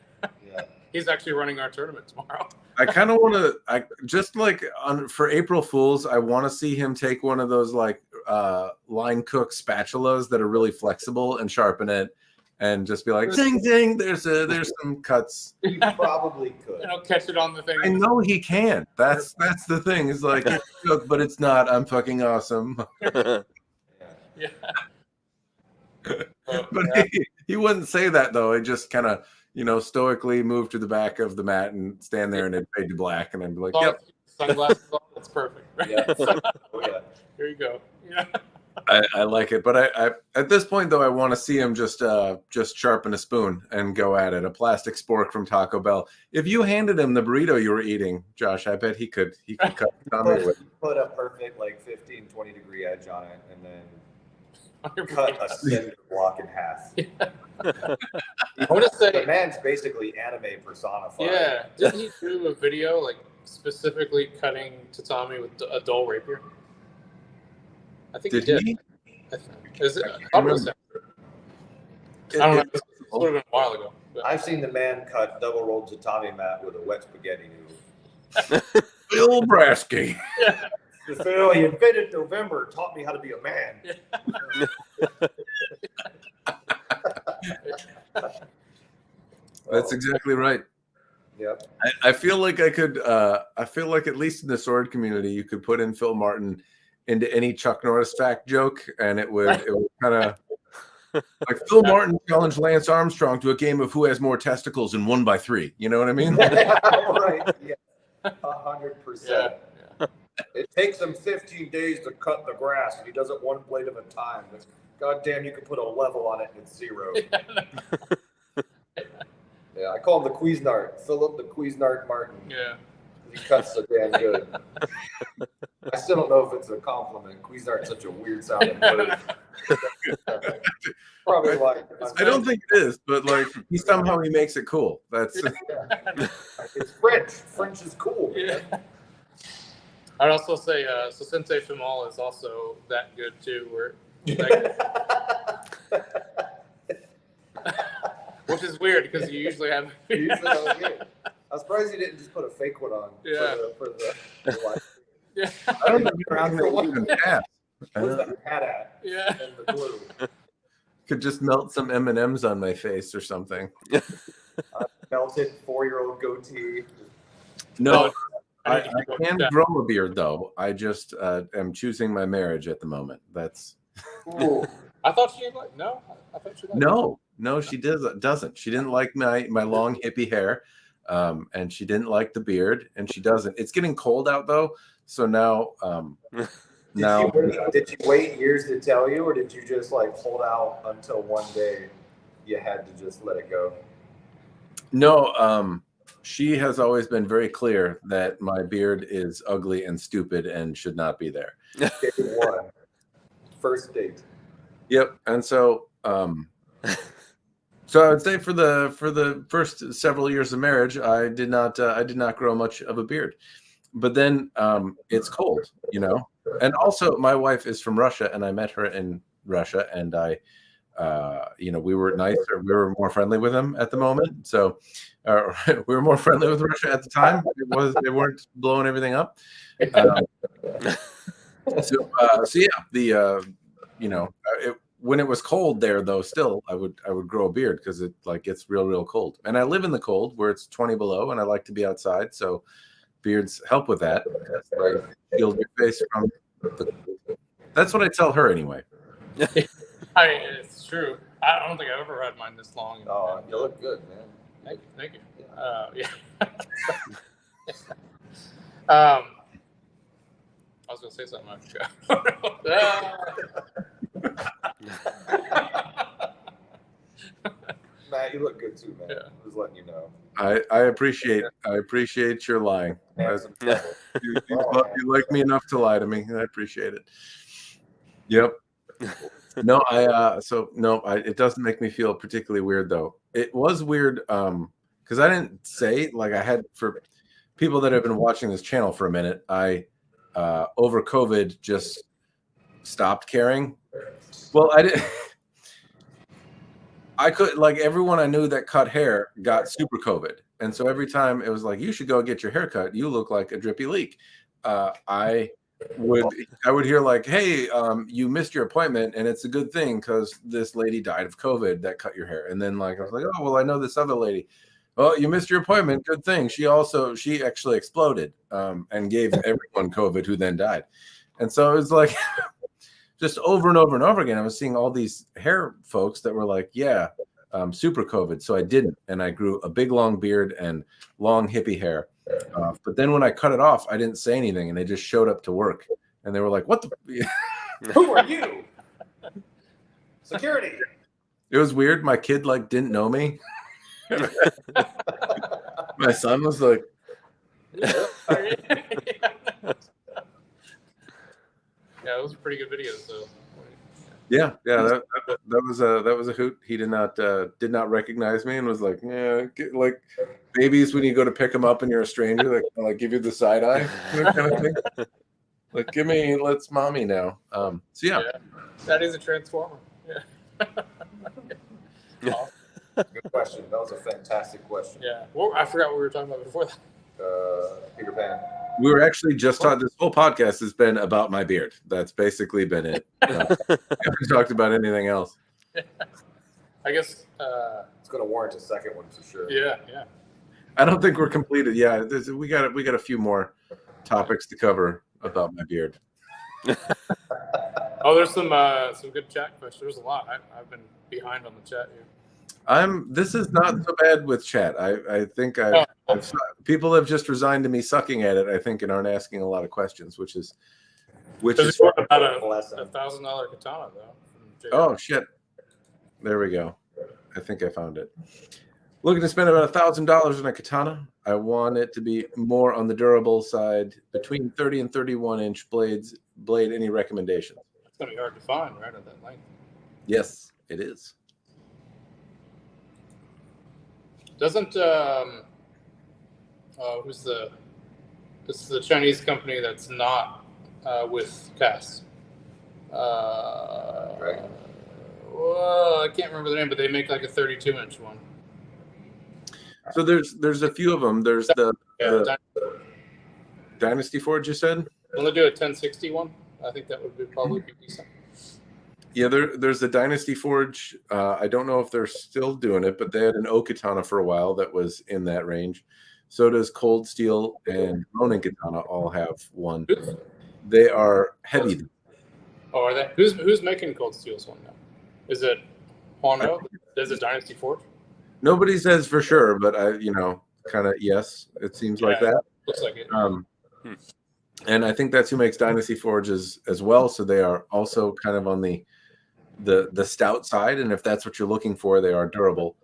Yeah. He's actually running our tournament tomorrow. I kind of want to. I just like for April Fools, I want to see him take one of those like line cook spatulas that are really flexible and sharpen it, and just be like, ding ding. There's some cuts. You probably could. And I'll catch it on the thing. I know he can. That's the thing. It's like, it's a joke, but it's not. I'm fucking awesome. Yeah. But he wouldn't say that though. He just kind of, stoically move to the back of the mat and stand there and it'd fade to black. And I'd be like, yep. Sunglasses on, that's perfect. Right? Yeah. Oh, yeah. Here you go. Yeah. I like it. But I at this point though, I want to see him just sharpen a spoon and go at it. A plastic spork from Taco Bell. If you handed him the burrito you were eating, Josh, I bet he could cut it on with it. Put a perfect 15, 20 degree edge on it and then cut a cinder block in half. I want to say The man's basically anime personified. yeah. Didn't he do a video specifically cutting tatami with a dull rapier? I think he did. Is it? I don't know. This would have been a while ago. But. I've seen the man cut double rolled tatami mat with a wet spaghetti noodle. Bill Brasky. Yeah. Phil, he invented November, taught me how to be a man. That's exactly right. Yep. I feel like I could. I feel like at least in the sword community, you could put in Phil Martin into any Chuck Norris fact joke, and it would kind of like Phil Martin challenged Lance Armstrong to a game of who has more testicles in 1x3. You know what I mean? Right. Yeah. 100%. Yeah. It takes him 15 days to cut the grass, and he does it one blade at a time. But God damn, you can put a level on it and it's 0. Yeah, I call him the Cuisinart, Philip the Cuisinart Martin. Yeah. He cuts so damn good. I still don't know if it's a compliment. Cuisinart's such a weird sounding word. Probably like. I don't think it is, but like somehow he makes it cool. That's It's French. French is cool. Yeah. I'd also say so Sensei Fimal is also that good too, where which is weird because you usually have. I was surprised you didn't just put a fake one on. Yeah. For the life. Yeah. I don't know around here even pass. Where's the hat at? Yeah. And the glue. Could just melt some M&Ms on my face or something. Melted 4-year-old goatee. No, I can grow a beard though. I just am choosing my marriage at the moment. That's. Ooh. I thought she liked. No, I thought she liked. No, she doesn't. She didn't like my long hippie hair, and she didn't like the beard, and she doesn't. It's getting cold out though, so now. Did you wait years to tell you, or did you just hold out until one day you had to just let it go? No, she has always been very clear that my beard is ugly and stupid and should not be there. Day one, first date. Yep, and so so I would say for the first several years of marriage, I did not grow much of a beard, but then it's cold, and also my wife is from Russia, and I met her in Russia, and we were nicer, we were more friendly with them at the moment, so we were more friendly with Russia at the time. They weren't blowing everything up. When it was cold there, though, still I would grow a beard because it gets real cold. And I live in the cold where it's 20 below, and I like to be outside. So beards help with that. Right? Shield your face from the. That's what I tell her anyway. It's true. I don't think I've ever had mine this long. Oh, you look good, man. Thank you. Yeah. I was gonna say something. Matt, you look good too, man. Yeah. Just letting you know. I appreciate your lying. You like me enough to lie to me. I appreciate it. Yep. No, it doesn't make me feel particularly weird though. It was weird because I didn't say I had, for people that have been watching this channel for a minute, I over COVID just stopped caring. Well, I did. I could, like, everyone I knew that cut hair got super COVID. And so every time it was like, you should go get your hair cut. You look like a drippy leak. I would hear like, hey, you missed your appointment and it's a good thing because this lady died of COVID that cut your hair. And then like, I was like, oh, well, I know this other lady. Well, you missed your appointment. Good thing. She actually exploded and gave everyone COVID who then died. And so it was like, just over and over and over again, I was seeing all these hair folks that were like, yeah, super COVID. So I didn't. And I grew a big, long beard and long hippie hair. But then when I cut it off, I didn't say anything. And they just showed up to work. And they were like, what the? Who are you? Security. It was weird. My kid like didn't know me. My son was like, Yeah, those were pretty good videos. So yeah, that was a hoot. He did not recognize me and was like, yeah, like babies when you go to pick them up and you're a stranger, like give you the side eye kind of thing. Like, let's mommy now. So yeah, that is a transformer. Yeah. Awesome. Good question. That was a fantastic question. Yeah. Well, I forgot what we were talking about before that. Peter Pan. we were actually just talking. This whole podcast has been about my beard. That's basically been it. We haven't talked about anything else. I guess It's going to warrant a second one for sure. yeah. I don't think we're completed. Yeah, we got a few more topics to cover about my beard. Oh, there's some good chat questions. There's a lot. I've been behind on the chat here. This is not so bad with chat. I think people have just resigned to me sucking at it, I think, and aren't asking a lot of questions, which is About a $1,000 katana though. Oh shit. There we go. I think I found it. Looking to spend about $1,000 on a katana. I want it to be more on the durable side, between 30 and 31-inch blade. Any recommendations? It's gonna be hard to find, right, at that length. Yes, it is. Doesn't who's the? This is the Chinese company that's not with Cass. Right. Well, I can't remember the name, but they make like a 32-inch one. So there's a few of them. There's the Dynasty Forge, you said? Want to do a 1060 one? I think that would probably be decent. Yeah, there's the Dynasty Forge. I don't know if they're still doing it, but they had an O-Katana for a while that was in that range. So does Cold Steel and Ronin Katana all have one. They are heavy. Oh, are they? Who's making Cold Steel's one now? Is it Hondo? Is it Dynasty Forge? Nobody says for sure, but kind of yes, it seems like that. Looks like it. And I think that's who makes Dynasty Forges as well. So they are also kind of on the stout side, and if that's what you're looking for, they are durable.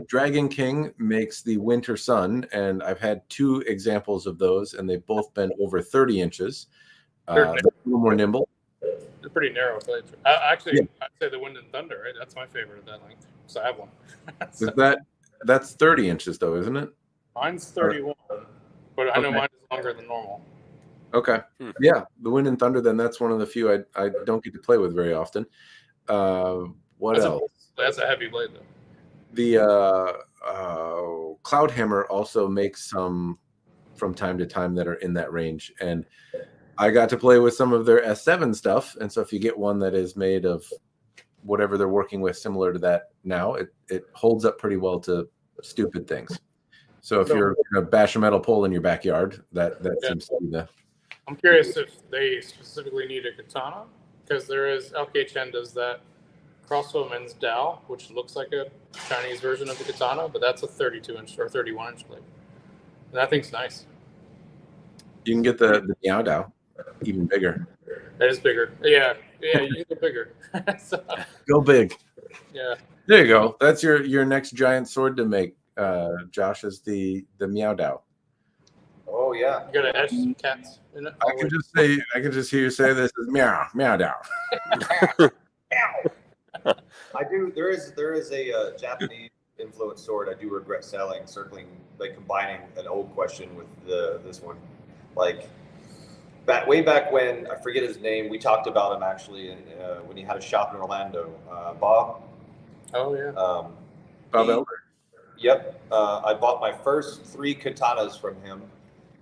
Dragon King makes the Winter Sun, and I've had two examples of those, and they've both been over 30 inches. They're a little more nimble. They're pretty narrow blades. I'd say the Wind and Thunder, right? That's my favorite at that length. So I have one. So that's 30 inches though, isn't it? Mine's 31, but I know mine is longer than normal. Okay. Yeah, the Wind and Thunder, then that's one of the few I don't get to play with very often. What else? That's a heavy blade though. The Cloudhammer also makes some from time to time that are in that range, and I got to play with some of their S7 stuff, and so if you get one that is made of whatever they're working with similar to that now, it holds up pretty well to stupid things. So if you're going to bash a metal pole in your backyard, that seems to be the... I'm curious if they specifically need a katana, because there is LK Chen does that Crossbowman's Dao, which looks like a Chinese version of the katana, but that's a 32-inch or 31-inch blade. And that thing's nice. You can get the Miao Dao, even bigger. That is bigger. Yeah, you can go bigger. So, Go big. Yeah. There you go. That's your next giant sword to make, Josh, is the Miao Dao. Oh yeah. You got to etch some cats in it. I can just hear you say this is Miao Dao. I do. There is a Japanese influenced sword I do regret selling, combining an old question with this one. Like, way back when, I forget his name. We talked about him actually when he had a shop in Orlando. Bob. Oh yeah. Bob Elder. Yep. I bought my first 3 katanas from him.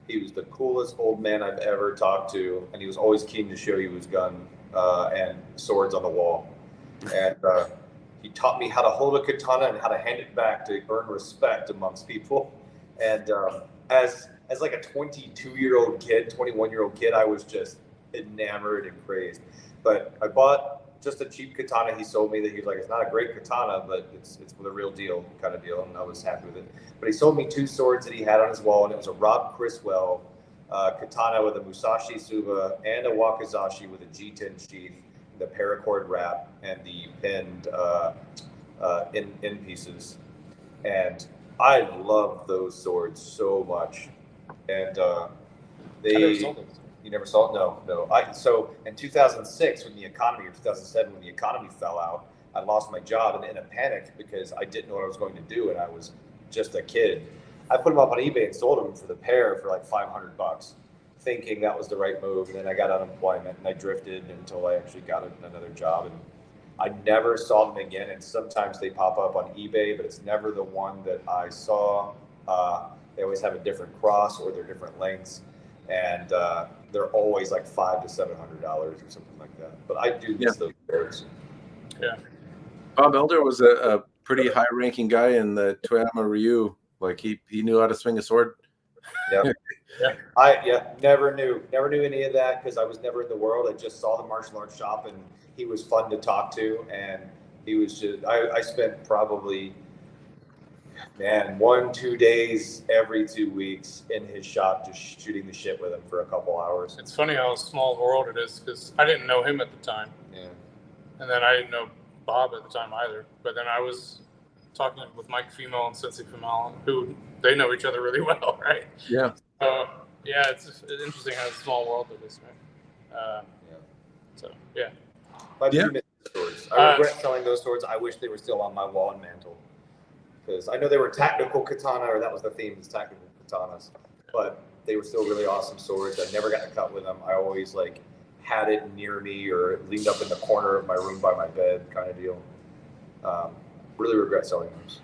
He was the coolest old man I've ever talked to, and he was always keen to show you his gun and swords on the wall. And he taught me how to hold a katana and how to hand it back to earn respect amongst people. And as like a 22-year-old kid, 21-year-old kid, I was just enamored and crazed. But I bought just a cheap katana he sold me that he was like, it's not a great katana, but it's the real deal kind of deal, and I was happy with it. But he sold me 2 swords that he had on his wall, and it was a Rob Criswell katana with a Musashi Suba and a Wakizashi with a G10 sheath, the paracord wrap, and the pinned end pieces. And I love those swords so much. And you never saw it? No. So in 2006, when the economy, or 2007, when the economy fell out, I lost my job and in a panic because I didn't know what I was going to do, and I was just a kid. I put them up on eBay and sold them for the pair for like $500, thinking that was the right move. And then I got unemployment and I drifted until I actually got another job. And I never saw them again. And sometimes they pop up on eBay, but it's never the one that I saw. They always have a different cross or they're different lengths. And they're always like $500 to $700 or something like that. But I do miss those swords. Yeah. Bob Elder was a pretty high-ranking guy in the Toyama Ryu. Like he knew how to swing a sword. Yeah. I never knew any of that because I was never in the world. I just saw the martial arts shop and he was fun to talk to, and he was just. I spent probably 1-2 days every 2 weeks in his shop just shooting the shit with him for a couple hours. It's funny how small the world it is because I didn't know him at the time. Yeah. And then I didn't know Bob at the time either. But then I was talking with Mike Female and Sensei Female, who they know each other really well, right? Yeah. Yeah, it's interesting how small world it is, right? So, yeah. I do miss the swords. I regret selling those swords. I wish they were still on my wall and mantle. Because I know they were tactical katana, or that was the theme, is tactical katanas. But they were still really awesome swords. I never got to cut with them. I always had it near me or leaned up in the corner of my room by my bed kind of deal. Really regret selling those.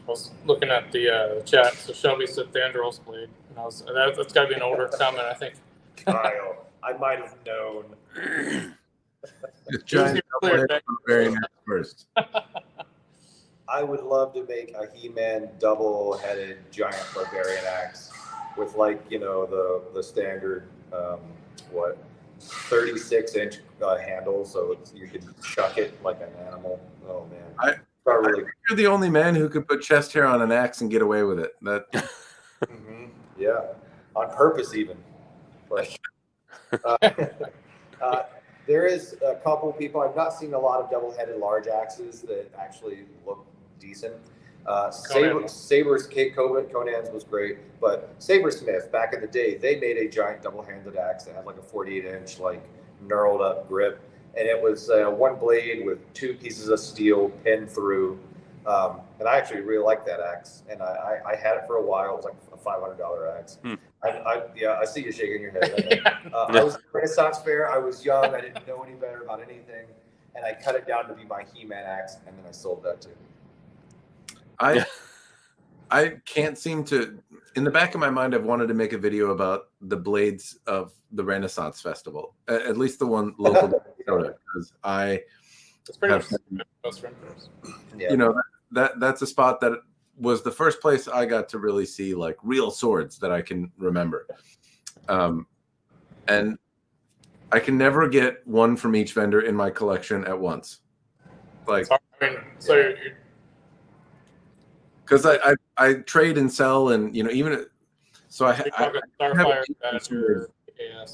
I was looking at the chat. So Shelby said Thandros blade. And that's got to be an older comment, I think. Kyle, I might have known. Giant barbarian first. I would love to make a He-Man double-headed giant barbarian axe with the standard 36-inch handle, so you could chuck it like an animal. Oh man, you're the only man who could put chest hair on an axe and get away with it. That yeah, on purpose even. There is a couple people. I've not seen a lot of double-headed large axes that actually look decent. Saber's Conan's was great, but Sabersmith back in the day, they made a giant double-handed axe that had like a 48-inch knurled up grip, and it was one blade with 2 pieces of steel pinned through. And I actually really liked that axe, and I had it for a while. It was like a $500 axe. I see you shaking your head. I was at the Renaissance Fair. I was young. I didn't know any better about anything, and I cut it down to be my He-Man axe, and then I sold that too. I can't seem to. In the back of my mind, I've wanted to make a video about the blades of the Renaissance Festival, at least the one local to Minnesota, because it's pretty much most renters. That's a spot that was the first place I got to really see real swords that I can remember. And I can never get one from each vendor in my collection at once. Because I trade and sell, and even so I have a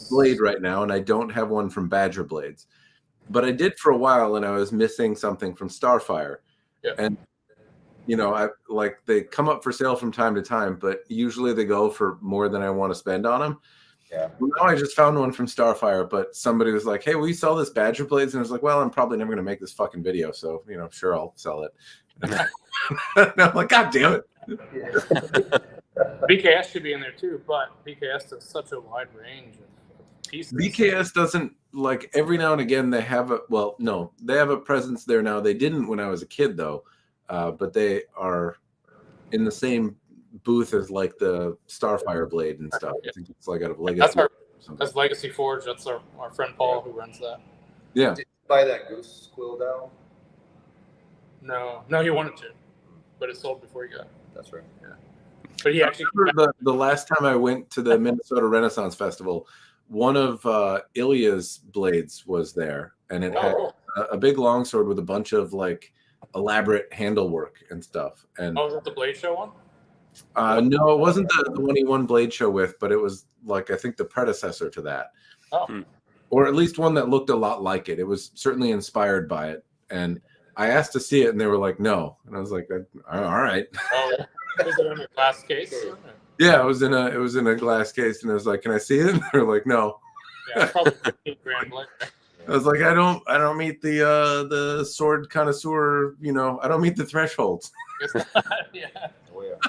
blade right now, and I don't have one from Badger Blades, but I did for a while, and I was missing something from Starfire. Yeah. And they come up for sale from time to time, but usually they go for more than I want to spend on them. Yeah. Well, now I just found one from Starfire, but somebody was like, "Hey, will you sell this Badger Blades?" And I was like, "Well, I'm probably never going to make this fucking video, so sure, I'll sell it." And I'm like, God damn it. BKS should be in there too, but BKS does such a wide range of pieces. BKS doesn't, like, every now and again they have they have a presence there now. They didn't when I was a kid though, but they are in the same booth as like the Starfire blade and stuff. I think it's like out of Legacy. That's Legacy Forge. That's our friend Paul who runs that. Yeah. Did you buy that goose quill down? No, he wanted to, but it sold before he got it. That's right. Yeah. But he actually the last time I went to the Minnesota Renaissance Festival, one of Ilya's blades was there, and it had a big longsword with a bunch of like elaborate handle work and stuff. And was that the Blade Show one? No, it wasn't the one he won Blade Show with, but it was like, I think, the predecessor to that. Oh. Or at least one that looked a lot like it. It was certainly inspired by it. And I asked to see it, and they were like, no. And I was like, all right. Oh, was it in a glass case? Yeah, it was in a glass case, and I was like, can I see it? And they were like, no. Yeah, probably $15,000 blade. I was like, I don't meet the sword connoisseur, I don't meet the thresholds. Yeah. Oh, yeah.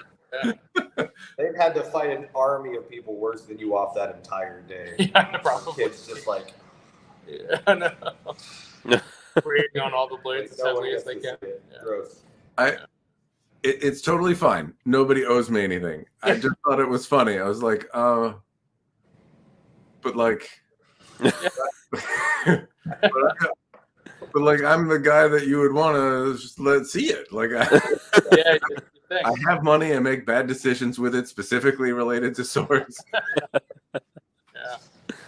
They've had to fight an army of people worse than you off that entire day. Yeah, probably. Kids just like, yeah, I know. Breathing on all the blades as heavily as they can. Yeah. Gross. It's totally fine. Nobody owes me anything. I just thought it was funny. I was like, but like, but like, I'm the guy that you would want to just let see it. Like, I have money. I make bad decisions with it, specifically related to swords. Yeah.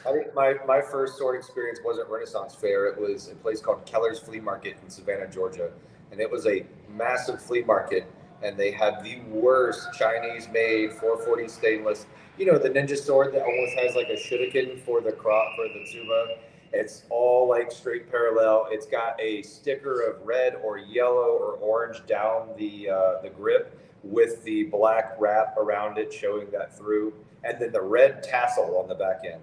I think my first sword experience wasn't Renaissance Fair. It was a place called Keller's Flea Market in Savannah, Georgia. And it was a massive flea market. And they had the worst Chinese-made 440 stainless. The ninja sword that almost has like a shuriken for the tsuba. It's all like straight parallel. It's got a sticker of red or yellow or orange down the grip with the black wrap around it showing that through. And then the red tassel on the back end.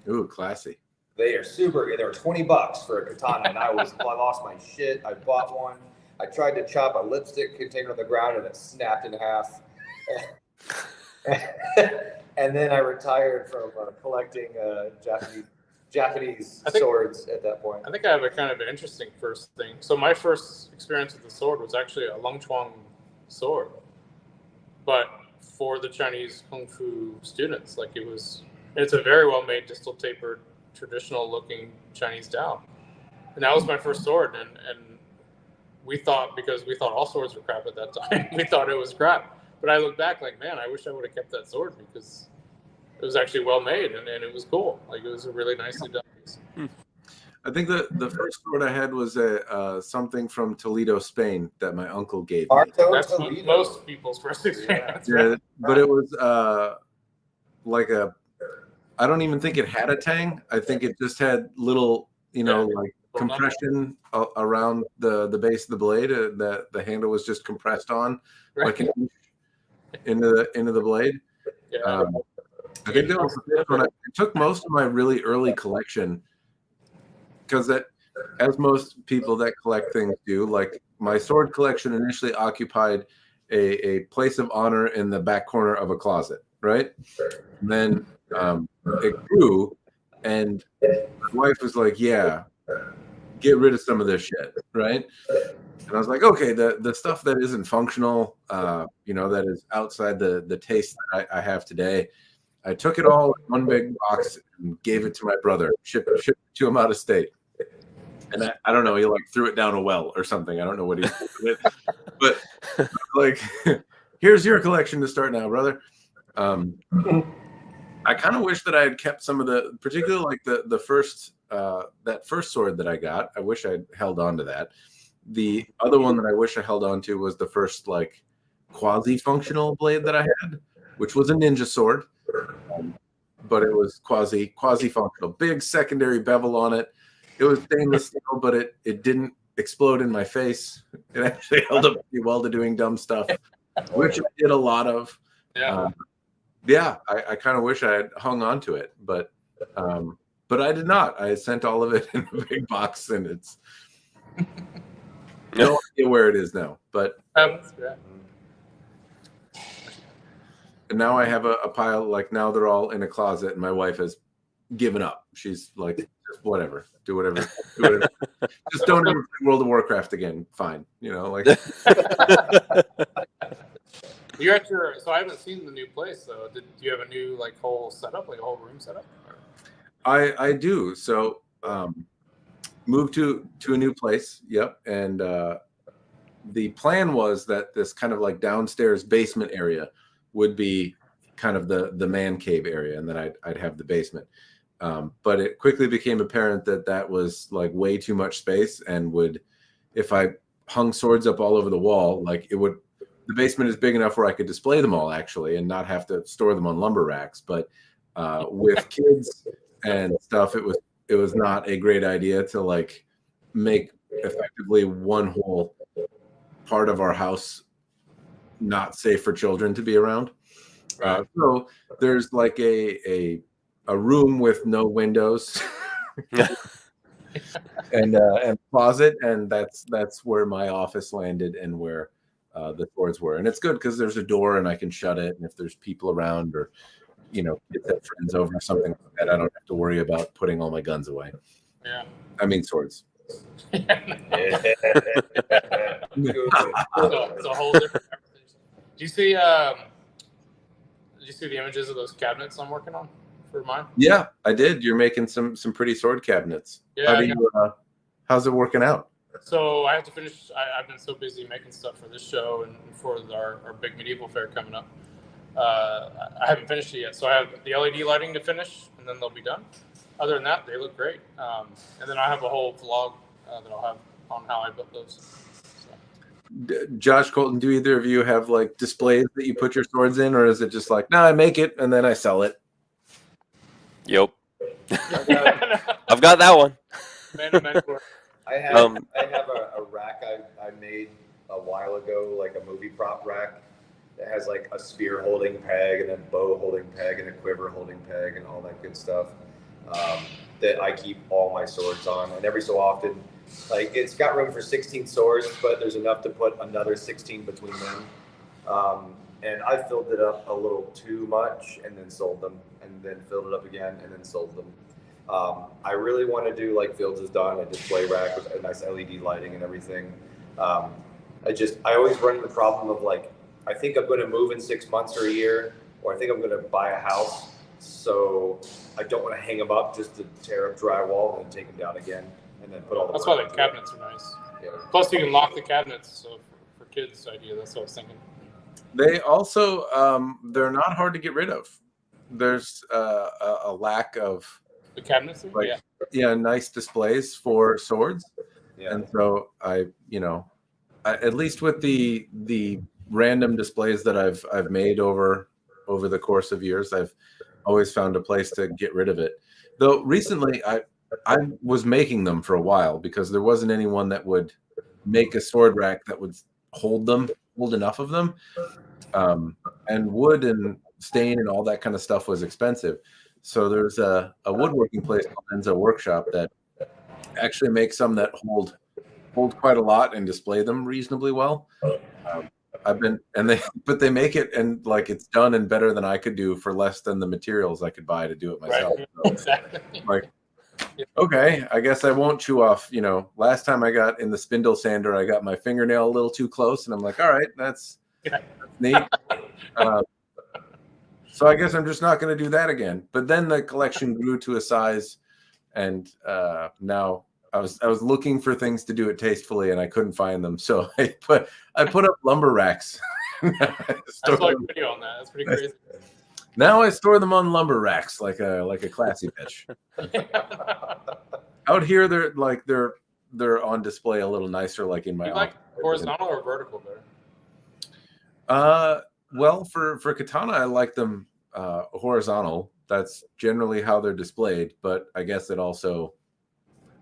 Ooh, classy. They are super. They were $20 for a katana, and I lost my shit. I bought one. I tried to chop a lipstick container on the ground, and it snapped in half. And then I retired from collecting Japanese swords at that point. I think I have a kind of an interesting first thing. So my first experience with the sword was actually a Lung Chuang sword, but for the Chinese Kung Fu students. Like it's a very well made distal tapered, traditional looking Chinese Dao. And that was my first sword. And because we thought all swords were crap at that time, we thought it was crap. But I look back like, man, I wish I would have kept that sword because it was actually well made and it was cool. Like, it was a really nicely done piece. I think the first sword I had was something from Toledo, Spain, that my uncle gave me. That's most people's first experience. Yeah, right? But it was like I don't even think it had a tang. I think it just had little, like compression around the base of the blade. That the handle was just compressed on, like an inch into the blade. Yeah. I think that was the first one. It took most of my really early collection, because that, as most people that collect things do, like my sword collection initially occupied a place of honor in the back corner of a closet, right? And then it grew, and my wife was like, yeah, get rid of some of this shit, right? And I was like, okay, the stuff that isn't functional, that is outside the taste that I have today, I took it all in one big box and gave it to my brother, shipped it to him out of state. And I don't know, he like threw it down a well or something. I don't know what he did with it. But like, here's your collection to start now, brother. I kind of wish that I had kept some of particularly like the first, that first sword that I got. I wish I'd held on to that. The other one that I wish I held on to was the first like quasi-functional blade that I had, which was a ninja sword. But it was quasi-functional. Big secondary bevel on it. It was stainless steel, but it didn't explode in my face. It actually held up pretty well to doing dumb stuff, which I did a lot of. Yeah. I kind of wish I had hung on to it, but I did not. I sent all of it in a big box, and it's no idea where it is now. But and now I have a pile. Like, now they're all in a closet, and my wife has given up. She's like, just whatever, do whatever. Just don't ever play World of Warcraft again. Fine, like. You're at your. So I haven't seen the new place though. Do you have a new whole setup, like a whole room setup? I do. So moved to a new place. Yep, and the plan was that this kind of like downstairs basement area would be kind of the man cave area, and then I'd have the basement. But it quickly became apparent that was like way too much space, and if I hung swords up all over the wall, the basement is big enough where I could display them all actually, and not have to store them on lumber racks. But with kids and stuff, it was not a great idea to make effectively one whole part of our house not safe for children to be around. So there's like a room with no windows and closet, and that's where my office landed and where the swords were. And it's good because there's a door and I can shut it, and if there's people around or kids have friends over or something like that, I don't have to worry about putting all my guns away. Yeah, I mean swords. It's a whole different conversation. Do you see the images of those cabinets I'm working on for mine? Yeah, I did. You're making some pretty sword cabinets. Yeah. How's it working out? So I have to finish. I've been so busy making stuff for this show and for our big medieval fair coming up. I haven't finished it yet. So I have the LED lighting to finish, and then they'll be done. Other than that, they look great. And then I have a whole vlog that I'll have on how I built those. So. Josh, Colton, do either of you have displays that you put your swords in, or is it just no, I make it and then I sell it? Yep. I've got that one. I have a rack I made a while ago, like a movie prop rack that has a spear holding peg and a bow holding peg and a quiver holding peg and all that good stuff that I keep all my swords on. And every so often, it's got room for 16 swords, but there's enough to put another 16 between them. And I filled it up a little too much and then sold them, and then filled it up again and then sold them. I really want to do Fields has done, a display rack with a nice LED lighting and everything. I always run into the problem of I think I'm going to move in 6 months or a year, or I think I'm going to buy a house. So I don't want to hang them up just to tear up drywall and then take them down again and then put all the. That's why the cabinets are nice. Yeah. Plus, you can lock the cabinets. So for kids' idea, that's what I was thinking. They also they're not hard to get rid of. There's a lack of the cabinets. Nice displays for swords. Yeah. And so I at least with the random displays that I've made over the course of years, I've always found a place to get rid of it. Though recently I was making them for a while because there wasn't anyone that would make a sword rack that would hold enough of them. And wood and stain and all that kind of stuff was expensive. So there's a woodworking place called Enzo Workshop that actually makes some that hold quite a lot and display them reasonably well. But they make it and it's done and better than I could do for less than the materials I could buy to do it myself. Right. So, exactly. Okay, I guess I won't chew off. Last time I got in the spindle sander, I got my fingernail a little too close, and I'm like, all right, that's neat. So I guess I'm just not going to do that again. But then the collection grew to a size, and now I was looking for things to do it tastefully, and I couldn't find them. So I put up lumber racks. I saw a video on that. That's pretty crazy. Now I store them on lumber racks like a classy bitch. Out here, they're on display a little nicer, in my. You like horizontal or vertical better? Well, for katana, I like them horizontal. That's generally how they're displayed. But I guess it also,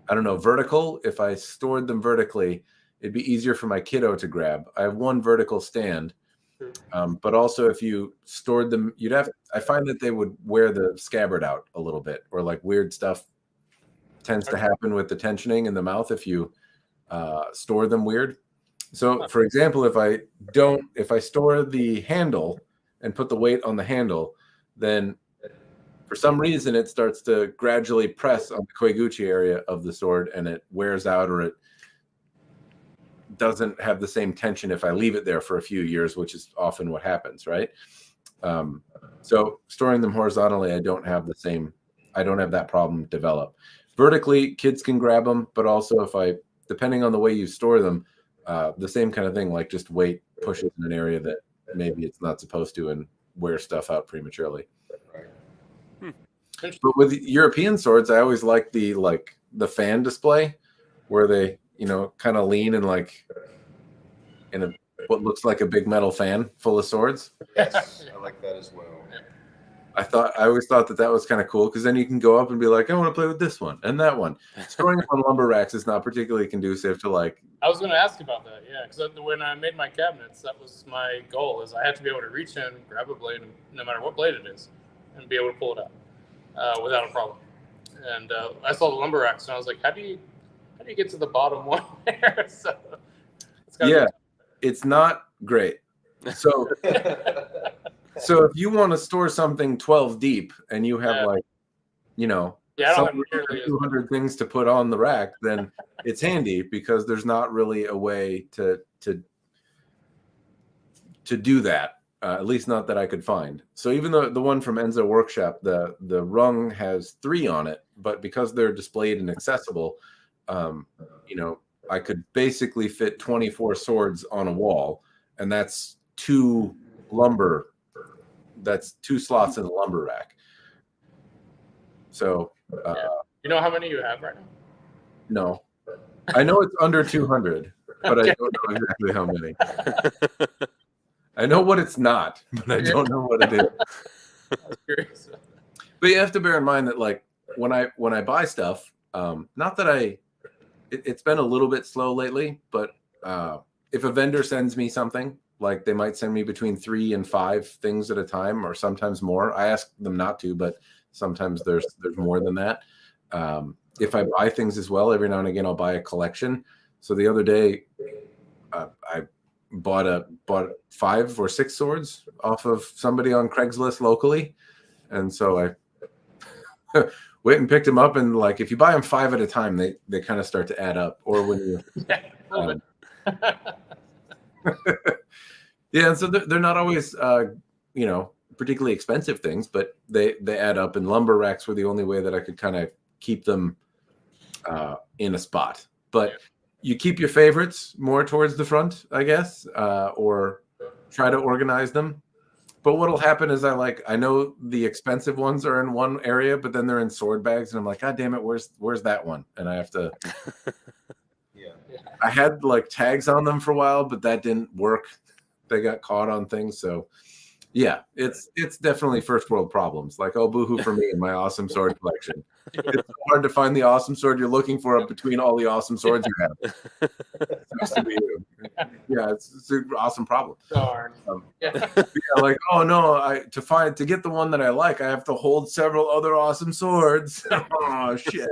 I don't know, vertical. If I stored them vertically, it'd be easier for my kiddo to grab. I have one vertical stand. But also if you stored them, I find that they would wear the scabbard out a little bit, or weird stuff tends to happen with the tensioning in the mouth if you store them weird. So for example, if I store the handle and put the weight on the handle, then for some reason it starts to gradually press on the Koiguchi area of the sword, and it wears out, or it doesn't have the same tension if I leave it there for a few years, which is often what happens, right? So storing them horizontally, I don't have that problem develop. Vertically, kids can grab them, but also depending on the way you store them, the same kind of thing, like just weight pushes in an area that maybe it's not supposed to and wear stuff out prematurely. But with European swords, I always like the fan display where they, kind of lean and in what looks like a big metal fan full of swords. Yes, I like that as well. I always thought that was kind of cool, because then you can go up and be like, I want to play with this one and that one. Storing on lumber racks is not particularly conducive to I was going to ask about that, yeah, because when I made my cabinets, that was my goal, is I have to be able to reach in, grab a blade, no matter what blade it is, and be able to pull it out without a problem. And I saw the lumber racks, and I was like, how do you get to the bottom one there? So it's not great. So so if you want to store something 12 deep and you have I don't have nearly 200 things to put on the rack, then it's handy, because there's not really a way to do that, at least not that I could find. So even though the one from Enzo Workshop, the rung has 3 on it, but because they're displayed and accessible, I could basically fit 24 swords on a wall, and that's 2 slots in a lumber rack. So you know how many you have right now? No, I know it's under 200, but I don't know exactly how many. I know what it's not, but I don't know what it is. But you have to bear in mind that when I buy stuff, not that it's been a little bit slow lately, but if a vendor sends me something, like they might send me between 3 and 5 things at a time, or sometimes more. I ask them not to, but sometimes there's more than that. If I buy things as well, every now and again I'll buy a collection. So the other day, I bought 5 or 6 swords off of somebody on Craigslist locally, and so I went and picked them up. And if you buy them 5 at a time, they kind of start to add up. Or when you yeah, so they're not always particularly expensive things, but they add up, and lumber racks were the only way that I could kind of keep them in a spot. But you keep your favorites more towards the front, I guess, or try to organize them. But what'll happen is I know the expensive ones are in one area, but then they're in sword bags, and I'm like, God damn it, where's that one? And I have to I had tags on them for a while, but that didn't work. They got caught on things. So yeah, it's definitely first world problems. Oh, boohoo for me and my awesome sword collection. It's hard to find the awesome sword you're looking for between all the awesome swords you have. It has to be you. Yeah, it's an awesome problem. Darn. Oh no, to get the one that I like, I have to hold several other awesome swords. Oh shit.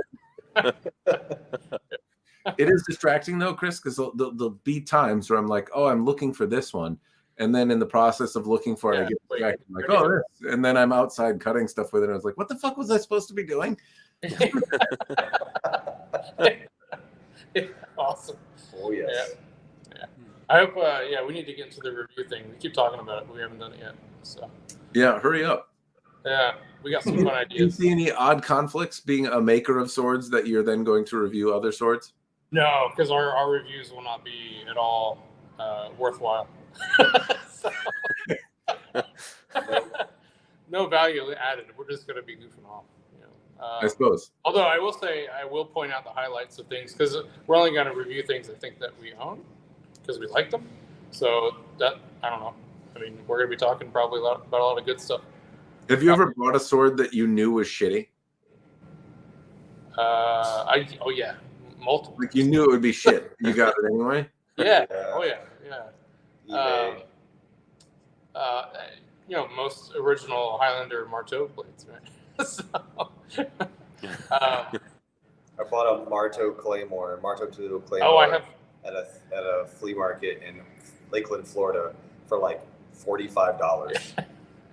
It is distracting though, Chris, because there'll be times where I'm like, oh, I'm looking for this one. And then in the process of looking for it, I get distracted. I'm like, oh, this. And then I'm outside cutting stuff with it. And I was like, what the fuck was I supposed to be doing? Awesome. Oh, yes. Yeah. I hope, we need to get into the review thing. We keep talking about it, but we haven't done it yet. So. Yeah, hurry up. Yeah, we got some fun ideas. Do you see any odd conflicts being a maker of swords that you're then going to review other swords? No, because our reviews will not be at all worthwhile. No value added. We're just going to be goofing off. I suppose. Although I will say, I will point out the highlights of things, because we're only going to review things I think that we own because we like them. So that, I don't know. I mean, we're going to be talking probably about a lot of good stuff. Have you ever bought a sword that you knew was shitty? Oh yeah, multiple. You knew it would be shit. You got it anyway? Yeah. Oh yeah. Most original Highlander Marteau blades, right? So, I bought a Marteau Claymore 2 Claymore. Oh, I have at a flea market in Lakeland, Florida, for $45.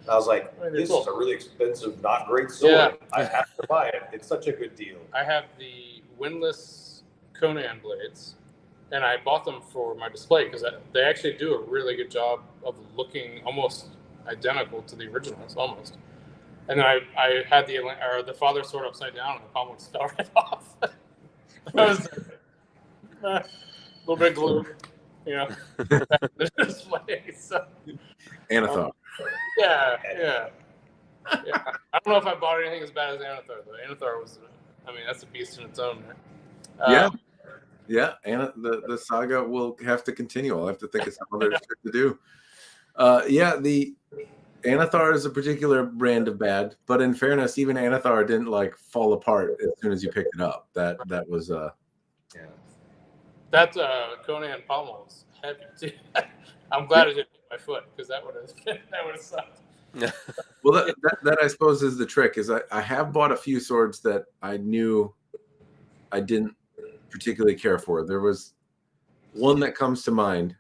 And I was like, I mean, they're this cool. is a really expensive, not great sword. Yeah. I have to buy it. It's such a good deal. I have the windlass Conan blades, and I bought them for my display because they actually do a really good job of looking almost identical to the originals, almost. And then I had the father sword upside down, and the palm would fell right off. I was a little bit of glue, you know, the display. So. Anathar. Yeah. I don't know if I bought anything as bad as Anathar, though. Anathar was, that's a beast in its own, right? Yeah. And the saga will have to continue. I'll have to think of some other shit to do. The Anathar is a particular brand of bad, but in fairness, even Anathar didn't like fall apart as soon as you picked it up. That was That Conan pommel was heavy too. I'm glad it didn't hit my foot because that would have sucked. Well, that I suppose is the trick. Is I have bought a few swords that I knew I didn't particularly care for. There was one that comes to mind.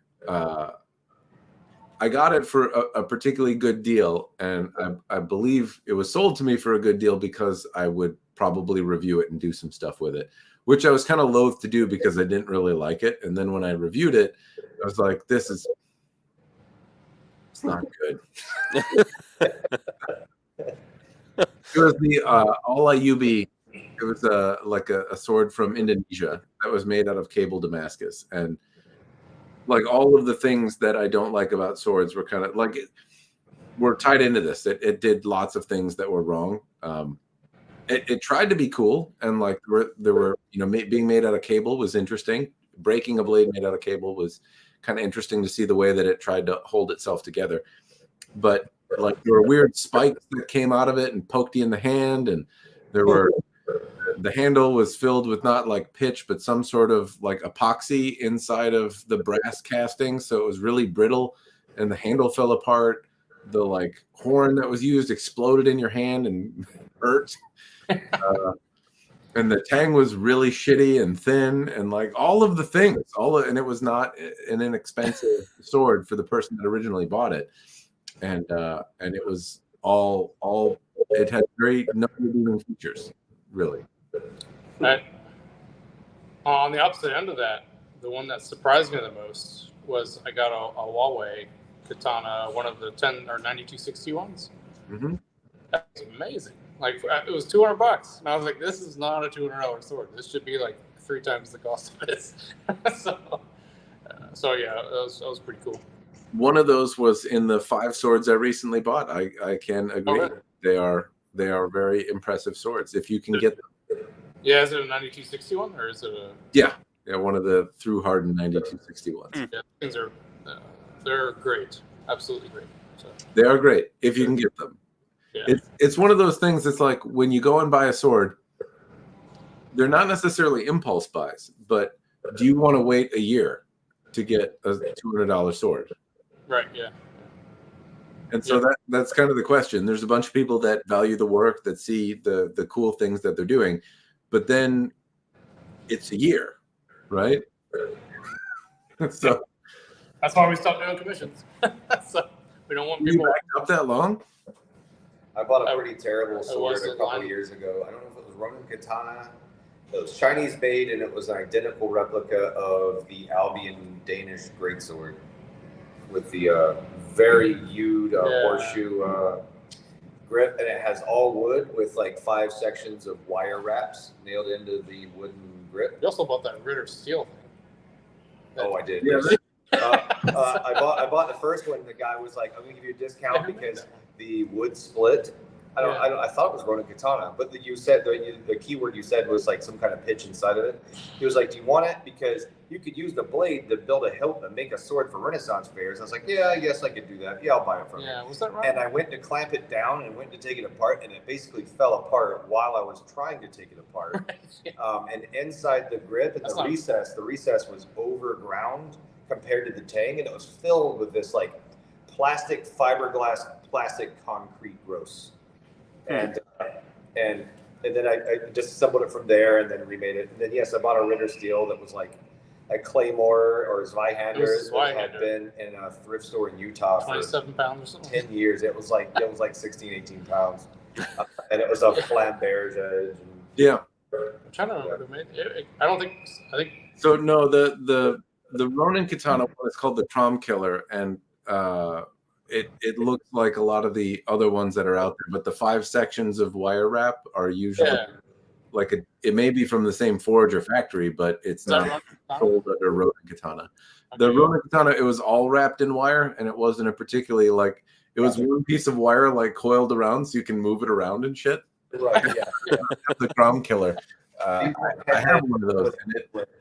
I got it for a particularly good deal, and I believe it was sold to me for a good deal because I would probably review it and do some stuff with it, which I was kind of loath to do because I didn't really like it. And then when I reviewed it, I was like, it's not good. It was the All-Ayubi. It was a sword from Indonesia that was made out of cable Damascus, and like all of the things that I don't like about swords were kind of like were tied into this. It did lots of things that were wrong. It tried to be cool, and like there were being made out of cable was interesting. Breaking a blade made out of cable was kind of interesting to see the way that it tried to hold itself together. But like there were weird spikes that came out of it and poked you in the hand, and the handle was filled with not like pitch, but some sort of like epoxy inside of the brass casting. So it was really brittle and the handle fell apart. The like horn that was used exploded in your hand and hurt. And the tang was really shitty and thin and like all of the things, and it was not an inexpensive sword for the person that originally bought it. And it was all it had very no redeeming features, really. On the opposite end of that, the one that surprised me the most was I got a Huawei katana, one of the 10 or 9260 ones. Mm-hmm. That was amazing. Like it was $200, and I was like, "This is not a $200 sword. This should be like 3 times the cost of this." so yeah, that was pretty cool. One of those was in the 5 swords I recently bought. I can agree. Okay. They are very impressive swords if you can get them. Yeah, is it a 9260 one or is it a? Yeah, one of the through hardened 9260 ones. Yeah, things are they're great, absolutely great. So. They are great if you can get them. Yeah. It's one of those things. It's like when you go and buy a sword, they're not necessarily impulse buys, but do you want to wait a year to get a $200 sword? Right. Yeah. And so that's kind of the question. There's a bunch of people that value the work, that see the cool things that they're doing, but then it's a year, right? So that's why we stopped doing commissions. So we don't want you people backed up that long. I bought a pretty terrible sword a couple line. years ago. I don't know if it was Roman katana. It was Chinese made, and it was an identical replica of the Albion Danish greatsword with the very huge horseshoe grip, and it has all wood with like 5 sections of wire wraps nailed into the wooden grip. You also bought that Ritter steel thing. Oh, I did. Yeah. I bought the first one. And the guy was like, "I'm gonna give you a discount because the wood split." I thought it was Ronin Katana, but you said the keyword you said was like some kind of pitch inside of it. He was like, "Do you want it? Because you could use the blade to build a hilt and make a sword for Renaissance fairs." I was like, "Yeah, I guess I could do that. Yeah, I'll buy it from you." Yeah, was that right? And I went to clamp it down and went to take it apart, and it basically fell apart while I was trying to take it apart. And inside the grip and the recess was overground compared to the tang, and it was filled with this like plastic concrete gross. And then I disassembled it from there and then remade it. And then yes, I bought a Ritter steel that was like a Claymore or Zweihander It was a that had Zweihander. been in a thrift store in Utah for 27 pounds or something. 10 years. It was like 16, 18 pounds. And it was a Flamberge edge. Yeah. I'm trying to remember who made it. I think So no, the Ronin katana one is called the Trom Killer, and it looks like a lot of the other ones that are out there, but the 5 sections of wire wrap are usually like it may be from the same forge or factory, but it's not sold under Ronin katana. The Ronin katana, it was all wrapped in wire, and it wasn't a particularly like it was one piece of wire like coiled around so you can move it around and shit. Right, yeah. The Trom Killer. I have one of those.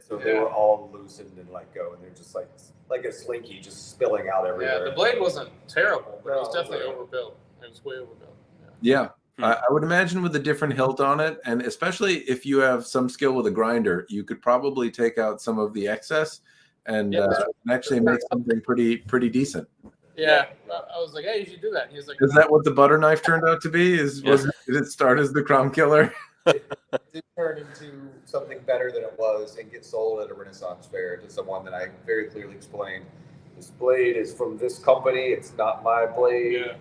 So they were all loosened and let go, and they're just like a slinky just spilling out everywhere. Yeah, the blade wasn't terrible, but it was definitely overbuilt. It was way overbuilt. Yeah. I would imagine with a different hilt on it, and especially if you have some skill with a grinder, you could probably take out some of the excess and actually make something pretty decent. Yeah, I was like, hey, you should do that. And he was like, is that what the butter knife turned out to be? Did it start as the Crom Killer? It did turn into something better than it was and get sold at a Renaissance fair to someone that I very clearly explained. This blade is from this company. It's not my blade. Yeah.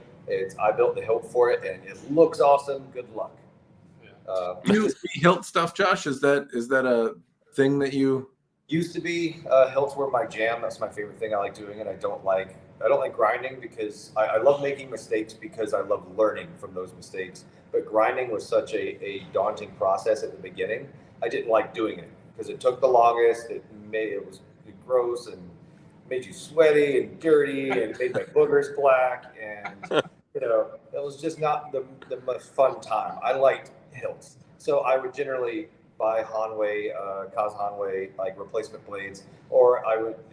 I built the hilt for it, and it looks awesome. Good luck. Yeah. You hilt stuff, Josh? Is that a thing that you used to be? Hilts were my jam. That's my favorite thing. I like doing it. I don't like grinding because I love making mistakes because I love learning from those mistakes. But grinding was such a daunting process at the beginning. I didn't like doing it because it took the longest. It was gross and made you sweaty and dirty, and it made my boogers black, and it was just not the most fun time. I liked hilts, so I would generally buy Hanwei, Kaz Hanwei, like replacement blades, or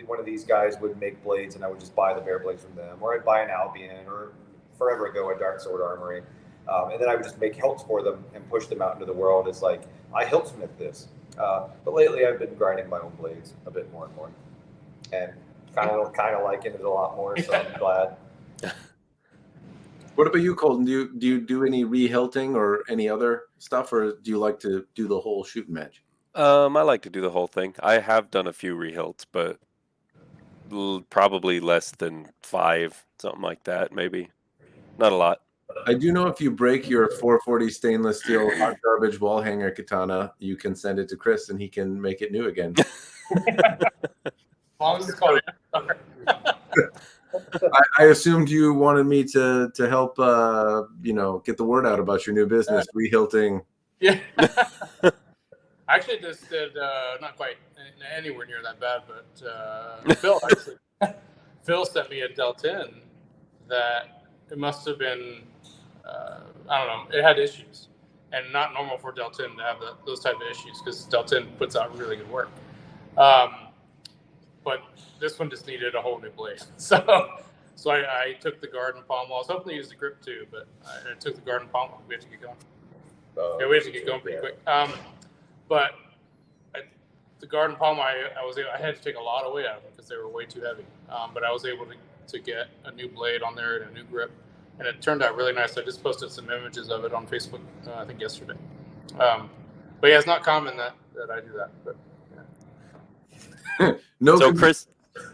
one of these guys would make blades, and I would just buy the bare blades from them, or I'd buy an Albion, or forever ago a Dark Sword Armory, and then I would just make hilts for them and push them out into the world. It's like I hiltsmith this, but lately I've been grinding my own blades a bit more and more, and kind of liking it a lot more. So I'm glad. What about you, Colton? Do you do any re-hilting or any other stuff, or do you like to do the whole shooting match? I like to do the whole thing. I have done a few re-hilts, but probably less than 5, something like that, maybe. Not a lot. I do know if you break your 440 stainless steel hot garbage wall hanger katana, you can send it to Chris and he can make it new again. I assumed you wanted me to help get the word out about your new business, re-hilting. Yeah. I actually just did not quite anywhere near that bad, but Phil sent me a Deltin that it must have been I don't know, it had issues, and not normal for Deltin to have those type of issues because Deltin puts out really good work. But this one just needed a whole new blade. So I took the garden pommel. I was hoping to use the grip too, but I took the garden pommel. We have to get going. We have to get going pretty quick. But the garden pommel, I had to take a lot of weight out of them because they were way too heavy. But I was able to get a new blade on there and a new grip, and it turned out really nice. I just posted some images of it on Facebook, I think yesterday. But yeah, it's not common that I do that. But yeah. No, so Chris,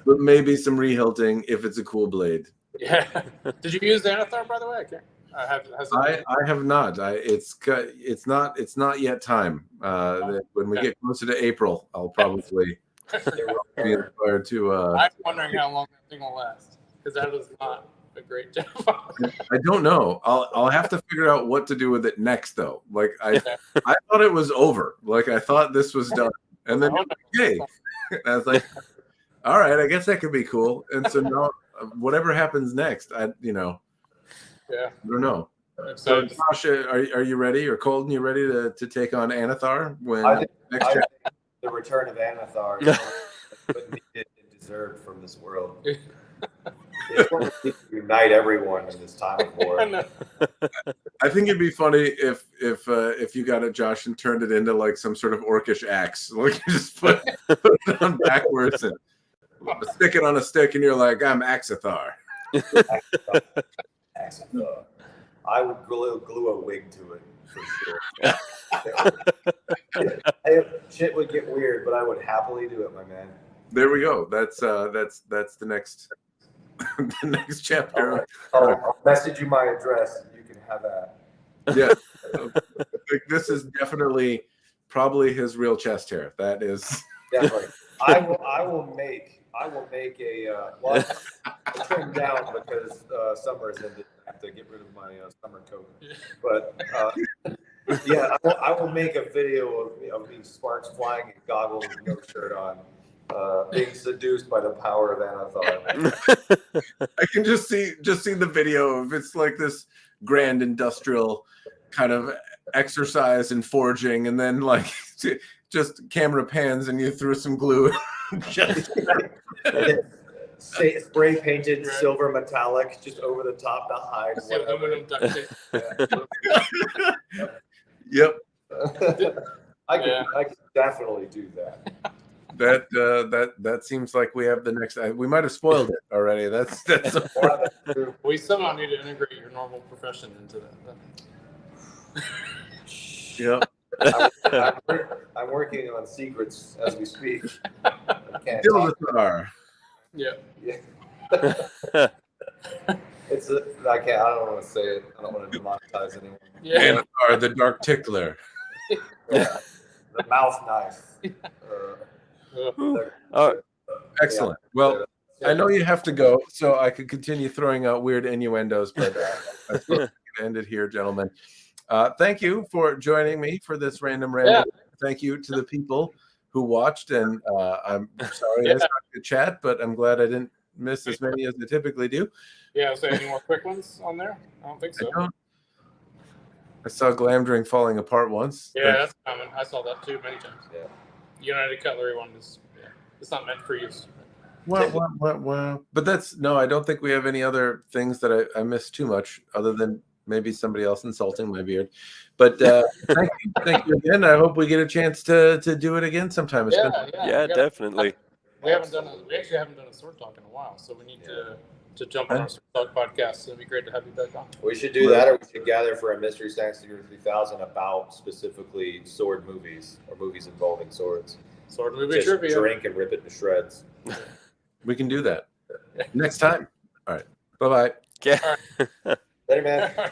but maybe some re-hilting if it's a cool blade. Yeah. Did you use the Anathar, by the way? I have not. It's not yet time. When we get closer to April, I'll probably be inspired to. I'm wondering how long that thing will last, because that is not a great job. I don't know. I'll have to figure out what to do with it next, though. Like I thought it was over. Like I thought this was done, and then okay. I was like, all right, I guess that could be cool. And so now, whatever happens next, I don't know. So, Josh, are you ready? Or Colton, you ready to take on Anathar I think the return of Anathar is what needed and deserved from this world. It's going to unite everyone in this time of war. I think it'd be funny if you got it, Josh, and turned it into like some sort of orcish axe. Like you just put it on backwards and stick it on a stick, and you're like, I'm Axathar. Axathar. I would glue a wig to it for sure. Shit would get weird, but I would happily do it, my man. There we go. That's the next the next chapter. I'll message you my address. You can have that. Yeah, this is definitely probably his real chest hair. That is Definitely. I will make a well, I trimmed down because summer is ended. I have to get rid of my summer coat. But yeah, I will make a video of me sparks flying and goggles and no shirt on, being seduced by the power of Anathar. I can just see the video of it's like this grand industrial kind of exercise and forging, and then like just camera pans and you threw some glue. Spray painted silver metallic just over the top to hide whatever. Yep. I could definitely do that. That seems like we have the next. We might have spoiled it already. That's We somehow need to integrate your normal profession into that. Yep. I'm working on secrets as we speak. I can't Still talk. the star. Yeah. Yeah. I can't. I don't want to say it. I don't want to demonetize anyone. Yeah. And the dark tickler. Yeah. The mouth knife. Excellent. Well, I know you have to go, so I could continue throwing out weird innuendos, but I'm going to end it here, gentlemen. Thank you for joining me for this random ramble. Yeah. Thank you to the people who watched, and I'm sorry I started to chat, but I'm glad I didn't miss as many as I typically do. Yeah, so any more quick ones on there? I don't think so. I saw Glamdring falling apart once. Yeah, that's common. I saw that too many times. Yeah. United Cutlery one is it's not meant for use. Well. But I don't think we have any other things that I missed too much other than maybe somebody else insulting my beard. But thank you again. I hope we get a chance to do it again sometime. Yeah, definitely. We actually haven't done a sword talk in a while, so we need to jump on our sword talk podcast. So it'd be great to have you back on. We should do that, or we should gather for a Mystery Science Theater 3000 about specifically sword movies or movies involving swords. Sword movie Just trivia. drink and rip it to shreds. We can do that next time. All right. Bye-bye. Yeah. Later, man. Hey.